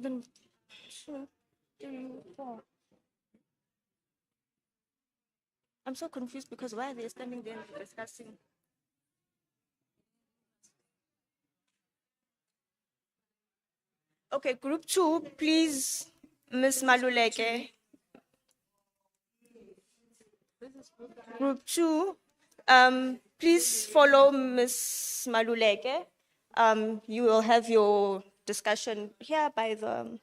Then 2, 3, 4. I'm so confused because why are they standing there and discussing? Okay, group 2, please, Miss Maluleke. Group 2, please follow Miss Maluleke. You will have your discussion here by the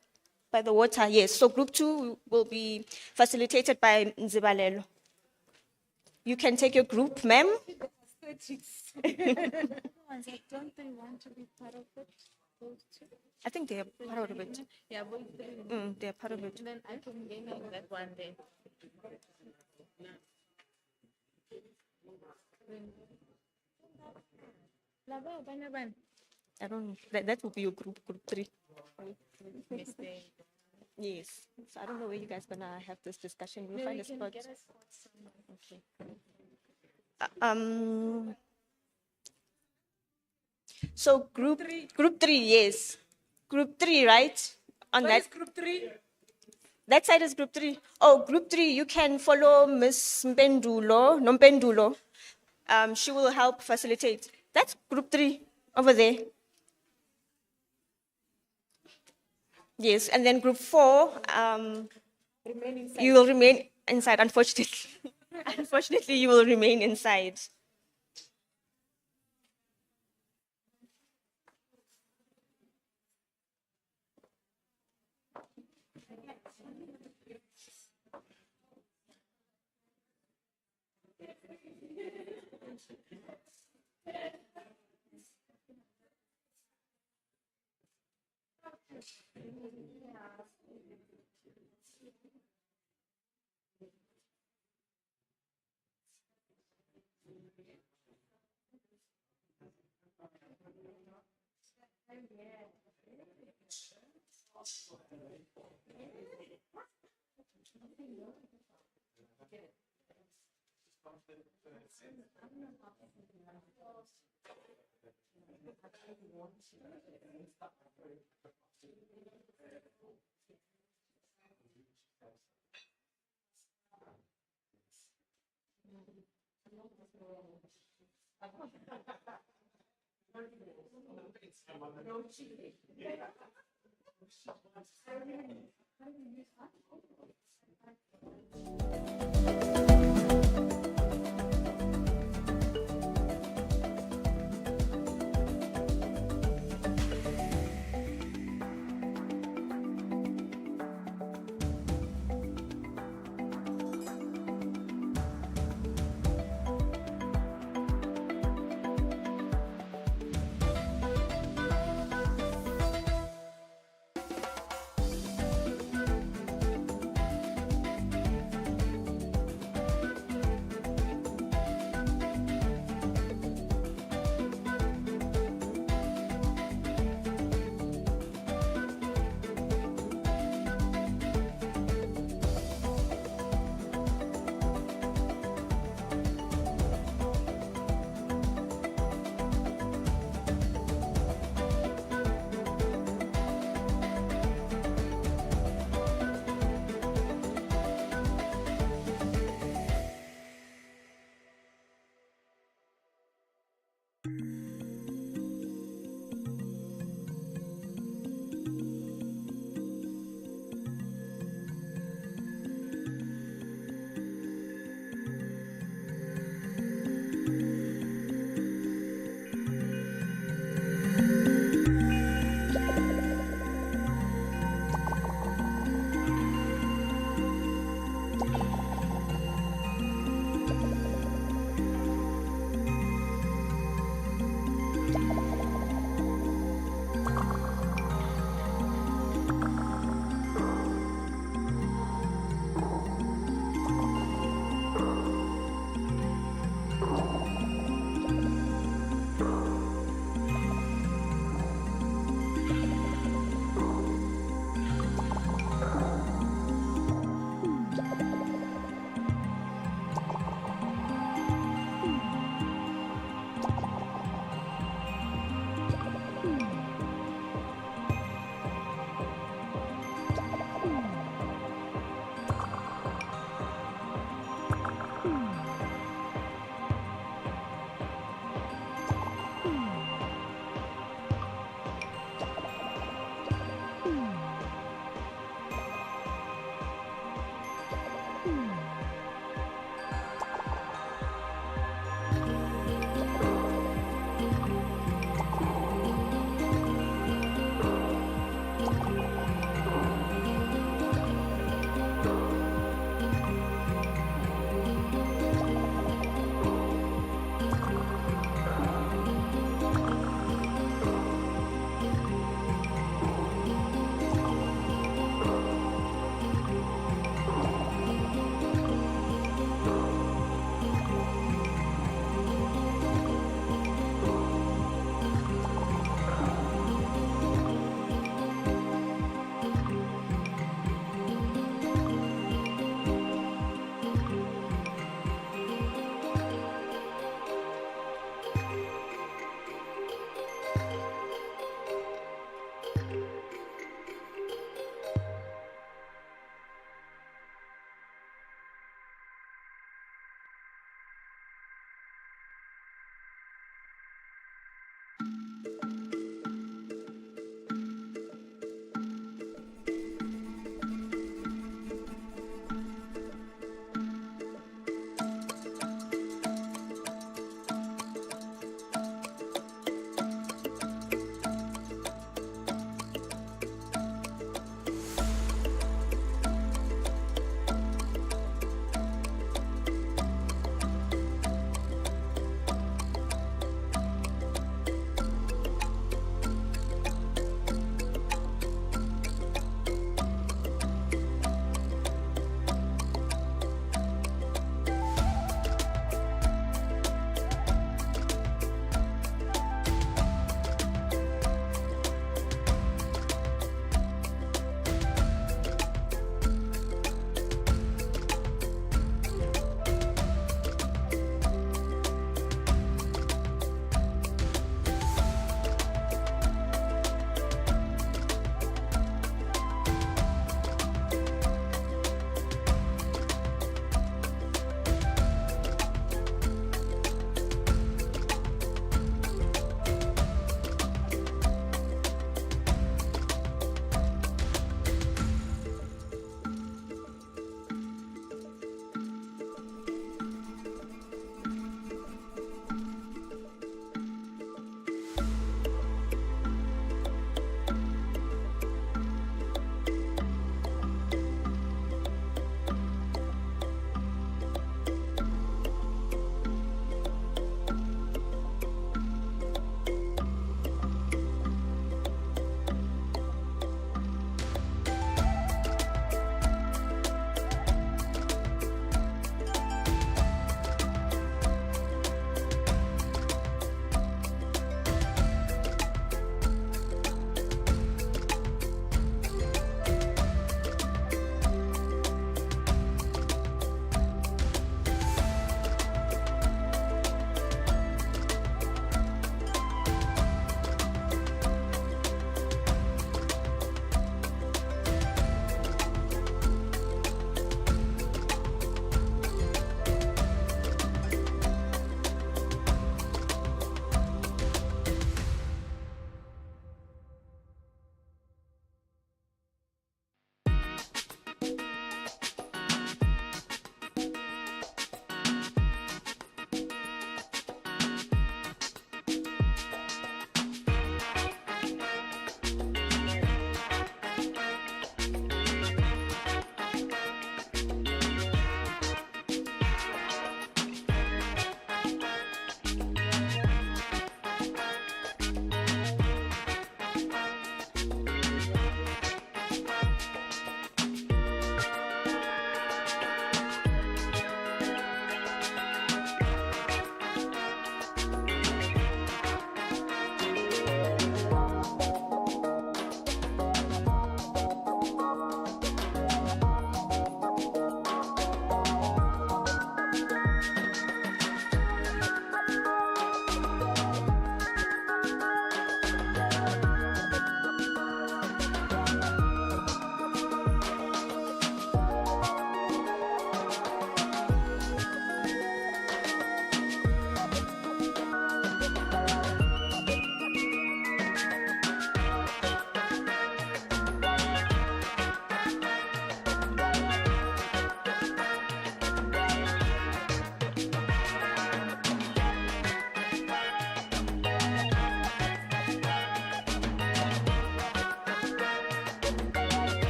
water. Yes, so group 2 will be facilitated by Nzibalelo. You can take your group, ma'am. Don't they want to be part of it? Those two? I think they are part of it. Yeah, both three. They are part of it. Then I can gain on that one day. I don't know. That will be your group 3. Yes. So I don't know where you guys gonna have this discussion. We'll find a spot. Okay. So group 3, yes. Group 3, right? On What that is group 3? That side is group 3. Oh, group 3, you can follow Miss Nompendulo. She will help facilitate. That's group 3 over there. Yes, and then group 4, you will remain inside, unfortunately. Unfortunately, you will remain inside.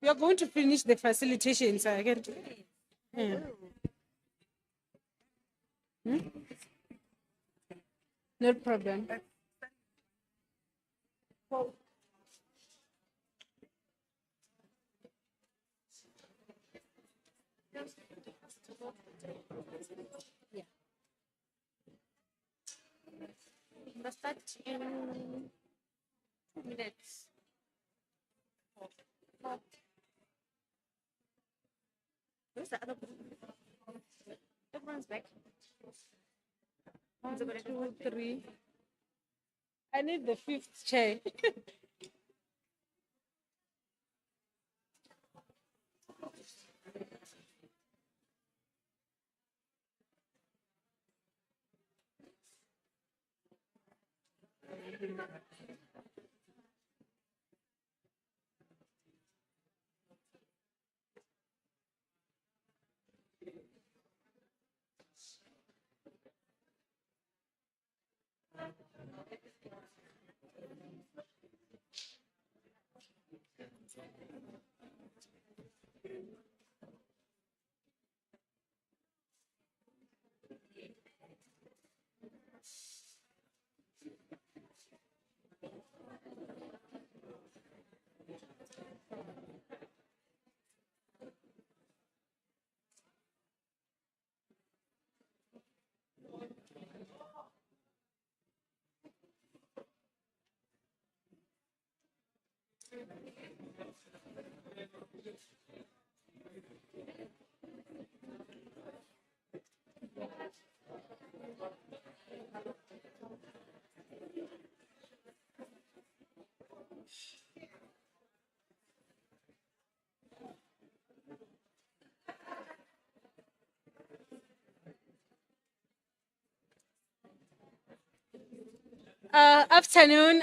We are going to finish the facilitation, so I can. Yeah. No problem. Yeah. Does that in 2 minutes? Where's the other one? Everyone's back. 1, 2, 3. I need the 5th chair.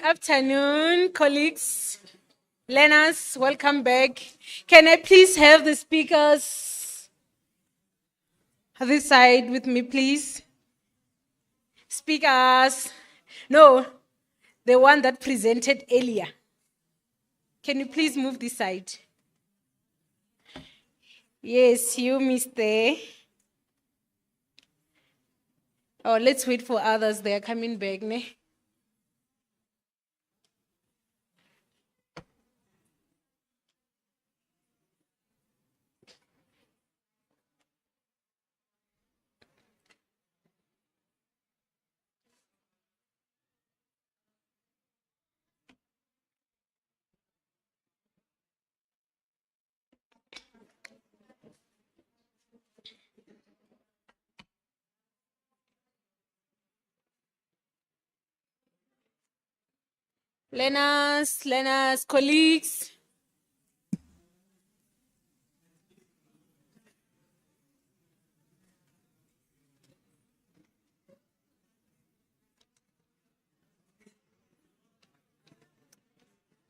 Afternoon, colleagues, learners, welcome back. Can I please have the speakers this side with me, please? Speakers. No, the one that presented earlier. Can you please move this side? Yes, you, Mr. Oh, let's wait for others. They are coming back, ne? Learners, colleagues.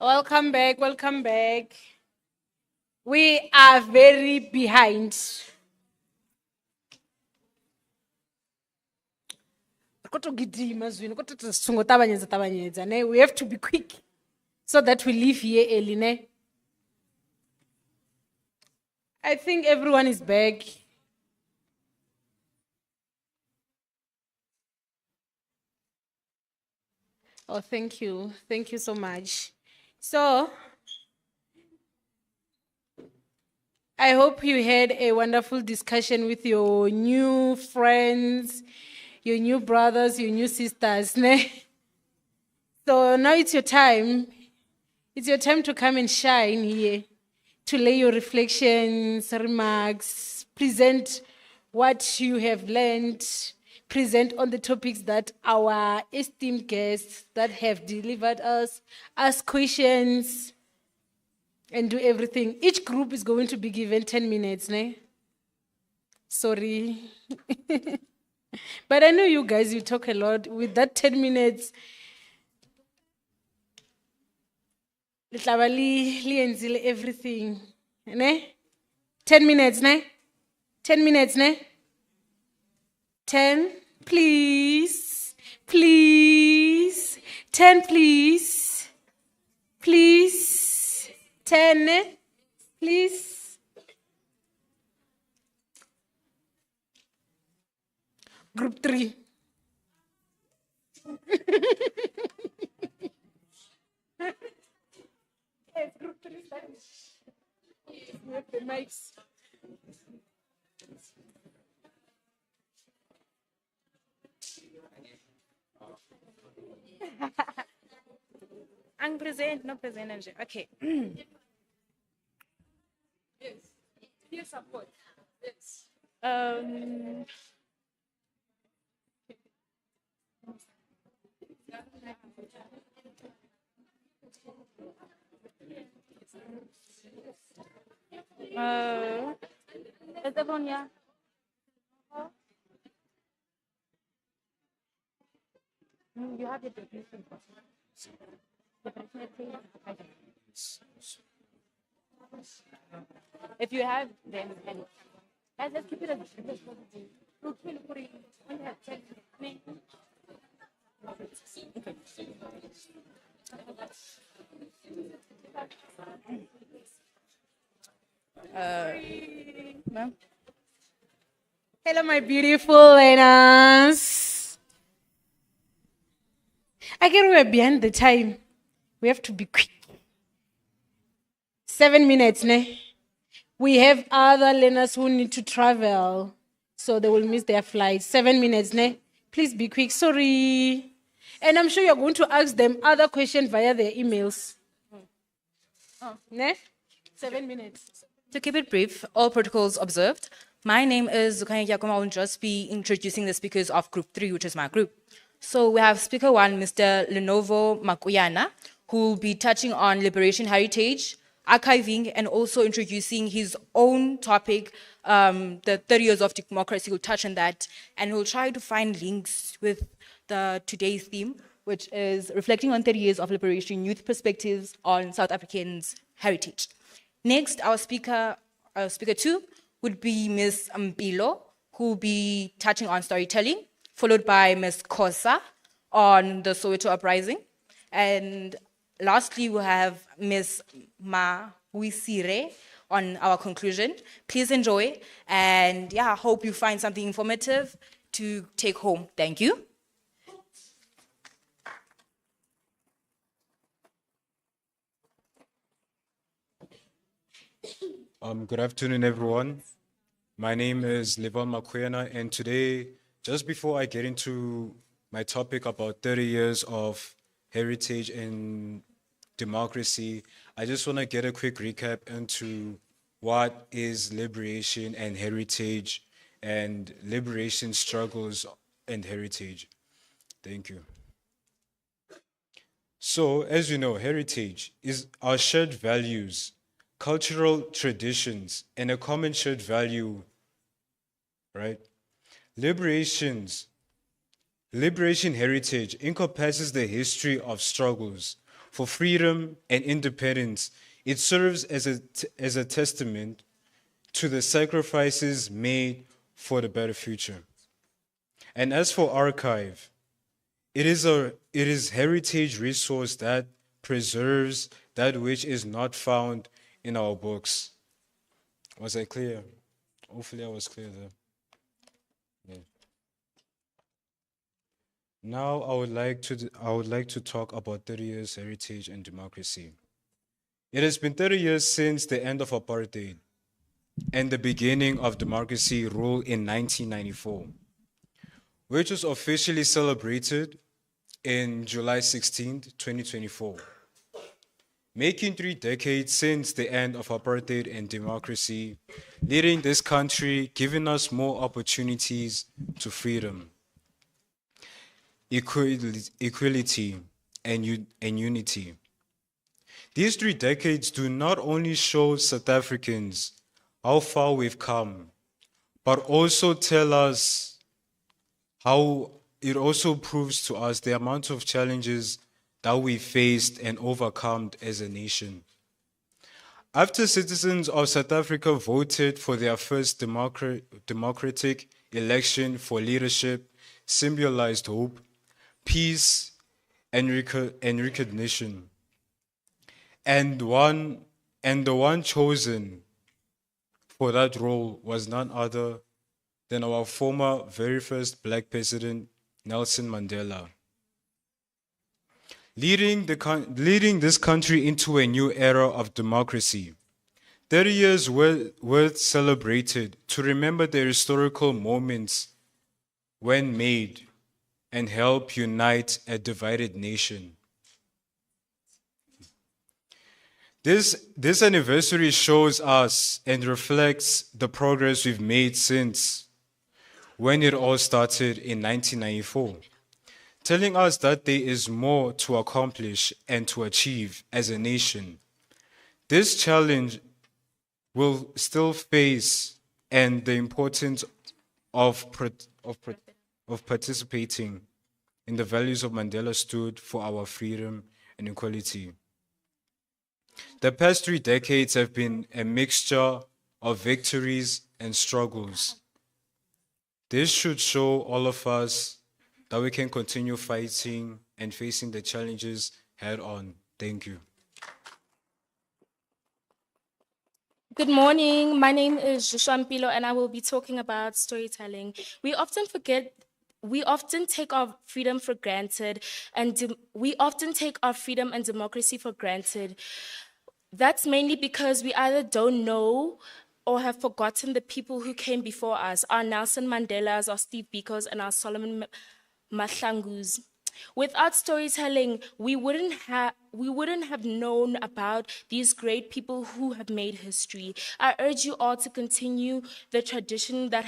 Welcome back. We are very behind. We have to be quick so that we leave here early, ne? I think everyone is back. Oh, thank you. Thank you so much. So, I hope you had a wonderful discussion with your new friends, your new brothers, your new sisters, ne? So now it's your time. It's your time to come and shine here, to lay your reflections, remarks, present what you have learned, present on the topics that our esteemed guests that have delivered us, ask questions. and do everything. Each group is going to be given 10 minutes, ne? Sorry. But I know you guys, you talk a lot. With that 10 minutes, le tla ba le enzile everything, ne? 10 minutes, ne? 10 minutes, ne? 10, please. Please. 10, please. Please. 10, ne? Please. Group 3. Yes, group 3 Spanish. We have the mics. I'm present, not present. Okay. Yes. Here support. Yes. Is everyone here? You have the definition. If you have, then guys, let's keep it as ma'am. Hello, my beautiful learners. Again, we're behind the time. We have to be quick. 7 minutes, ne? We have other learners who need to travel, so they will miss their flight. 7 minutes, ne? Please be quick. Sorry. And I'm sure you're going to ask them other questions via their emails. Ne? 7 minutes. To keep it brief, all protocols observed. My name is Zukanya Yakoma. I will just be introducing the speakers of Group 3, which is my group. So we have Speaker 1, Mr. Lenovo Makuyana, who will be touching on liberation heritage, archiving, and also introducing his own topic, the 30 years of democracy. He'll touch on that, and he'll try to find links with today's theme, which is reflecting on 30 years of liberation, youth perspectives on South Africans' heritage. Next, our speaker 2 would be Ms. Mpilo, who will be touching on storytelling, followed by Ms. Kosa on the Soweto uprising. And lastly, we'll have Ms. Mahuisire on our conclusion. Please enjoy, and yeah, I hope you find something informative to take home. Thank you. Good afternoon, everyone. My name is Levon Makwena, and today, just before I get into my topic about 30 years of heritage and democracy, I just want to get a quick recap into what is liberation and heritage and liberation struggles and heritage. Thank you. So, as you know, heritage is our shared values, cultural traditions, and a common shared value, right? Liberation heritage encompasses the history of struggles for freedom and independence. It serves as a testament to the sacrifices made for the better future. And as for archive, it is heritage resource that preserves that which is not found in our books. Was I clear? Hopefully I was clear there. Yeah. Now I would like to talk about 30 years heritage and democracy. It has been 30 years since the end of apartheid and the beginning of democracy rule in 1994, which was officially celebrated in July 16th, 2024. Making 3 decades since the end of apartheid and democracy, leading this country, giving us more opportunities to freedom, equality, and unity. These 3 decades do not only show South Africans how far we've come, but also tell us how it also proves to us the amount of challenges that we faced and overcome as a nation. After citizens of South Africa voted for their first democratic election for leadership, symbolized hope, peace, and recognition. And the one chosen for that role was none other than our former very first Black president, Nelson Mandela. Leading this country into a new era of democracy. 30 years were celebrated to remember the historical moments when made and help unite a divided nation. This anniversary shows us and reflects the progress we've made since when it all started in 1994. Telling us that there is more to accomplish and to achieve as a nation. This challenge will still face, and the importance of participating in the values of Mandela stood for our freedom and equality. The past 3 decades have been a mixture of victories and struggles. This should show all of us that we can continue fighting and facing the challenges head on. Thank you. Good morning. My name is Joshua Mpilo, and I will be talking about storytelling. We often take our freedom for granted, and we often take our freedom and democracy for granted. That's mainly because we either don't know or have forgotten the people who came before us, our Nelson Mandelas, our Steve Bikos, and our Solomon Mahlangus. Without storytelling, we wouldn't have known about these great people who have made history. I urge you all to continue the tradition that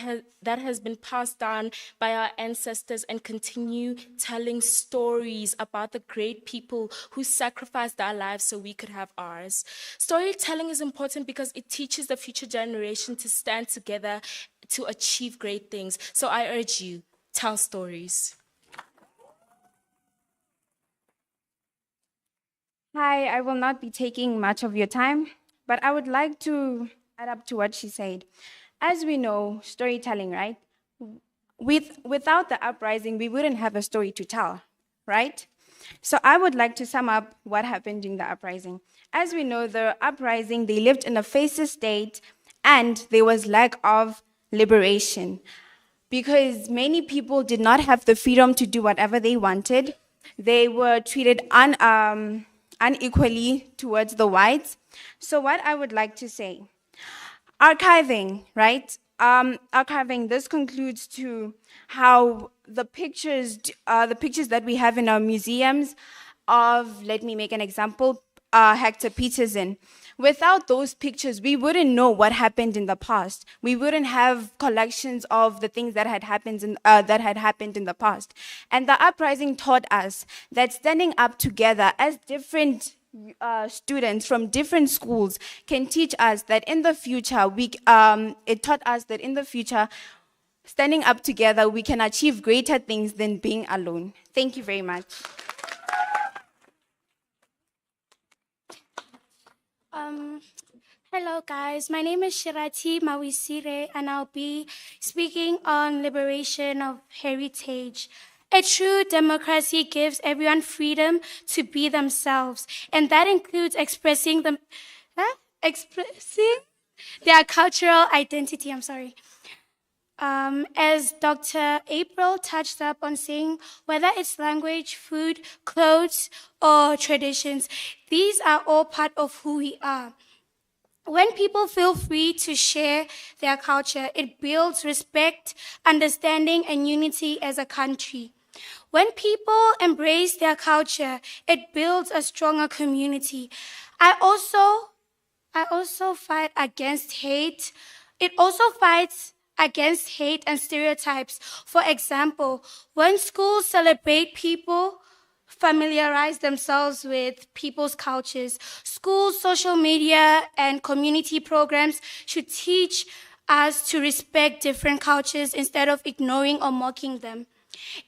has been passed down by our ancestors and continue telling stories about the great people who sacrificed their lives so we could have ours. Storytelling is important because it teaches the future generation to stand together to achieve great things. So I urge you, tell stories. Hi, I will not be taking much of your time, but I would like to add up to what she said. As we know, storytelling, right? Without the uprising, we wouldn't have a story to tell, right? So I would like to sum up what happened in the uprising. As we know, the uprising, they lived in a fascist state and there was lack of liberation because many people did not have the freedom to do whatever they wanted. They were treated unequally towards the whites. So what I would like to say, archiving, right? Archiving, this concludes to how the pictures that we have in our museums of, let me make an example, Hector Peterson. Without those pictures, we wouldn't know what happened in the past. We wouldn't have collections of the things that had happened in the past. And the uprising taught us that standing up together as different students from different schools can teach us that in the future, it taught us that in the future, standing up together, we can achieve greater things than being alone. Thank you very much. Hello guys, my name is Shirati Mawisire and I'll be speaking on liberation of heritage. A true democracy gives everyone freedom to be themselves, and that includes expressing their cultural identity. As Dr. April touched up on saying, whether it's language, food, clothes, or traditions, these are all part of who we are. When people feel free to share their culture, it builds respect, understanding, and unity as a country. When people embrace their culture, it builds a stronger community. I also fight against hate. It also fights against hate and stereotypes. For example, when schools celebrate people familiarize themselves with people's cultures. Schools, social media, and community programs should teach us to respect different cultures instead of ignoring or mocking them.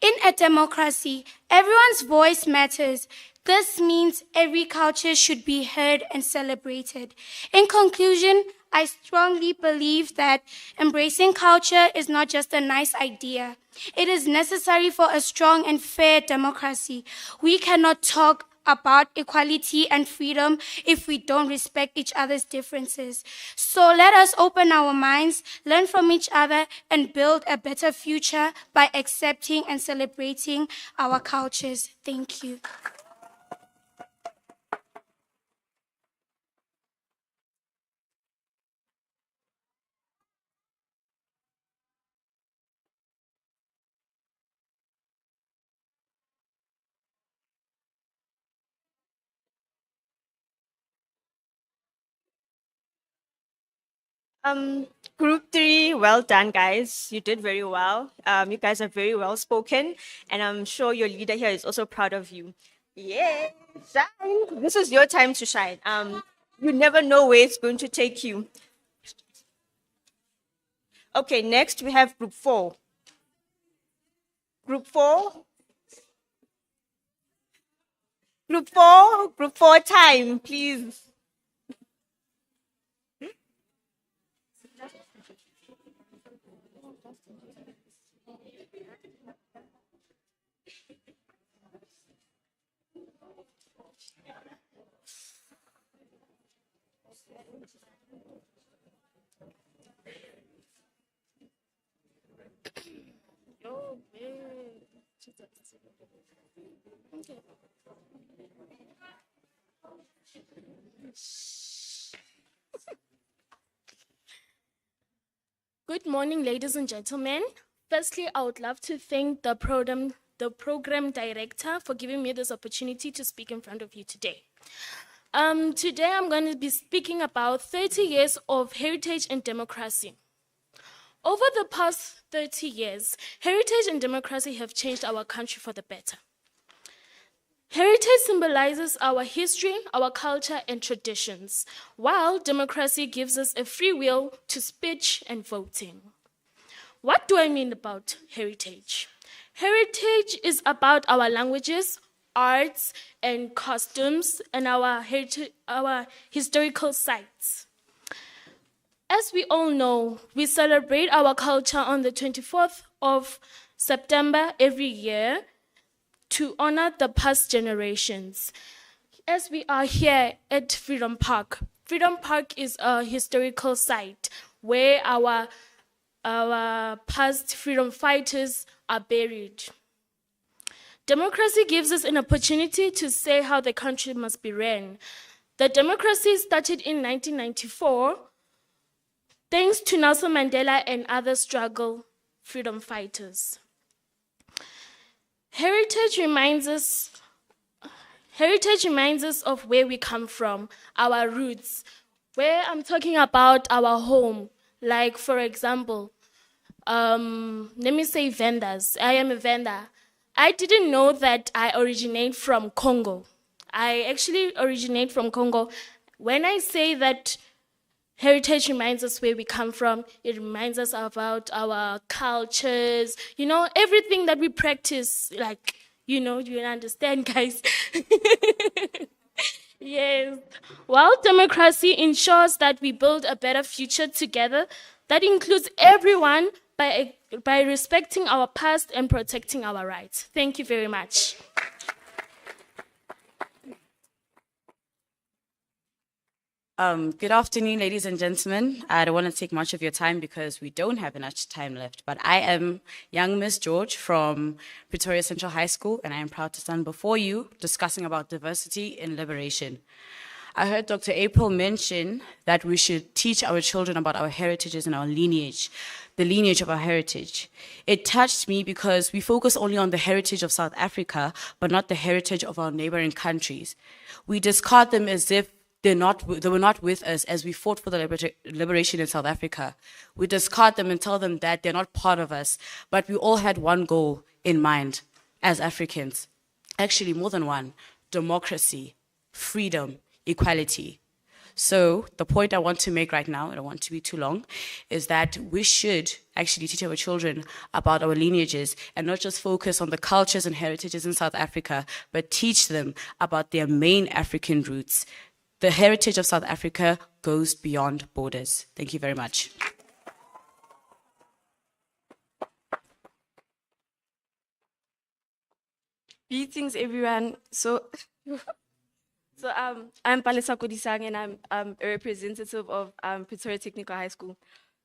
In a democracy, everyone's voice matters. This means every culture should be heard and celebrated. In conclusion, I strongly believe that embracing culture is not just a nice idea. It is necessary for a strong and fair democracy. We cannot talk about equality and freedom if we don't respect each other's differences. So let us open our minds, learn from each other, and build a better future by accepting and celebrating our cultures. Thank you. Group 3, well done, guys. You did very well. You guys are very well spoken, and I'm sure your leader here is also proud of you. Yeah, shine. This is your time to shine. You never know where it's going to take you. Okay, next we have group 4. Group 4. Group 4 time, please. Good morning, ladies and gentlemen. Firstly, I would love to thank the program director for giving me this opportunity to speak in front of you today. Today I'm going to be speaking about 30 years of heritage and democracy. Over the past 30 years, heritage and democracy have changed our country for the better. Heritage symbolizes our history, our culture, and traditions, while democracy gives us a free will to speech and voting. What do I mean about heritage? Heritage is about our languages, arts, and costumes, and our historical sites. As we all know, we celebrate our culture on the 24th of September every year to honor the past generations. As we are here at Freedom Park is a historical site where our past freedom fighters are buried. Democracy gives us an opportunity to say how the country must be ran. The democracy started in 1994, thanks to Nelson Mandela and other struggle freedom fighters. Heritage reminds us of where we come from, our roots, where I'm talking about our home. Like, for example, let me say vendors. I am a vendor. I didn't know that I originate from Congo. I actually originate from Congo. When I say that heritage reminds us where we come from, it reminds us about our cultures, everything that we practice, like, you understand, guys? Yes. Well, democracy ensures that we build a better future together that includes everyone by respecting our past and protecting our rights. Thank you very much. Good afternoon, ladies and gentlemen. I don't want to take much of your time because we don't have much time left, but I am young Miss George from Pretoria Central High School, and I am proud to stand before you discussing about diversity in liberation. I heard Dr. April mention that we should teach our children about our heritages and our lineage, the lineage of our heritage. It touched me because we focus only on the heritage of South Africa, but not the heritage of our neighboring countries. We discard them as if they were not with us as we fought for the liberation in South Africa. We discard them and tell them that they're not part of us, but we all had one goal in mind as Africans. Actually, more than one: democracy, freedom, equality. So the point I want to make right now, I don't want to be too long, is that we should actually teach our children about our lineages and not just focus on the cultures and heritages in South Africa, but teach them about their main African roots. The heritage of South Africa goes beyond borders. Thank you very much. Greetings, everyone. I'm Palesa Kodisang, and I'm a representative of Pretoria Technical High School.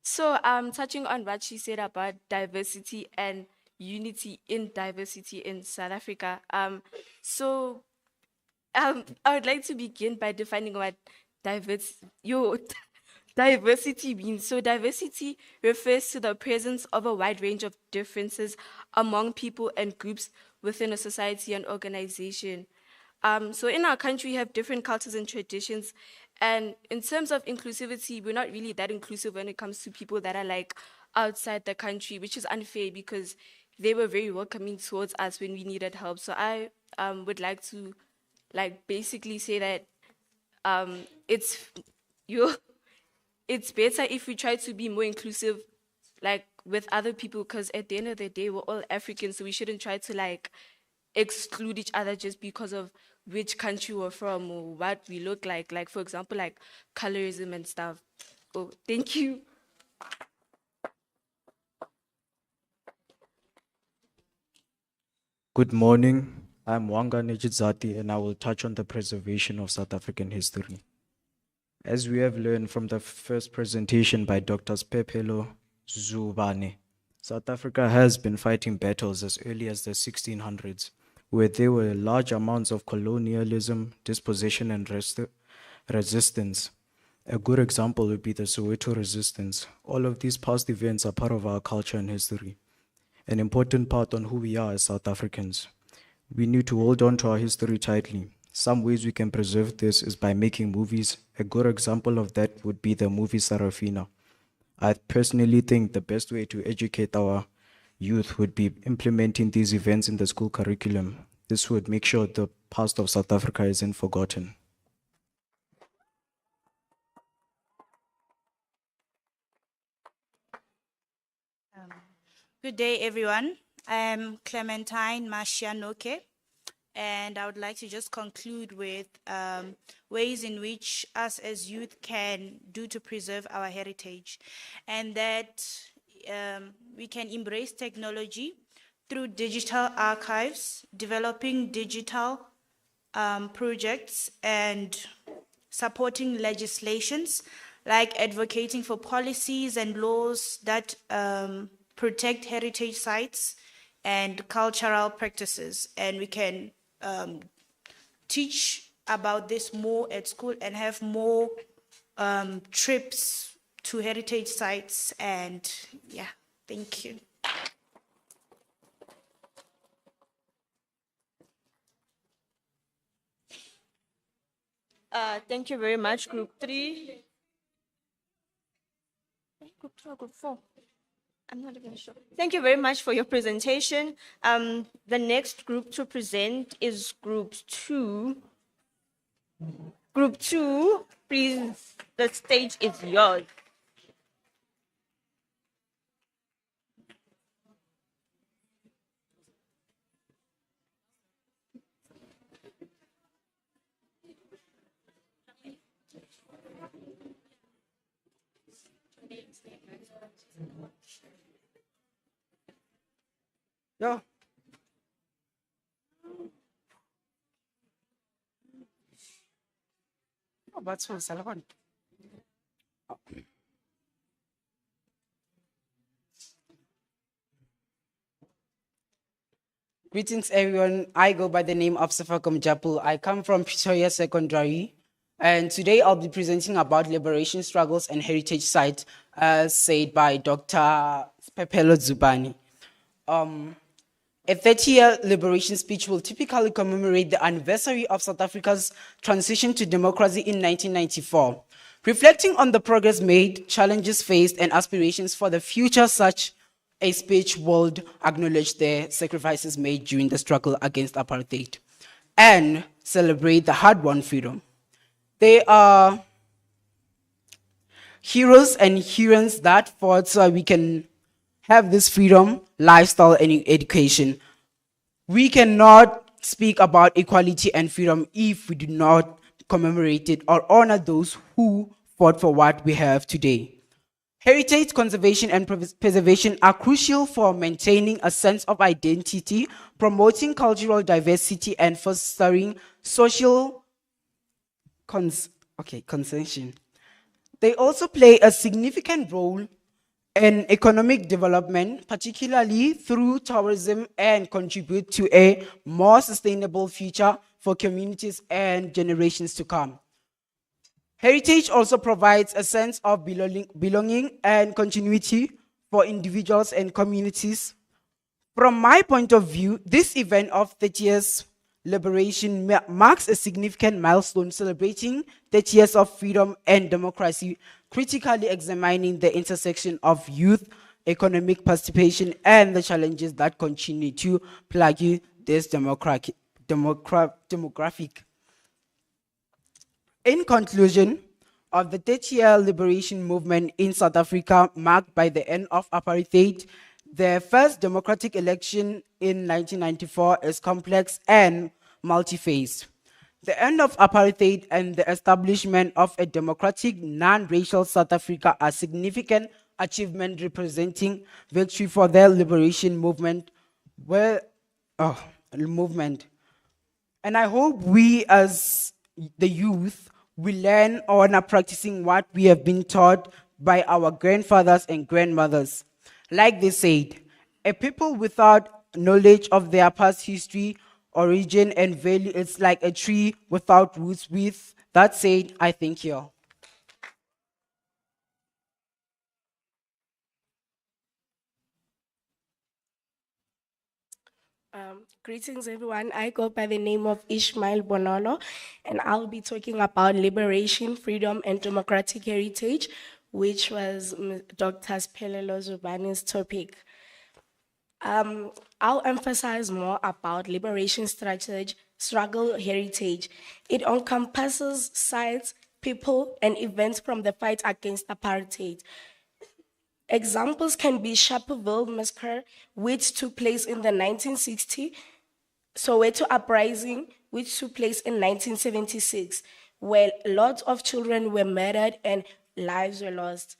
Touching on what she said about diversity and unity in diversity in South Africa. I would like to begin by defining what diversity means. So diversity refers to the presence of a wide range of differences among people and groups within a society and organization. So in our country, we have different cultures and traditions. And in terms of inclusivity, we're not really that inclusive when it comes to people that are like outside the country, which is unfair because they were very welcoming towards us when we needed help. So I would like to basically say that it's better if we try to be more inclusive with other people, because at the end of the day, we're all Africans, so we shouldn't try to exclude each other just because of which country we're from or what we look like. Like, for example, colorism and stuff. Oh, thank you. Good morning. I'm Wanga Nejidzati, and I will touch on the preservation of South African history. As we have learned from the first presentation by Dr. Pepelo Zubane, South Africa has been fighting battles as early as the 1600s, where there were large amounts of colonialism, dispossession, and resistance. A good example would be the Soweto resistance. All of these past events are part of our culture and history, an important part on who we are as South Africans. We need to hold on to our history tightly. Some ways we can preserve this is by making movies. A good example of that would be the movie Sarafina. I personally think the best way to educate our youth would be implementing these events in the school curriculum. This would make sure the past of South Africa isn't forgotten. Good day, everyone. I'm Clementine Mashianoke, and I would like to just conclude with ways in which us as youth can do to preserve our heritage, and that we can embrace technology through digital archives, developing digital projects, and supporting legislations, like advocating for policies and laws that protect heritage sites and cultural practices. And we can teach about this more at school and have more trips to heritage sites. And yeah, thank you. Thank you very much, Group 3. Group 2 or Group 4? I'm not even sure. Thank you very much for your presentation. The next group to present is Group 2. Group 2, please, the stage is yours. Yeah. Oh, that's for Salaman. Greetings, everyone. I go by the name of Safakom Japu. I come from Pretoria Secondary, and today I'll be presenting about liberation struggles and heritage sites, as said by Dr. Pepelo Zubani. A 30-year liberation speech will typically commemorate the anniversary of South Africa's transition to democracy in 1994. Reflecting on the progress made, challenges faced, and aspirations for the future, such a speech would acknowledge the sacrifices made during the struggle against apartheid. and celebrate the hard-won freedom. They are heroes and heroines that fought so we can have this freedom, lifestyle, and education. We cannot speak about equality and freedom if we do not commemorate it or honor those who fought for what we have today. Heritage conservation and preservation are crucial for maintaining a sense of identity, promoting cultural diversity, and fostering social consension. They also play a significant role in economic development, particularly through tourism, and contribute to a more sustainable future for communities and generations to come. Heritage also provides a sense of belonging and continuity for individuals and communities. From my point of view, this event of 30 years liberation marks a significant milestone celebrating 30 years of freedom and democracy, critically examining the intersection of youth, economic participation, and the challenges that continue to plague this demographic. In conclusion, of the 30-year liberation movement in South Africa marked by the end of apartheid, the first democratic election in 1994 is complex and multi-phased. The end of apartheid and the establishment of a democratic, non-racial South Africa are significant achievements representing victory for the liberation movement. And I hope we as the youth will learn on practicing what we have been taught by our grandfathers and grandmothers. Like they said, a people without knowledge of their past history, origin, and value is like a tree without roots. With that said, I thank you all. Greetings, everyone. I go by the name of Ishmael Bonolo, and I'll be talking about liberation, freedom, and democratic heritage, which was Dr. Pelelo Zubani's topic. I'll emphasize more about liberation strategy, struggle heritage. It encompasses sites, people, and events from the fight against apartheid. Examples can be Sharpeville Massacre, which took place in the 1960s, Soweto Uprising, which took place in 1976, where lots of children were murdered and lives were lost.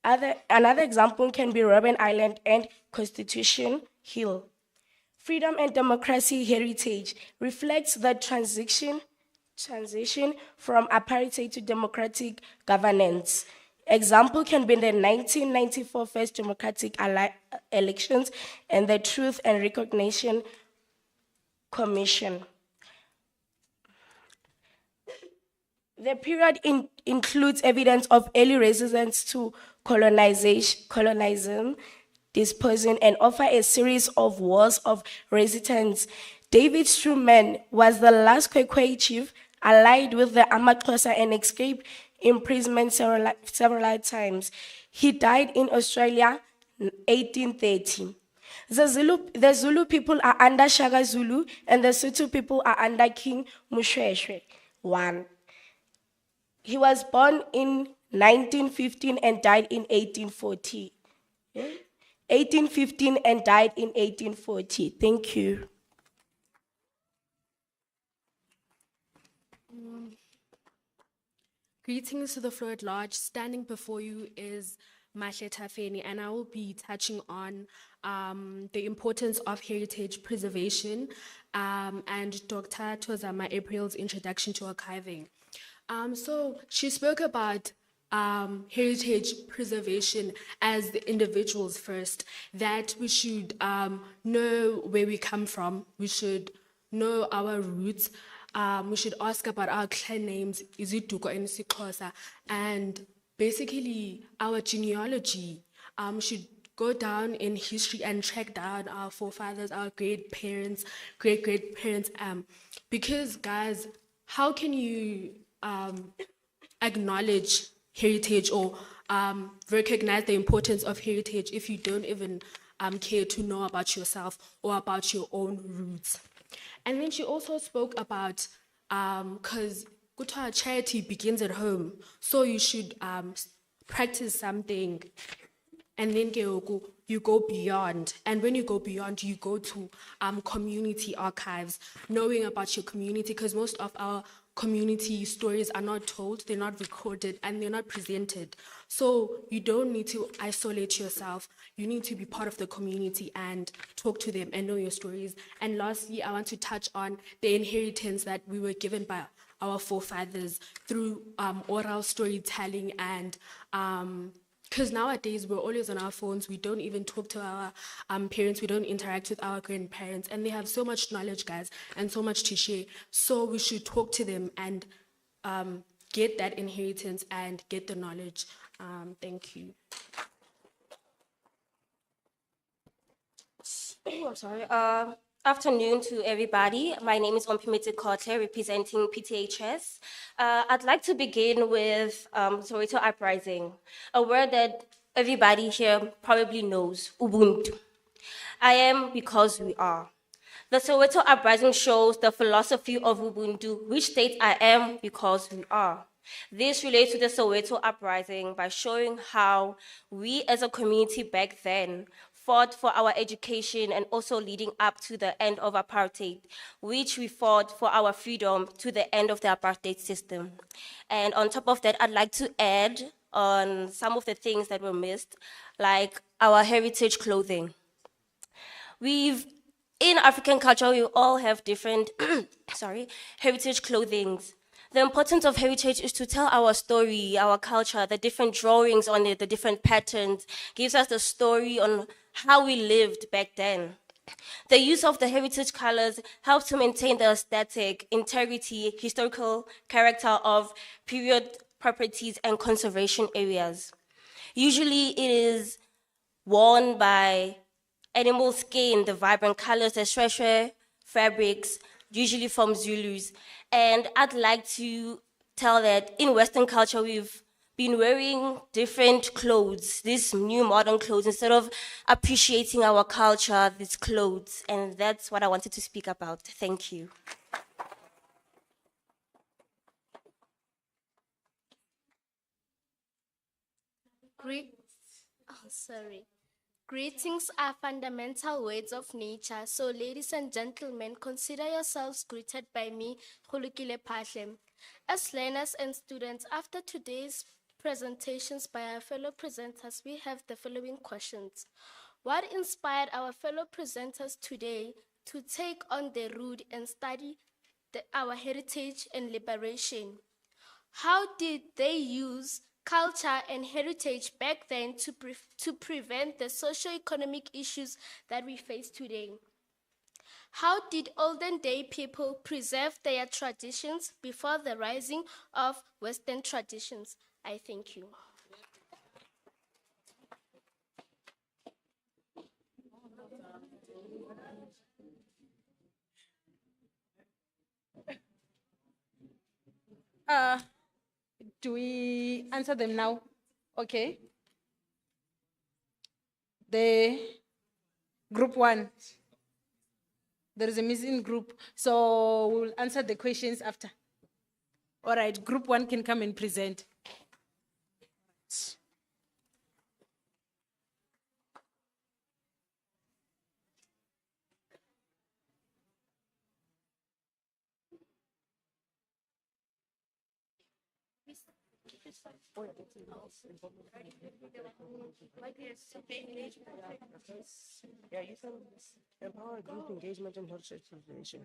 Another example can be Robben Island and Constitution Hill. Freedom and democracy heritage reflects the transition from apartheid to democratic governance. Example can be the 1994 first democratic elections and the Truth and Recognition Commission. The period includes evidence of early resistance to colonization, dispossession, and offer a series of wars of resistance. David Struman was the last Khoikhoi chief allied with the Amaxhosa and escaped imprisonment several times. He died in Australia in 1830. The Zulu people are under Shaka Zulu and the Sotho people are under King Moshoeshoe I. He was born in 1915 and died in 1840. 1815 and died in 1840. Thank you. Greetings to the floor at large. Standing before you is Mahle Tafeni, and I will be touching on the importance of heritage preservation and Dr. Tozama April's introduction to archiving. So she spoke about heritage preservation as the individuals first, that we should know where we come from, we should know our roots, we should ask about our clan names, Iziduko and Sixhosa, and basically our genealogy. Should go down in history and track down our forefathers, our great-parents, great-great-parents, because guys, how can you acknowledge heritage or recognize the importance of heritage if you don't even care to know about yourself or about your own roots? And then she also spoke about, because charity begins at home, so you should practice something, and then you go beyond. And when you go beyond, you go to community archives, knowing about your community, because most of our community stories are not told, they're not recorded, and they're not presented. So you don't need to isolate yourself. You need to be part of the community and talk to them and know your stories. And lastly, I want to touch on the inheritance that we were given by our forefathers through oral storytelling, and because nowadays we're always on our phones, we don't even talk to our parents, we don't interact with our grandparents, and they have so much knowledge, guys, and so much to share. So we should talk to them and get that inheritance and get the knowledge. Thank you. I'm sorry. Afternoon to everybody. My name is Ompimete Kote, representing PTHS. I'd like to begin with Soweto Uprising, a word that everybody here probably knows, Ubuntu. I am because we are. The Soweto Uprising shows the philosophy of Ubuntu, which states I am because we are. This relates to the Soweto Uprising by showing how we as a community back then fought for our education and also leading up to the end of apartheid, which we fought for our freedom to the end of the apartheid system. And on top of that, I'd like to add on some of the things that were missed, like our heritage clothing. In African culture, we all have different, heritage clothings. The importance of heritage is to tell our story, our culture, the different drawings on it, the different patterns, gives us the story on how we lived back then. The use of the heritage colors helps to maintain the aesthetic, integrity, historical character of period properties and conservation areas. Usually it is worn by animal skin, the vibrant colors, the shweshwe fabrics, usually from Zulus. And I'd like to tell that in Western culture, we've been wearing different clothes, these new modern clothes, instead of appreciating our culture, these clothes. And that's what I wanted to speak about. Thank you. Greetings are fundamental words of nature. So, ladies and gentlemen, consider yourselves greeted by me, Khulukile Phahle. As learners and students, after today's presentations by our fellow presenters, we have the following questions. What inspired our fellow presenters today to take on the road and study our heritage and liberation? How did they use culture and heritage back then to prevent the socio-economic issues that we face today? How did olden day people preserve their traditions before the rising of Western traditions? I thank you. Do we answer them now? Okay. The group one. There is a missing group, so we'll answer the questions after. All right, group one can come and present. Yeah, you can empower group engagement and heritage preservation.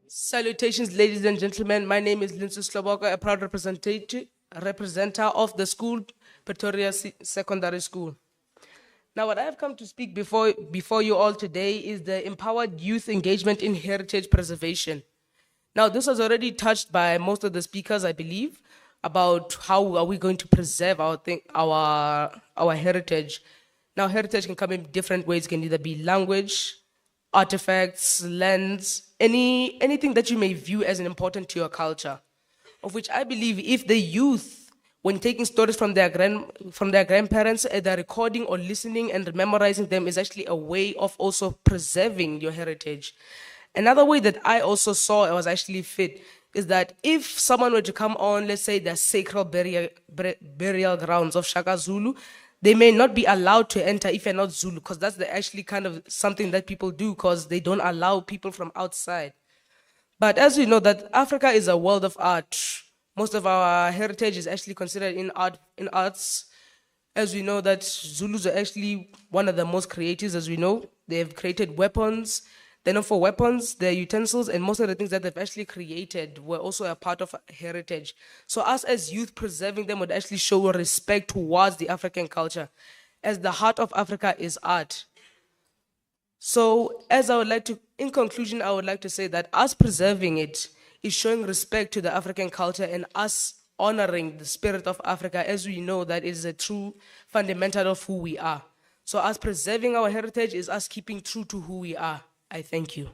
Salutations, ladies and gentlemen. My name is Lindsay Sloboko, a proud representative of the school, Pretoria Secondary School. Now, what I have come to speak before you all today is the empowered youth engagement in heritage preservation. Now, this was already touched by most of the speakers, I believe, about how are we going to preserve our heritage. Now, heritage can come in different ways. It can either be language, artifacts, lands, anything that you may view as important to your culture, of which I believe if the youth when taking stories from their grandparents, either recording or listening and memorizing them is actually a way of also preserving your heritage. Another way that I also saw it was actually fit is that if someone were to come on, let's say the sacred burial grounds of Shaka Zulu, they may not be allowed to enter if you're not Zulu, because that's actually kind of something that people do because they don't allow people from outside. But as we know that Africa is a world of art, most of our heritage is actually considered in arts. As we know that Zulus are actually one of the most creatives, as we know. They've created weapons. They're known for weapons, their utensils, and most of the things that they've actually created were also a part of heritage. So us as youth preserving them would actually show respect towards the African culture, as the heart of Africa is art. So as I would like to, in conclusion, I would like to say that us preserving it is showing respect to the African culture and us honoring the spirit of Africa, as we know that it is a true fundamental of who we are. So us preserving our heritage is us keeping true to who we are. I thank you.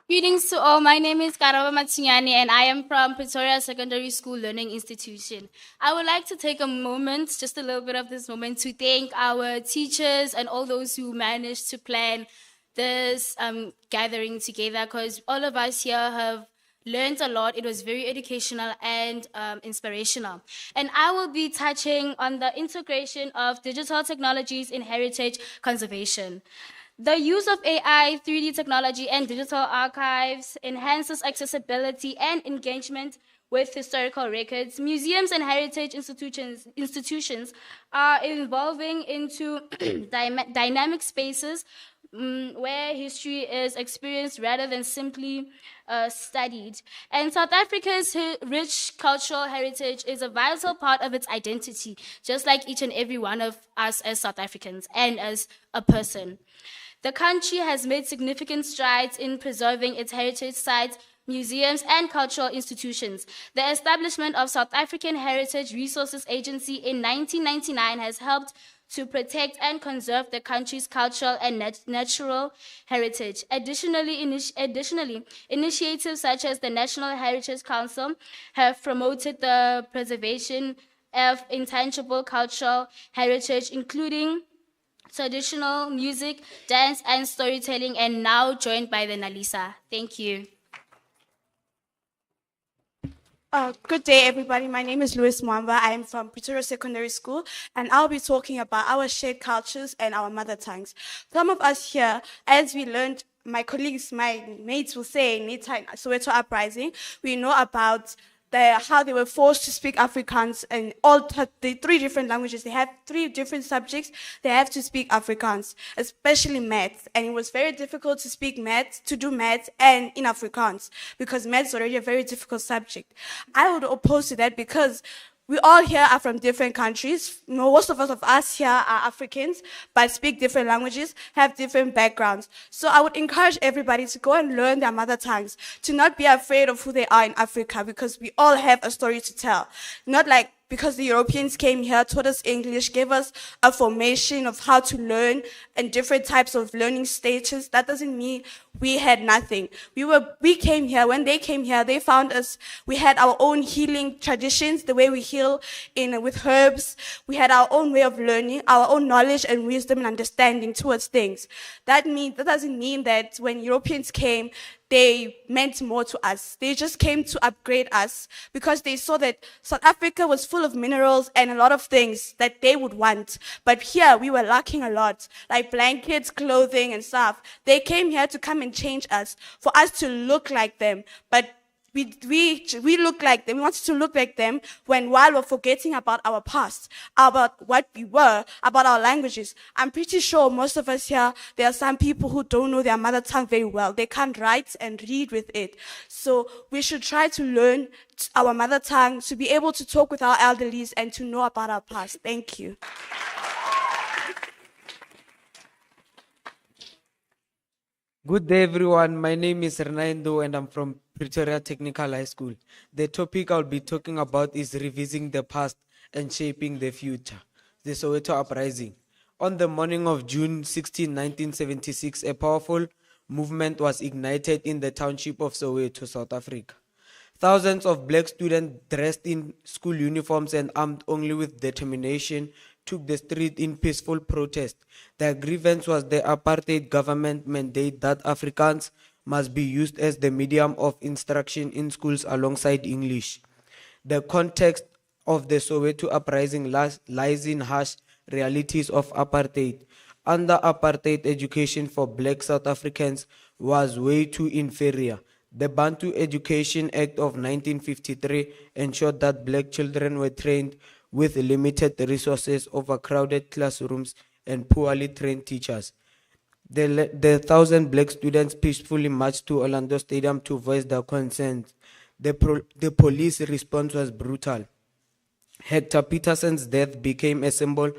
Greetings to all. My name is Karaba Matinyani and I am from Pretoria Secondary School Learning Institution. I would like to take a moment, just a little bit of this moment, to thank our teachers and all those who managed to plan this gathering together, because all of us here have learned a lot. It was very educational and inspirational. And I will be touching on the integration of digital technologies in heritage conservation. The use of AI, 3D technology, and digital archives enhances accessibility and engagement with historical records. Museums and heritage institutions are evolving into dynamic spaces where history is experienced rather than simply studied. And South Africa's rich cultural heritage is a vital part of its identity, just like each and every one of us as South Africans and as a person. The country has made significant strides in preserving its heritage sites, museums, and cultural institutions. The establishment of South African Heritage Resources Agency in 1999 has helped to protect and conserve the country's cultural and natural heritage. Additionally, initiatives such as the National Heritage Council have promoted the preservation of intangible cultural heritage, including traditional music, dance, and storytelling, and now joined by the NaLHISA. Thank you. Good day, everybody. My name is Louis Mwamba. I am from Pretoria Secondary School, and I'll be talking about our shared cultures and our mother tongues. Some of us here, as we learned, my colleagues, my mates will say, Nita Soweto Uprising, we know about how they were forced to speak Afrikaans and all the three different languages. They have three different subjects. They have to speak Afrikaans, especially maths. And it was very difficult to speak maths, to do maths and in Afrikaans, because maths is already a very difficult subject. I would oppose to that because we all here are from different countries. Most of us here are Africans, but speak different languages, have different backgrounds. So I would encourage everybody to go and learn their mother tongues, to not be afraid of who they are in Africa, because we all have a story to tell. Not like because the Europeans came here, taught us English, gave us a formation of how to learn and different types of learning stages. That doesn't mean we had nothing. We came here, when they came here, they found us, we had our own healing traditions, the way we heal with herbs. We had our own way of learning, our own knowledge and wisdom and understanding towards things. That doesn't mean that when Europeans came, they meant more to us. They just came to upgrade us because they saw that South Africa was full of minerals and a lot of things that they would want. But here we were lacking a lot, like blankets, clothing and stuff. They came here to come and change us, for us to look like them. But we look like them. We wanted to look like them while we're forgetting about our past, about what we were, about our languages. I'm pretty sure most of us here, there are some people who don't know their mother tongue very well. They can't write and read with it. So we should try to learn our mother tongue, to be able to talk with our elderlies and to know about our past. Thank you. Good day, everyone. My name is Renaindo and I'm from Pretoria Technical High School. The topic I'll be talking about is revising the past and shaping the future, the Soweto Uprising. On the morning of June 16, 1976, a powerful movement was ignited in the township of Soweto, South Africa. Thousands of black students dressed in school uniforms and armed only with determination took the street in peaceful protest. Their grievance was the apartheid government mandate that Afrikaans must be used as the medium of instruction in schools alongside English. The context of the Soweto uprising lies in harsh realities of apartheid. Under apartheid, education for black South Africans was way too inferior. The Bantu Education Act of 1953 ensured that black children were trained with limited resources, overcrowded classrooms, and poorly trained teachers. The 1,000 black students peacefully marched to Orlando Stadium to voice their concerns. The police response was brutal. Hector Peterson's death became a symbol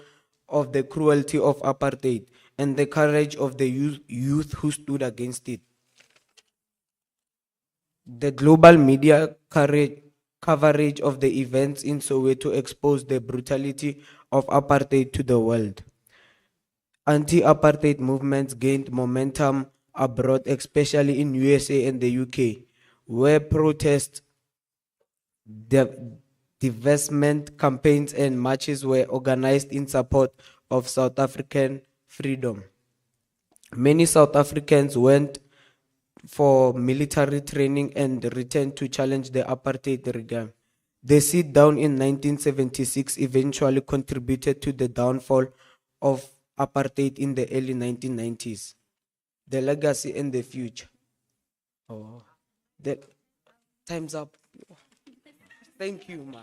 of the cruelty of apartheid and the courage of the youth who stood against it. The global media coverage of the events in Soweto exposed the brutality of apartheid to the world. Anti-apartheid movements gained momentum abroad, especially in USA and the UK, where protests, divestment campaigns and marches were organized in support of South African freedom. Many South Africans went for military training and returned to challenge the apartheid regime. The sit down in 1976 eventually contributed to the downfall of apartheid in the early 1990s. The legacy and the future. Oh, the time's up. Thank you, ma.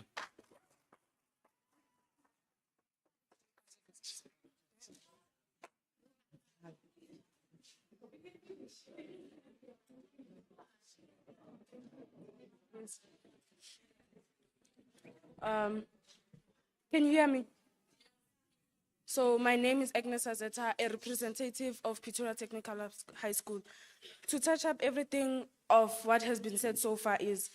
Can you hear me? So my name is Agnes Azeta, a representative of Pretoria Technical High School. To touch up everything of what has been said so far is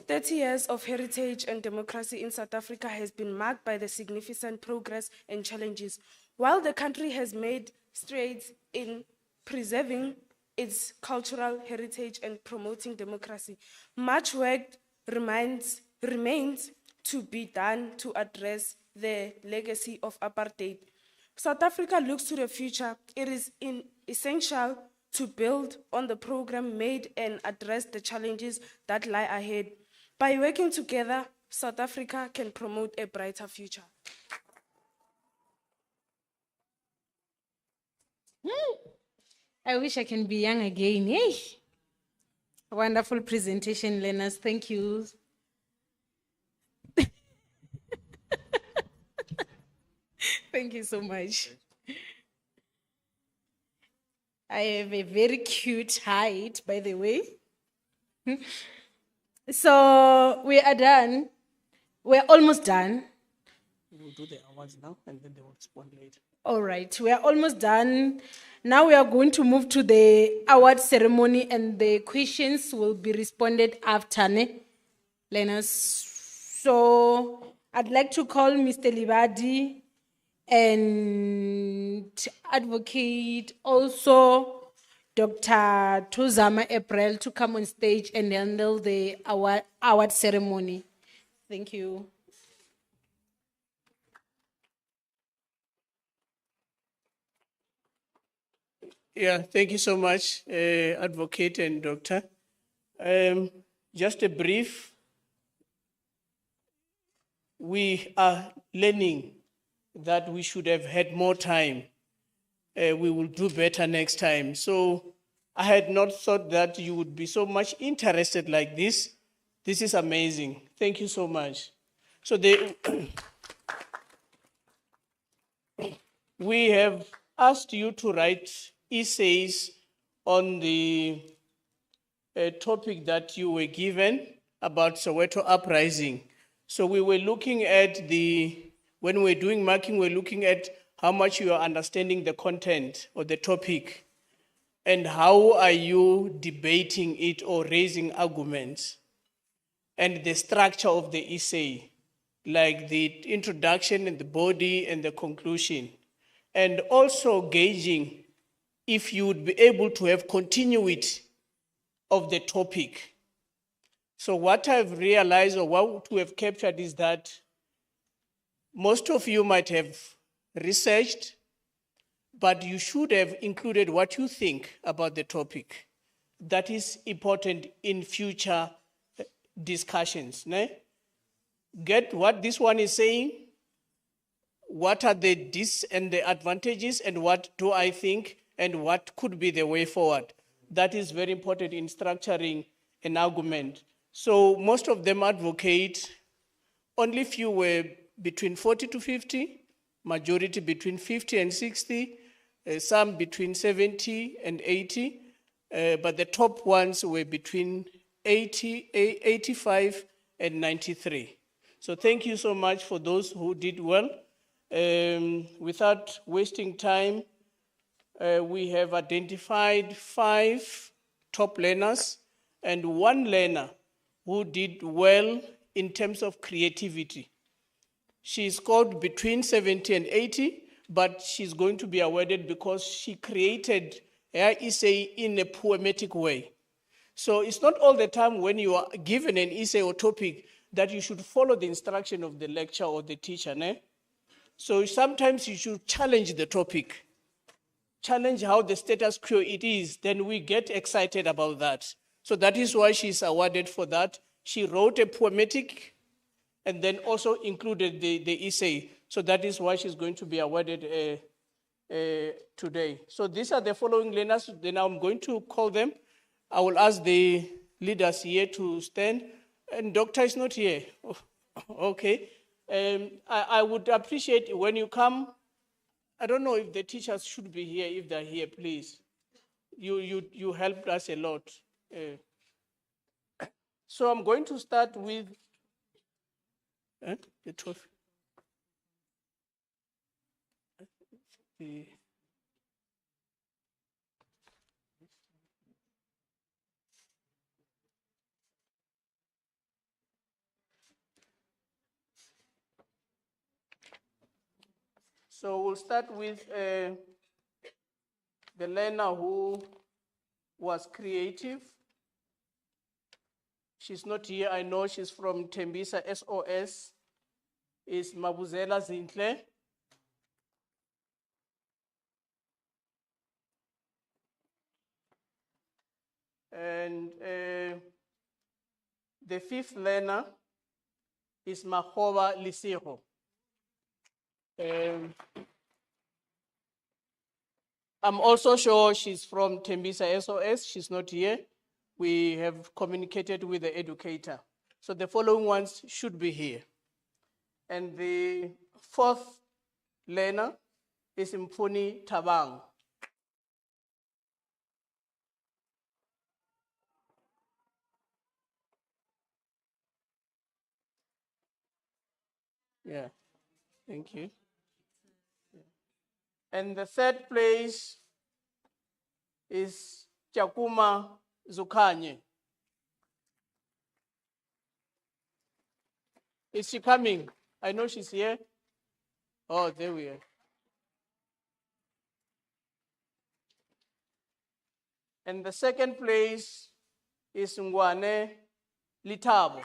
30 years of heritage and democracy in South Africa has been marked by the significant progress and challenges. While the country has made strides in preserving its cultural heritage and promoting democracy, much work remains to be done to address the legacy of apartheid. South Africa looks to the future. It is essential to build on the program made and address the challenges that lie ahead. By working together, South Africa can promote a brighter future. I wish I can be young again. Hey, wonderful presentation, learners. Thank you. Thank you so much. I have a very cute height, by the way. So we are done. We're almost done. We'll do the awards now and then they will respond later. All right, we are almost done. Now we are going to move to the award ceremony and the questions will be responded after, learners. So I'd like to call Mr. Libadi and advocate also Dr. Tuzama April to come on stage and handle the award ceremony. Thank you. Yeah, thank you so much, advocate and doctor. Just a brief. We are learning that we should have had more time. We will do better next time. So I had not thought that you would be so much interested like this. This is amazing. Thank you so much. So we have asked you to write essays on the topic that you were given about Soweto uprising. So we were looking at when we're doing marking, we're looking at how much you are understanding the content or the topic and how are you debating it or raising arguments and the structure of the essay, like the introduction and the body and the conclusion, and also gauging if you would be able to have continuity of the topic. So what I've realized or what we have captured is that most of you might have researched, but you should have included what you think about the topic. That is important in future discussions. Ne? Get what this one is saying, what are the dis and the advantages, and what do I think, and what could be the way forward. That is very important in structuring an argument. So most of them advocate, only few were between 40 to 50, majority between 50 and 60, some between 70 and 80, but the top ones were between 85 and 93. So thank you so much for those who did well. Without wasting time, we have identified 5 top learners and 1 learner who did well in terms of creativity. She scored between 70 and 80, but she's going to be awarded because she created her essay in a poetic way. So it's not all the time when you are given an essay or topic that you should follow the instruction of the lecturer or the teacher. Ne? So sometimes you should challenge the topic, challenge how the status quo it is, then we get excited about that. So that is why she's awarded for that. She wrote a poetic and then also included the essay. So that is why she's going to be awarded today. So these are the following learners. Then I'm going to call them. I will ask the leaders here to stand. And doctor is not here. Okay. I would appreciate when you come. I don't know if the teachers should be here. If they're here, please. You helped us a lot. So I'm going to start with the trophy. So we'll start with the learner who was creative. She's not here. I know she's from Tembisa SOS. Is Mabuzela Zintle. And the 5th learner is Mahoba Lisiro. I'm also sure she's from Tembisa SOS. She's not here. We have communicated with the educator. So the following ones should be here. And the 4th learner is Mfuni Tabang. Yeah, thank you. And the 3rd place is Chakuma Zukanye. Is she coming? I know she's here. Oh, there we are. And the 2nd place is Ngwane Litabo.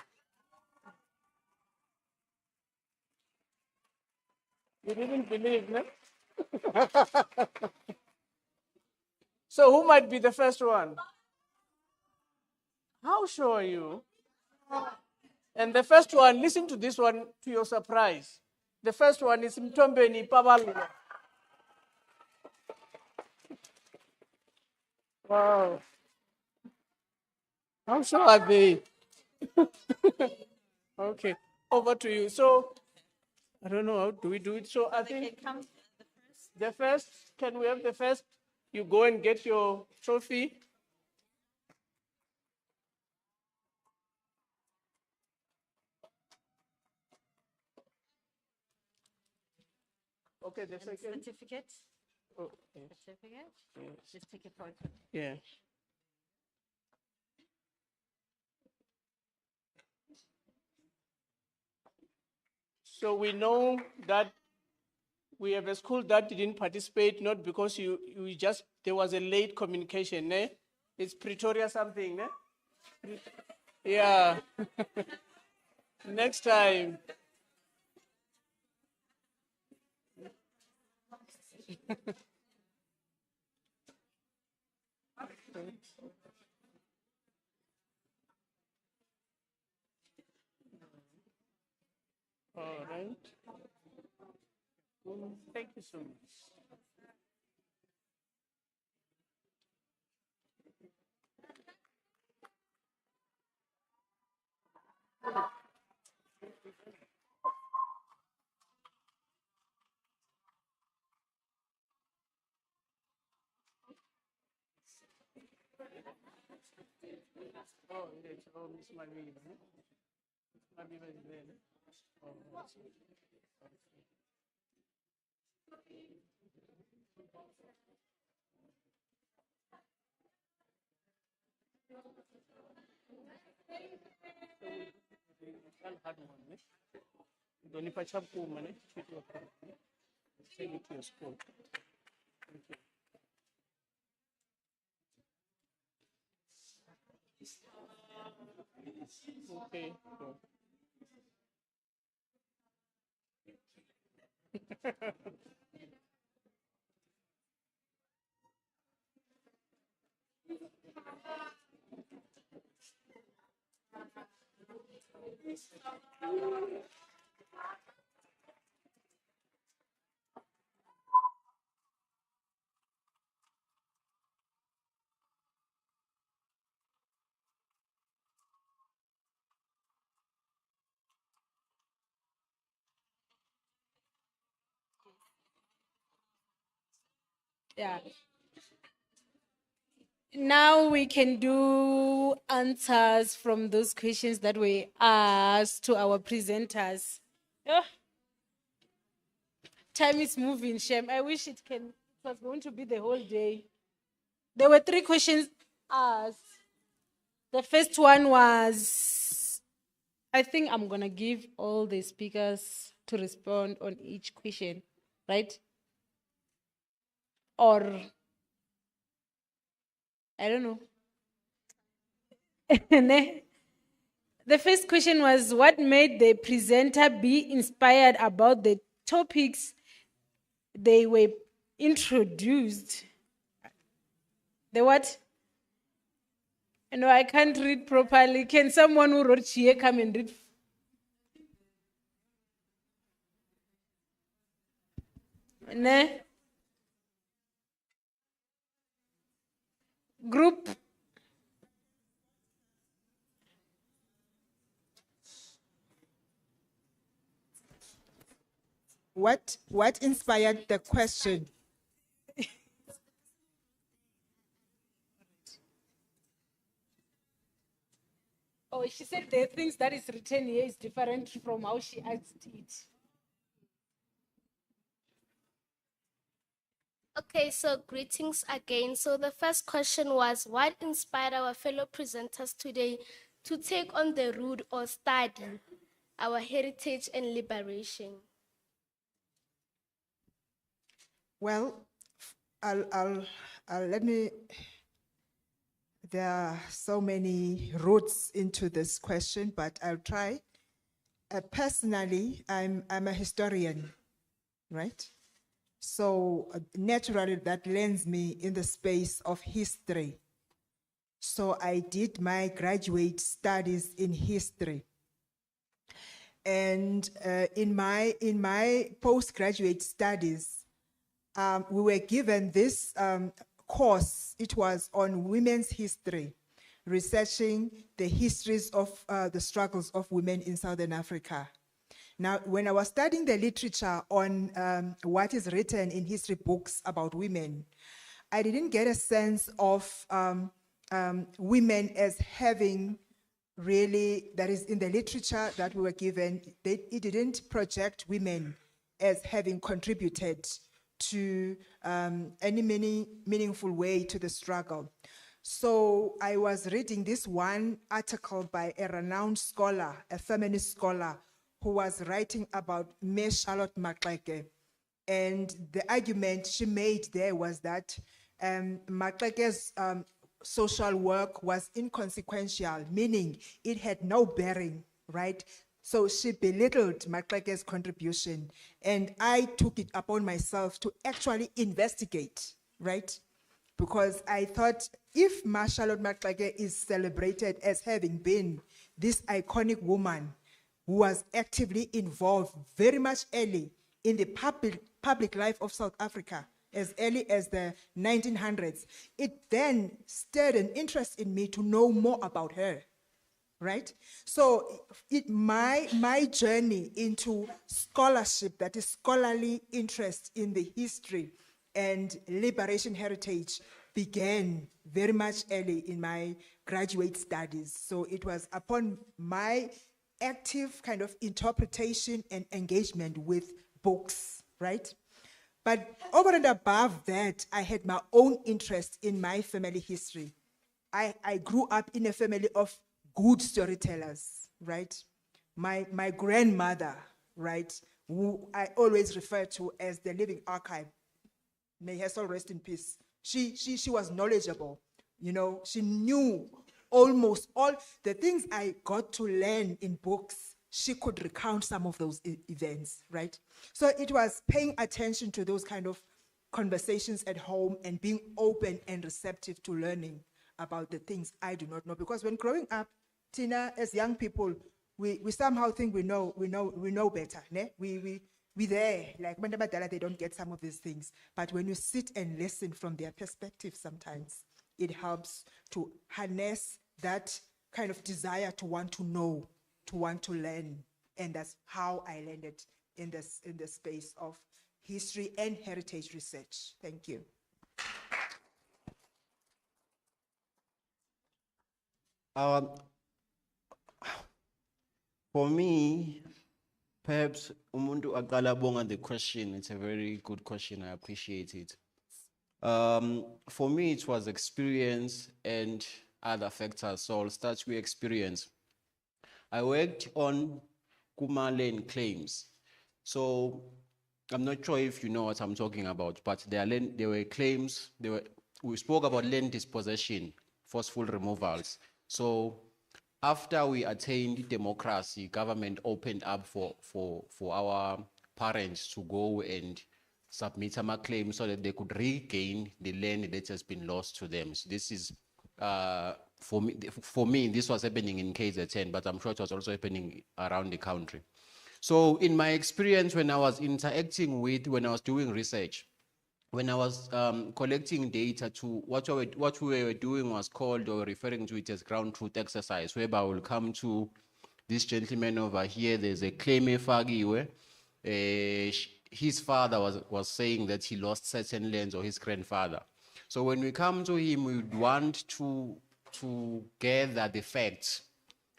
You didn't believe, no? So who might be the first one? How sure are you? And the first one, listen to this one to your surprise. The first one is Mtombeni Pabalula. Wow. How sure are they? Okay, over to you. So, I don't know, how do we do it? So I think the first, can we have the first? You go and get your trophy. Okay, the second. Certificate. Oh, yes. Certificate. Yes. Just take a photo. Yeah. So we know that we have a school that didn't participate, not because you there was a late communication, ne? It's Pretoria something, ne? Yeah. Next time. All right. Thank you so much. Oh, yes. Oh, Miss Maviva. Maviva is there. Oh, that's it. Don't if I chop money, take it to your school. Thank you. Okay. Cool. Yeah. Now we can do answers from those questions that were asked to our presenters. Oh, time is moving, Shem. I wish it was going to be the whole day. There were 3 questions asked. The first one was, I think I'm going to give all the speakers to respond on each question, right? Or, I don't know. The first question was, what made the presenter be inspired about the topics they were introduced? The what? No, I can't read properly. Can someone who wrote here come and read? Ne? Group. What inspired the question? Oh, she said the things that is written here is different from how she asked it. Okay, so greetings again. So the first question was, what inspired our fellow presenters today to take on the road or study our heritage and liberation? Well, let me. There are so many routes into this question, but I'll try. Personally, I'm a historian, right? So naturally, that lands me in the space of history. So I did my graduate studies in history. And in my postgraduate studies, we were given this course. It was on women's history, researching the histories of the struggles of women in Southern Africa. Now, when I was studying the literature on what is written in history books about women, I didn't get a sense of women as having really, that is in the literature that we were given, it didn't project women as having contributed to any meaningful way to the struggle. So I was reading this one article by a renowned scholar, a feminist scholar, who was writing about Miss Charlotte Maxeke. And the argument she made there was that Maxeke's social work was inconsequential, meaning it had no bearing, right? So she belittled Maxake's contribution, and I took it upon myself to actually investigate, right? Because I thought if Charlotte Maxake is celebrated as having been this iconic woman who was actively involved very much early in the public life of South Africa, as early as the 1900s, it then stirred an interest in me to know more about her, right? So my journey into scholarship, that is scholarly interest in the history and liberation heritage, began very much early in my graduate studies. So it was upon my active kind of interpretation and engagement with books, right? But over and above that, I had my own interest in my family history. I grew up in a family of good storytellers, right? My grandmother, right, who I always refer to as the living archive, may her soul rest in peace. She was knowledgeable, you know, she knew almost all the things I got to learn in books. She could recount some of those events, right? So it was paying attention to those kind of conversations at home and being open and receptive to learning about the things I do not know. Because when growing up, Tina, as young people, we somehow think we know better. Ne? We there, like when they don't get some of these things. But when you sit and listen from their perspective, sometimes it helps to harness that kind of desire to want to know, to want to learn. And that's how I landed in the space of history and heritage research. Thank you. For me, perhaps umuntu aqala bonga the question. It's a very good question. I appreciate it. For me, it was experience and other factors. So I'll start with experience. I worked on Kuma land claims. So I'm not sure if you know what I'm talking about, but there were claims. We spoke about land dispossession, forceful removals. So after we attained democracy, government opened up for our parents to go and submit some claims so that they could regain the land that has been lost to them. So this is, for me, this was happening in KZN, but I'm sure it was also happening around the country. So in my experience, when I was when I was doing research, when I was collecting data to what we were doing was called, or referring to it as ground truth exercise, whereby I will come to this gentleman over here. There's a claim efagiwe. His father was saying that he lost certain lands, or his grandfather. So when we come to him, we would want to gather the facts.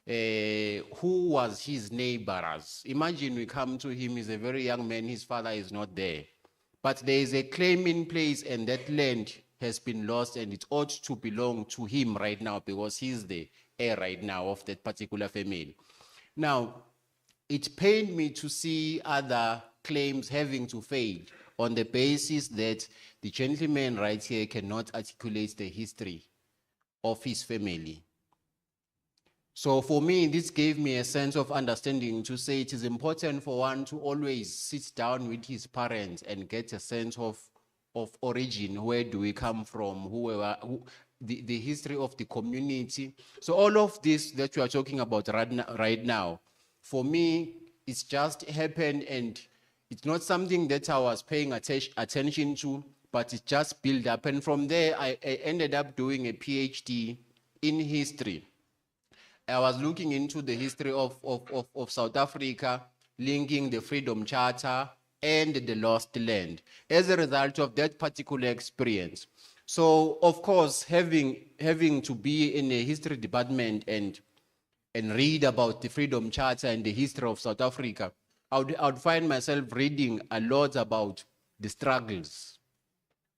Who was his neighbors? Imagine we come to him, he's a very young man, his father is not there. But there is a claim in place and that land has been lost and it ought to belong to him right now because he's the heir right now of that particular family. Now, it pained me to see other claims having to fail on the basis that the gentleman right here cannot articulate the history of his family. So for me, this gave me a sense of understanding to say it is important for one to always sit down with his parents and get a sense of origin. Where do we come from? The history of the community. So all of this that we are talking about right now, for me, it's just happened and it's not something that I was paying attention to, but it just built up. And from there, I ended up doing a PhD in history. I was looking into the history of South Africa, linking the Freedom Charter and the lost land as a result of that particular experience. So, of course, having to be in a history department and read about the Freedom Charter and the history of South Africa, I would find myself reading a lot about the struggles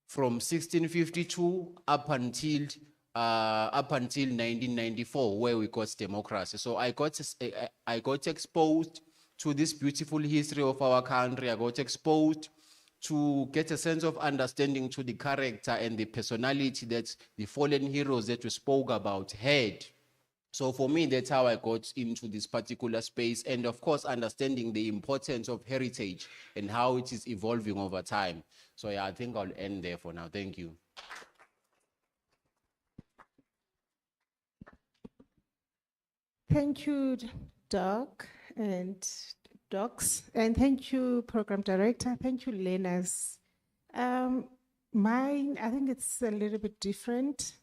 from 1652 up until 1994, where we got democracy. So I got exposed to this beautiful history of our country. I got exposed to get a sense of understanding to the character and the personality that the fallen heroes that we spoke about had. So for me, that's how I got into this particular space. And of course, understanding the importance of heritage and how it is evolving over time. So yeah, I think I'll end there for now. Thank you. Thank you, Doc and Docs, and thank you, Program Director. Thank you, Lenas. Mine, I think it's a little bit different.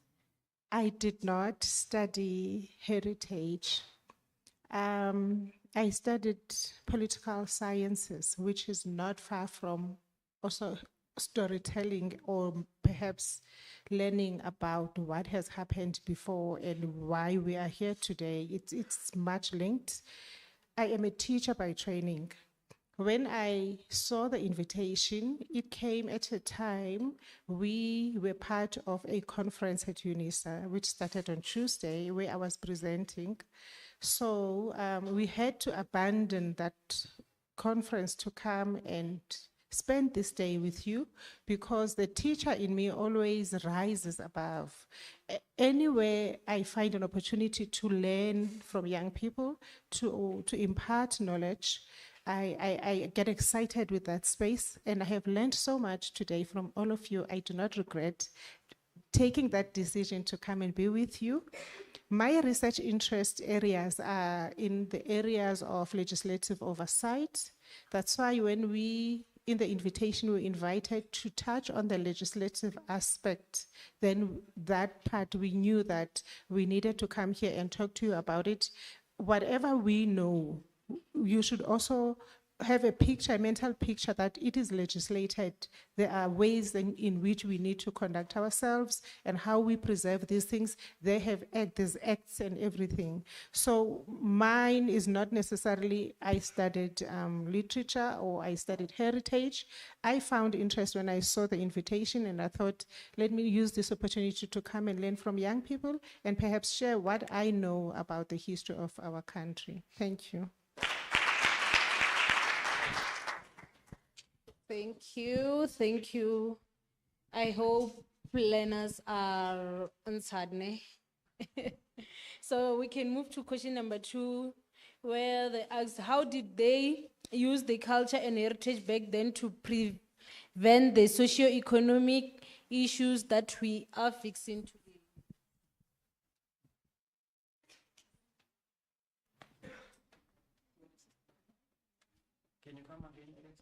I did not study heritage. I studied political sciences, which is not far from also storytelling or perhaps learning about what has happened before and why we are here today. It's much linked. I am a teacher by training. When I saw the invitation, it came at a time we were part of a conference at UNISA, which started on Tuesday, where I was presenting. So we had to abandon that conference to come and spend this day with you, because the teacher in me always rises above. Anywhere I find an opportunity to learn from young people, to impart knowledge, I get excited with that space, and I have learned so much today from all of you. I do not regret taking that decision to come and be with you. My research interest areas are in the areas of legislative oversight. That's why when we, in the invitation, we invited to touch on the legislative aspect, then that part we knew that we needed to come here and talk to you about it. Whatever we know, you should also have a picture, a mental picture that it is legislated. There are ways in which we need to conduct ourselves and how we preserve these things. They have there's acts and everything. So mine is not necessarily I studied literature or I studied heritage. I found interest when I saw the invitation, and I thought, let me use this opportunity to come and learn from young people and perhaps share what I know about the history of our country. Thank you. Thank you, thank you. I hope planners are answered. So we can move to question number 2, where they asked, how did they use the culture and heritage back then to prevent the socio-economic issues that we are fixing today? Can you come again, please?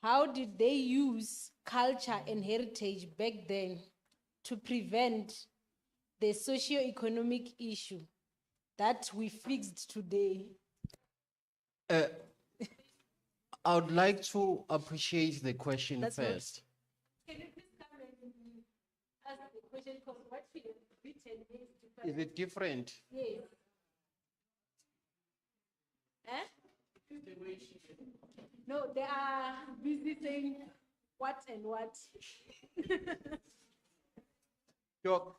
How did they use culture and heritage back then to prevent the socio-economic issue that we fixed today? I would like to appreciate the question That's first. Can you please come and ask the question, because what we have written is different. Is it different? Yes. Eh? No, they are busy saying what and what. Oh.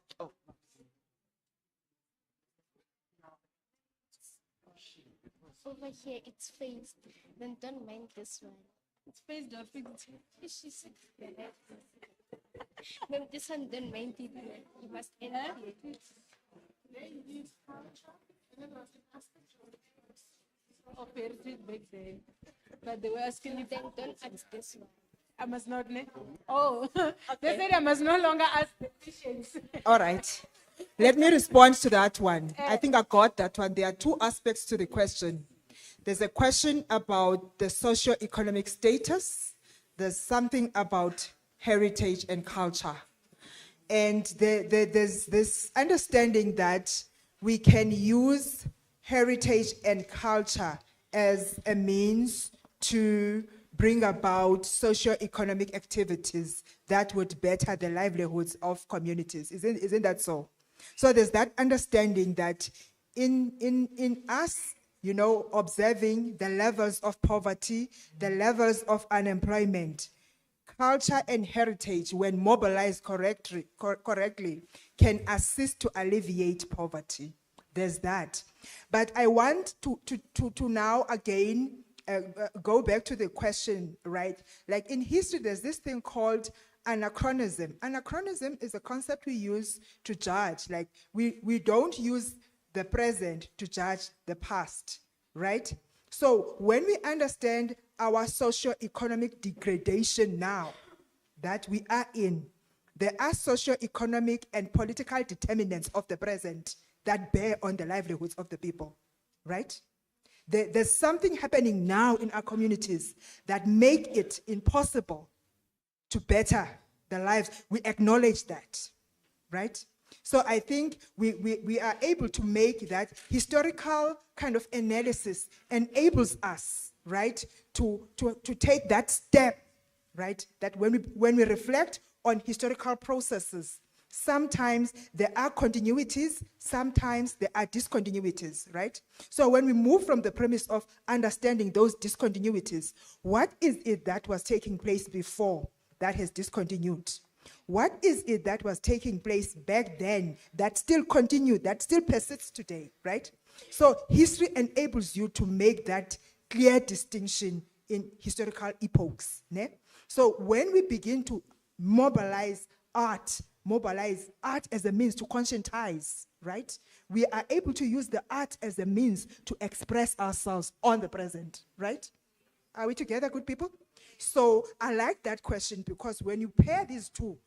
Over here, it's phased. Then don't mind this one. It's phased or fixed? She said, no, this one, don't mind it. You must enter it. Of heritage back then. But they were asking if then don't ask this one. I must not know. Oh, they said I must no longer ask the questions. All right. Let me respond to that one. I think I got that one. There are 2 aspects to the question. There's a question about the socio-economic status. There's something about heritage and culture. And there's this understanding that we can use heritage and culture as a means to bring about socio-economic activities that would better the livelihoods of communities. Isn't that so? So there's that understanding that in us, you know, observing the levels of poverty, the levels of unemployment, culture and heritage, when mobilized correctly, can assist to alleviate poverty. There's that. But I want to now again go back to the question, right? Like in history, there's this thing called anachronism. Anachronism is a concept we use to judge. Like we don't use the present to judge the past, right? So when we understand our socio-economic degradation now that we are in, there are socio-economic and political determinants of the present that bear on the livelihoods of the people, right? There's something happening now in our communities that make it impossible to better the lives. We acknowledge that, right? So I think we are able to make that historical kind of analysis enables us, right, to take that step, right? That when we reflect on historical processes, sometimes there are continuities, sometimes there are discontinuities, right? So when we move from the premise of understanding those discontinuities, what is it that was taking place before that has discontinued? What is it that was taking place back then that still continued, that still persists today, right? So history enables you to make that clear distinction in historical epochs. Ne? So when we begin to mobilize art as a means to conscientize, right? We are able to use the art as a means to express ourselves on the present, right? Are we together, good people? So I like that question because when you pair these two,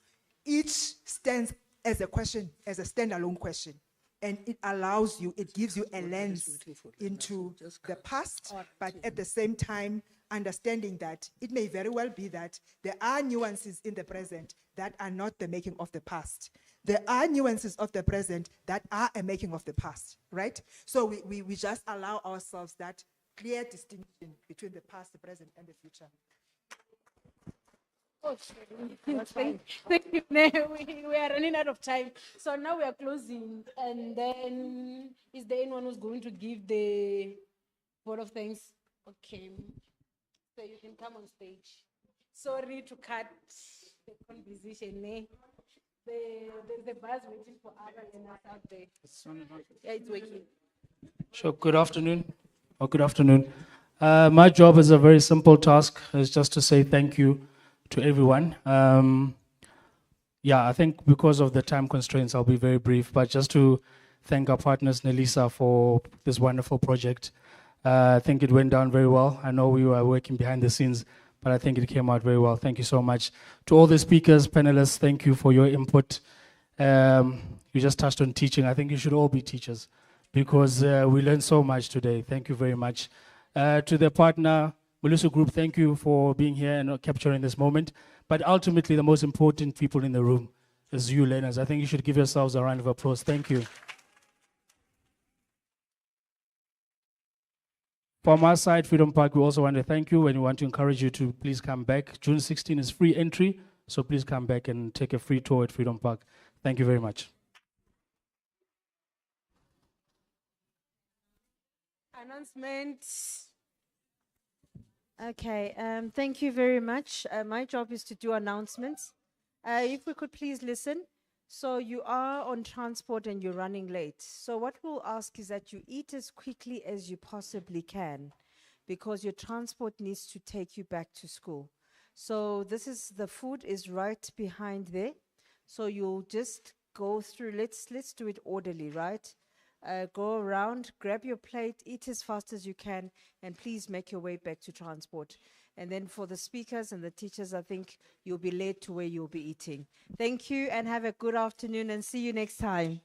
each stands as a question, as a standalone question. And it allows you, it gives you a lens into the past, but at the same time, understanding that it may very well be that there are nuances in the present that are not the making of the past. There are nuances of the present that are a making of the past, right? So we just allow ourselves that clear distinction between the past, the present, and the future. Oh, thank you. We are running out of time. So now we are closing. And then, is there anyone who's going to give the vote of thanks? Okay. So you can come on stage. Sorry to cut the conversation. There's a bus waiting for other learners out there. Yeah, it's working. Sure. Good afternoon. Good afternoon. My job is a very simple task. It's just to say thank you to everyone. I think because of the time constraints, I'll be very brief, but just to thank our partners, NaLHISA, for this wonderful project. I think it went down very well. I know we were working behind the scenes, but I think it came out very well. Thank you so much. To all the speakers, panelists, thank you for your input. You just touched on teaching. I think you should all be teachers because we learned so much today. Thank you very much. To the partner, Mulusu Group, thank you for being here and capturing this moment. But ultimately, the most important people in the room is you learners. I think you should give yourselves a round of applause. Thank you. From our side, Freedom Park, we also want to thank you and we want to encourage you to please come back. June 16 is free entry, so please come back and take a free tour at Freedom Park. Thank you very much. Announcements. Okay, thank you very much. My job is to do announcements. If we could please listen. So you are on transport and you're running late. So what we'll ask is that you eat as quickly as you possibly can because your transport needs to take you back to school. So the food is right behind there. So you'll just go through, let's do it orderly, right? Go around, grab your plate, eat as fast as you can, and please make your way back to transport. And then for the speakers and the teachers, I think you'll be led to where you'll be eating. Thank you and have a good afternoon and see you next time.